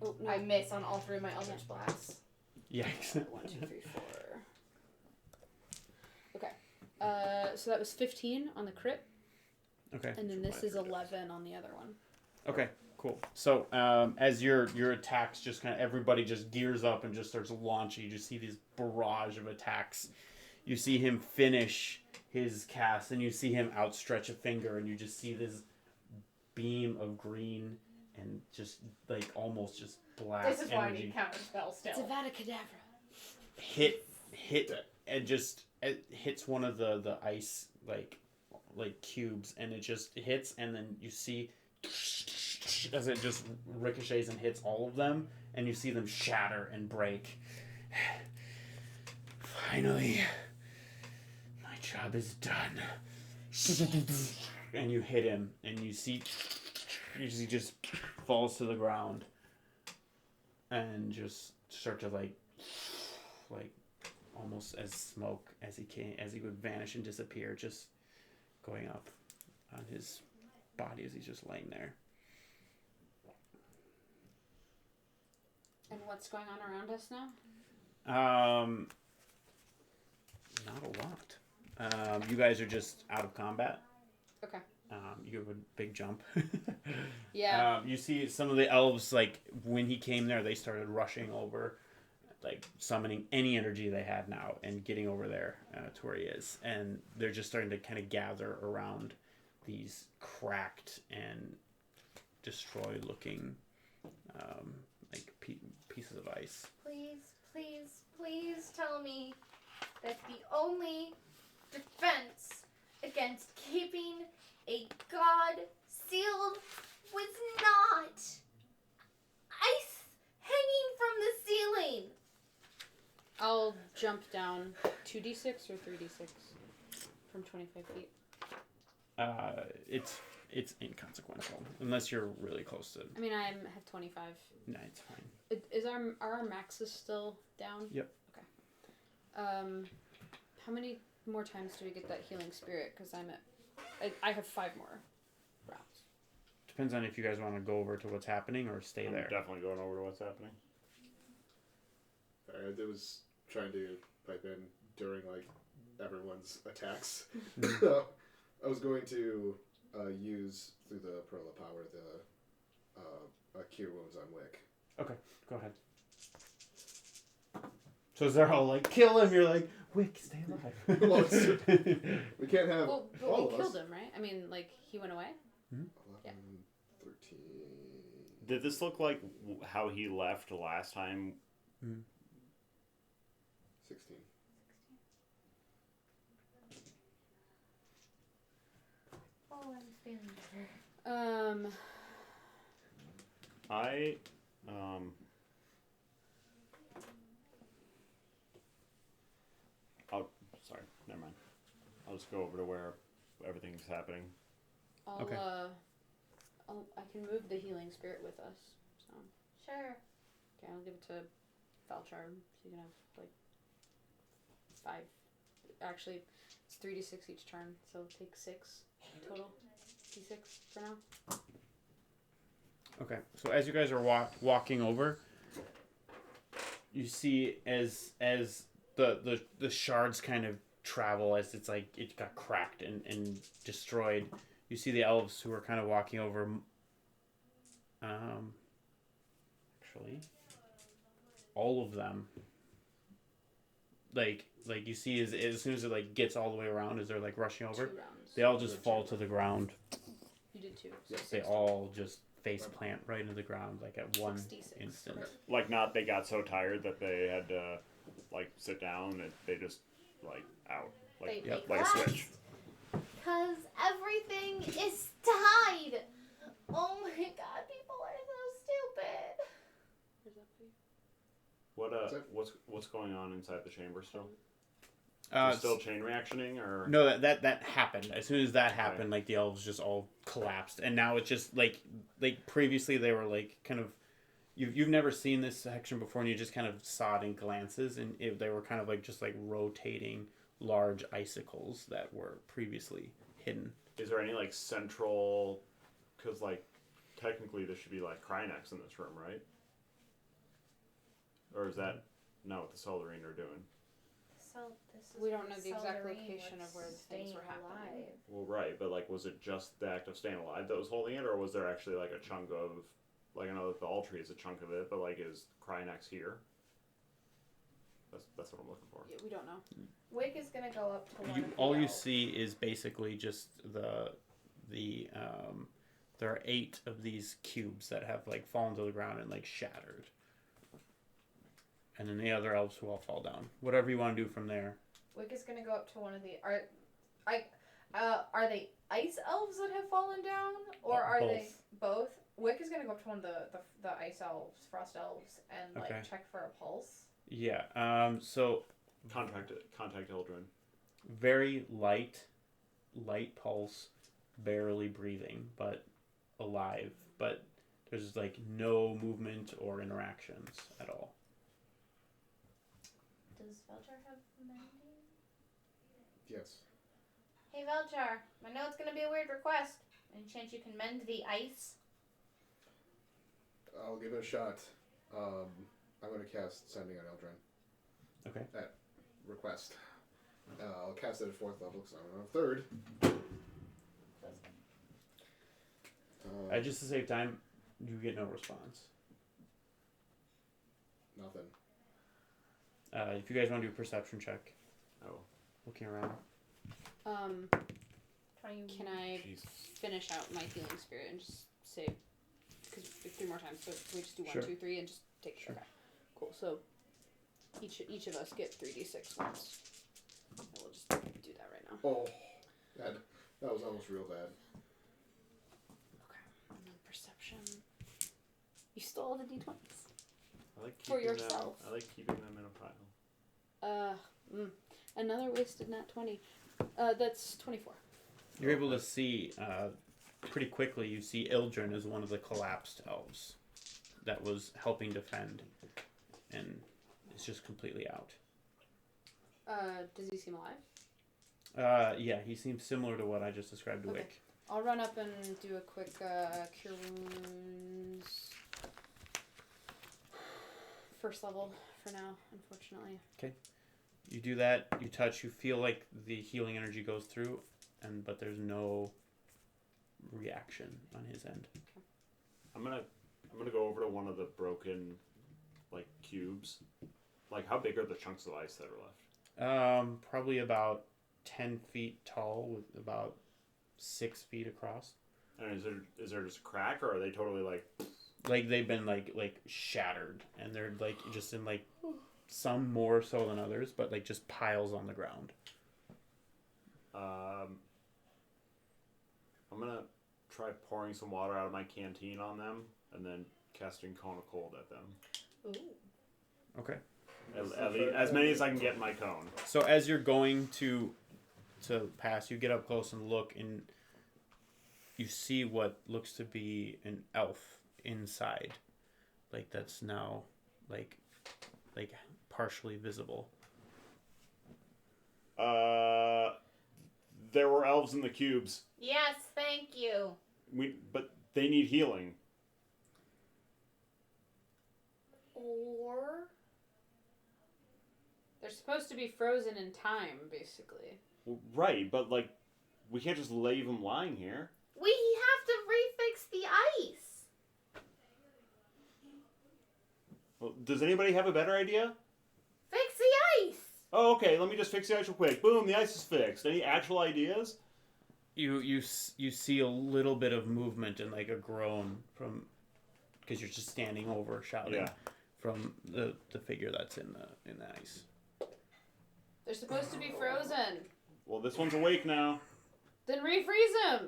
Oh, no. I miss on all three of my Eldritch Blasts. Yikes. 1, 2, 3, 4. Okay. So that was 15 on the crit. Okay. And then this is 11 on the other one. Okay, cool. So as your attacks just kind of, everybody just gears up and just starts launching. You just see this barrage of attacks. You see him finish his cast, and you see him outstretch a finger, and you just see this beam of green and just like almost just black energy. This is why I need counterspell still. It's a Vada Kedavra. Hit, and just it hits one of the ice like cubes, and it just hits, and then you see as it just ricochets and hits all of them, and you see them shatter and break. Finally, my job is done. And you hit him, and you see he just falls to the ground, and just start to like almost as smoke as he would vanish and disappear, just going up on his body as he's just laying there. And what's going on around us now? Not a lot. You guys are just out of combat. Okay. You have a big jump. Yeah. You see some of the elves, like, when he came there, they started rushing over, like, summoning any energy they had now and getting over there to where he is. And they're just starting to kind of gather around these cracked and destroyed-looking, like, pieces of ice. Please tell me that the only defense against keeping a god sealed was not ice hanging from the ceiling. I'll jump down 2d6 or 3d6 from 25 feet. It's inconsequential unless you're really close to. I mean, I have 25. No, it's fine. Are our maxes still down? Yep. Okay. How many more times do we get that healing spirit? Because I have 5 more rounds. Depends on if you guys want to go over to what's happening or stay I'm there. definitely going over to what's happening. I was trying to pipe in during like everyone's attacks. Mm-hmm. I was going to use through the Pearl of Power the Cure Wounds on Wick. Okay, go ahead. So as they're all like, kill him, you're like, Wick, stay alive. Well, we can't have Well, but all we of killed us. him, right? I mean, like, he went away? 11, Yeah. 13. Did this look like how he left last time? 16. Oh, I'm feeling better. Sorry, never mind. I'll just go over to where everything's happening. I'll, Okay. I can move the healing spirit with us. So Sure. okay, I'll give it to Valchar. So you can have like 5. Actually, it's 3d6 each turn. So take 6 total. D6 for now. Okay, so as you guys are walking over, you see as the shards kind of travel as it's like it got cracked and destroyed. You see the elves who are kind of walking over. Actually, all of them. Like you see as soon as it like gets all the way around as they're like rushing over, 2 rounds. they all just fall to the ground. You did 2. So Yes, They 6 all just face plant right into the ground like at one 66. instant. Okay. Like, not they got so tired that they had to, like, sit down and they just, like, out. Like, They like a switch. Because everything is tied. Oh my god, people are so stupid. Where's that for you? What's going on inside the chamber still? Uh, Still chain reactioning, or No, that happened. As soon as that happened, like the elves just all collapsed, and now it's just like previously they were like kind of, you've never seen this section before, and you just kind of saw it in glances, and they were kind of like just like rotating large icicles that were previously hidden. is there any like central? Because like technically there should be like Krynex in this room, right? Or is that not what the Seldarine are doing? So this is We don't know the exact Seldarine location was of where the things staying were happening. alive. Well, right, but like, was it just the act of staying alive that was holding it, or was there actually like a chunk of, like, I know that the Altry is a chunk of it, but like, is Krynex here? That's what I'm looking for. Yeah, we don't know. Wick is gonna go up to one of the All you elves. see is basically just the there are 8 of these cubes that have like fallen to the ground and like shattered. And then the other elves who all fall down. Whatever you want to do from there. Wick is gonna go up to one of the are they ice elves that have fallen down, or are they both? Wick is gonna go up to one of the ice elves, frost elves, and like Okay. check for a pulse. Yeah. So Contact Eldrin. very light pulse, barely breathing, but alive. But there's like no movement or interactions at all. Does Velchar have mending? Yes. Hey Velchar, I know it's gonna be a weird request. Any chance you can mend the ice? I'll give it a shot. I'm going to cast Sending on Eldrin. Okay. At request. I'll cast it at 4th level because I'm on 3rd. Just to save time, you get no response. Nothing. If you guys want to do a perception check. Oh. Looking around. 20. Can I Jeez. finish out my healing spirit and just save? Because we 3 more times, so we just do 1, Sure. 2, 3, and just take. Sure. Okay. Cool. So each of us get 3d6 once. And we'll just do that right now. Oh, that was almost real bad. Okay. And then perception. You stole all the d20s. I like For keeping yourself. Them, I like keeping them in a pile. Another wasted nat 20. That's 24. You're able to see pretty quickly. You see Ildren is one of the collapsed elves that was helping defend, and it's just completely out. Does he seem alive? Yeah, he seems similar to what I just described to Okay. Wick. I'll run up and do a quick cure wounds. First level for now, unfortunately. You do that. You touch. You feel like the healing energy goes through, but there's no reaction on his end. I'm gonna go over to one of the broken, like, cubes. Like, how big are the chunks of ice that are left? Probably about 10 feet tall with about 6 feet across. And is there just a crack, or are they totally like? Like they've been like shattered, and they're like just in like some more so than others, but like just piles on the ground. I'm gonna try pouring some water out of my canteen on them, and then casting Cone of Cold at them. Ooh. Okay. As many as I can get in my cone. So as you're going to to pass. You get up close and look, and you see what looks to be an elf inside, like that's now like partially visible. There were elves in the cubes. Yes, thank you. But they need healing. Or They're supposed to be frozen in time, basically. Right, but like, we can't just leave them lying here. we have to refix the ice. Well, does anybody have a better idea? Fix the ice. Oh, okay. Let me just fix the ice real quick. Boom, the ice is fixed. Any actual ideas? You see a little bit of movement and like a groan from, because you're just standing over shouting from the figure that's in the ice. They're supposed to be frozen. Well, this one's awake now. Then refreeze them.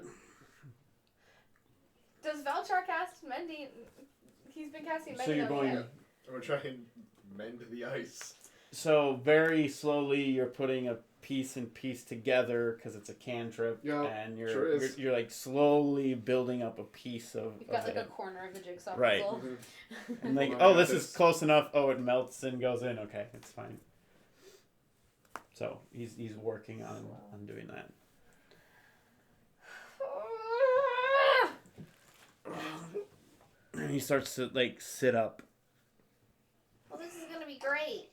Does Valchar cast Mending? He's been casting So Mending you're on going. the I'm gonna try and mend the ice. So very slowly, you're putting a piece and piece together because it's a cantrip, Yeah, and sure is. you're like slowly building up a piece of. You've got of like a it. corner of a jigsaw Right. puzzle. And like, Hold on, oh, I got this is this. close enough. Oh, it melts and goes in. Okay, it's fine. So he's working on doing that. And he starts to like sit up. Well, this is gonna be great.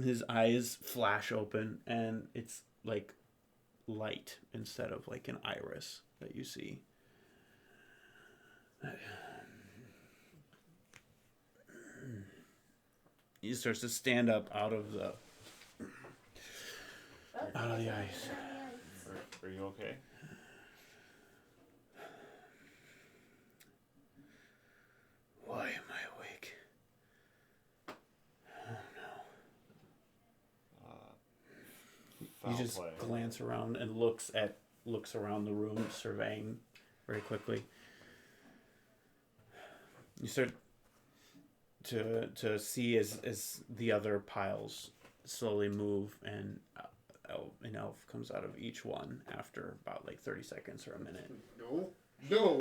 His eyes flash open, and it's like light instead of like an iris that you see. He starts to stand up out of the ice. Are you okay? Why am I awake? Foul He just play. glances around and looks around the room, surveying very quickly. You start to see as the other piles slowly move, and an elf comes out of each one after about like 30 seconds or a minute. No.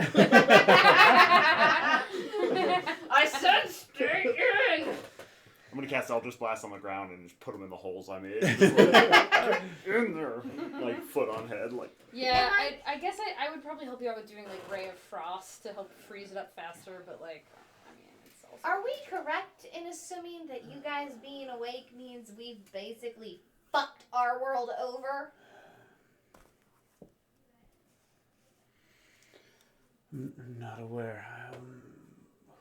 I said stay in! I'm gonna cast Eldritch Blast on the ground and just put them in the holes I made. Just like, in there, like foot on head, like. Yeah, I guess I would probably help you out with doing like Ray of Frost to help freeze it up faster, but like, I mean, it's also... Are we correct in assuming that you guys being awake means we've basically fucked our world over? Not aware.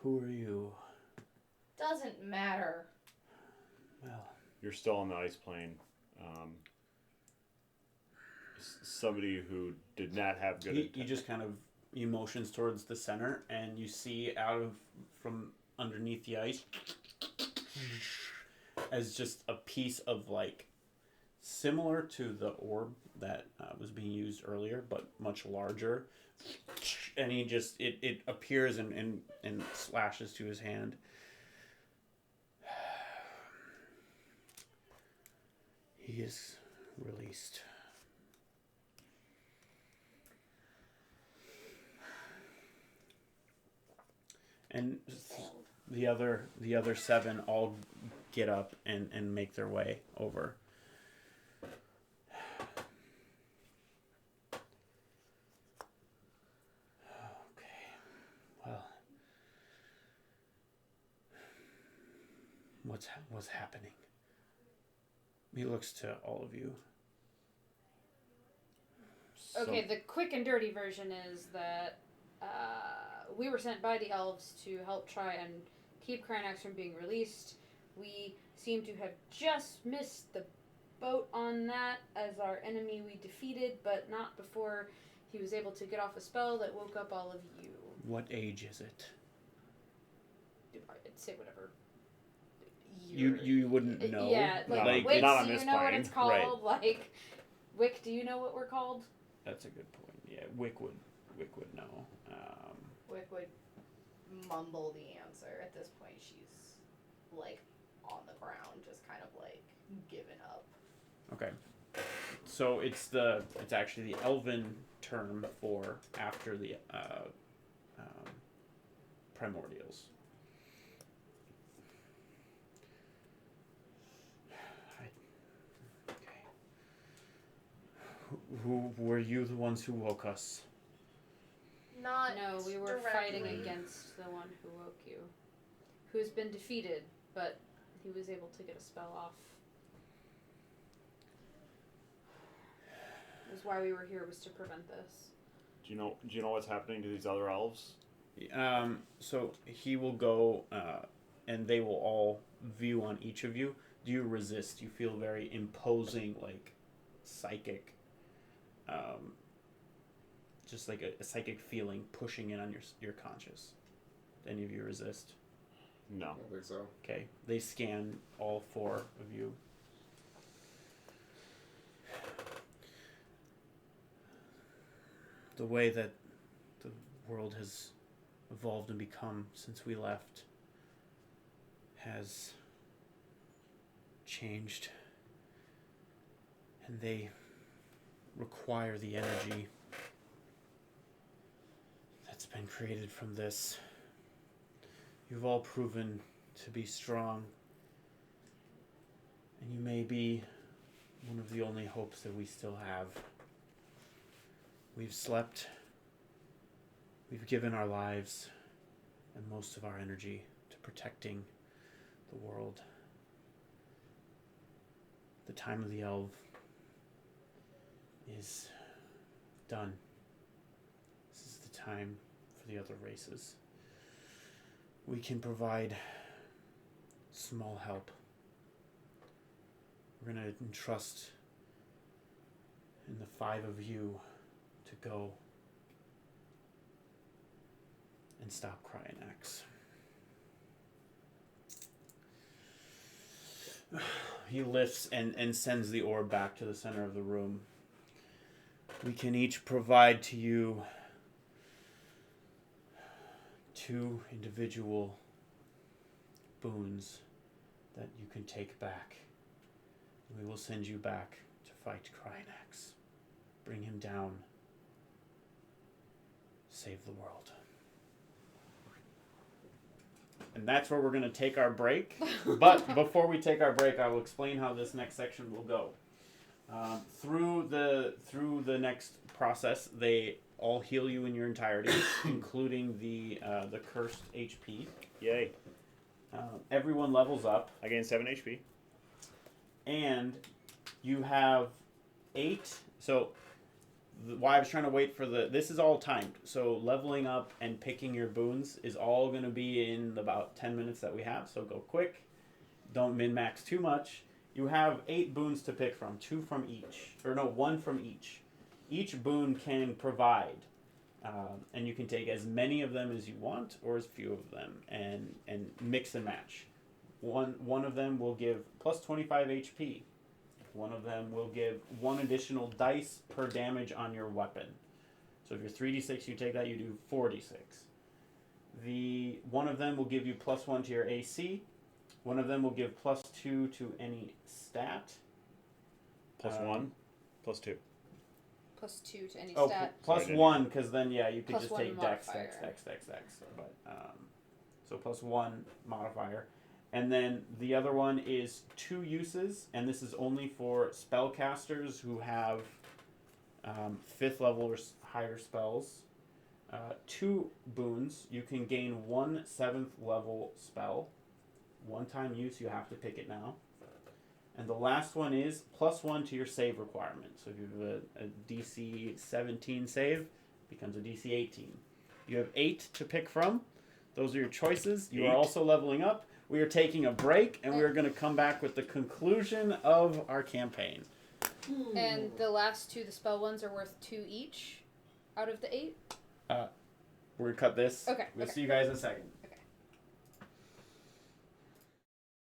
Who are you? Doesn't matter. Well, You're still on the ice plane. Somebody who did not have good. he just kind of motions towards the center, and you see from underneath the ice as just a piece of like similar to the orb that was being used earlier, but much larger. And he just it appears and slashes to his hand. He is released. And the other 7 all get up and make their way over. Okay. Well, what's happening? He looks to all of you. Okay, the quick and dirty version is that we were sent by the elves to help try and keep Krynax from being released. We seem to have just missed the boat on that as our enemy we defeated, but not before he was able to get off a spell that woke up all of you. What age is it? I'd say whatever. You wouldn't know. Yeah, like, No, Wick, not on do you this know what plane. it's called? Right. Like, Wick, do you know what we're called? That's a good point. Yeah, Wick would know. Wick would mumble the answer. At this point, she's like on the ground, just kind of like given up. Okay. So it's actually the Elven term for after the primordials. Okay. Who were you the ones who woke us? Not No, we were directly. fighting against the one who woke you. Who's been defeated, but he was able to get a spell off. It was why we were here, was to prevent this. Do you know what's happening to these other elves? So he will go, and they will all view on each of you. Do you resist? You feel very imposing, like psychic, just like a psychic feeling pushing in on your conscious. Do any of you resist? No. I don't think so. Okay, they scan all 4 of you. The way that the world has evolved and become since we left has changed, and they require the energy that's been created from this. You've all proven to be strong, and you may be one of the only hopes that we still have. We've slept, we've given our lives and most of our energy to protecting the world. The time of the elf is done. This is the time for the other races. We can provide small help. We're going to entrust in the 5 of you to go and stop Cryonax. He lifts and sends the orb back to the center of the room. We can each provide to you 2 individual boons that you can take back. We will send you back to fight Cryonax. Bring him down. Save the world. And that's where we're going to take our break. But before we take our break, I will explain how this next section will go. Through the next process, they all heal you in your entirety, including the cursed HP. Yay. Everyone levels up. I gain 7 HP. And you have 8. So why I was trying to wait for this is all timed. So leveling up and picking your boons is all going to be in about 10 minutes that we have. So go quick. Don't min-max too much. You have 8 boons to pick from. 2 from each. Or no, 1 from each. Each boon can provide. And you can take as many of them as you want or as few of them and mix and match. One of them will give plus 25 HP. One of them will give 1 additional dice per damage on your weapon. So if you're 3d6, you take that, you do 4d6. One of them will give you plus 1 to your AC. One of them will give plus 2 to any stat. Plus 1, plus 2. Plus 2 to any Oh, stat. plus Sorry, 1, because then, yeah, you could Plus just 1 take dex. modifier. But, so plus 1 modifier. And then the other one is 2 uses, and this is only for spellcasters who have 5th level or higher spells. 2 boons. You can gain 1 7th level spell. 1-time use, you have to pick it now. And the last one is plus 1 to your save requirement. So if you have a DC 17 save, it becomes a DC 18. You have 8 to pick from. Those are your choices. You are also leveling up. We are taking a break, and we are going to come back with the conclusion of our campaign. And the last 2, the spell ones, are worth 2 each out of the 8? We're going to cut this. Okay. We'll see you guys in a second.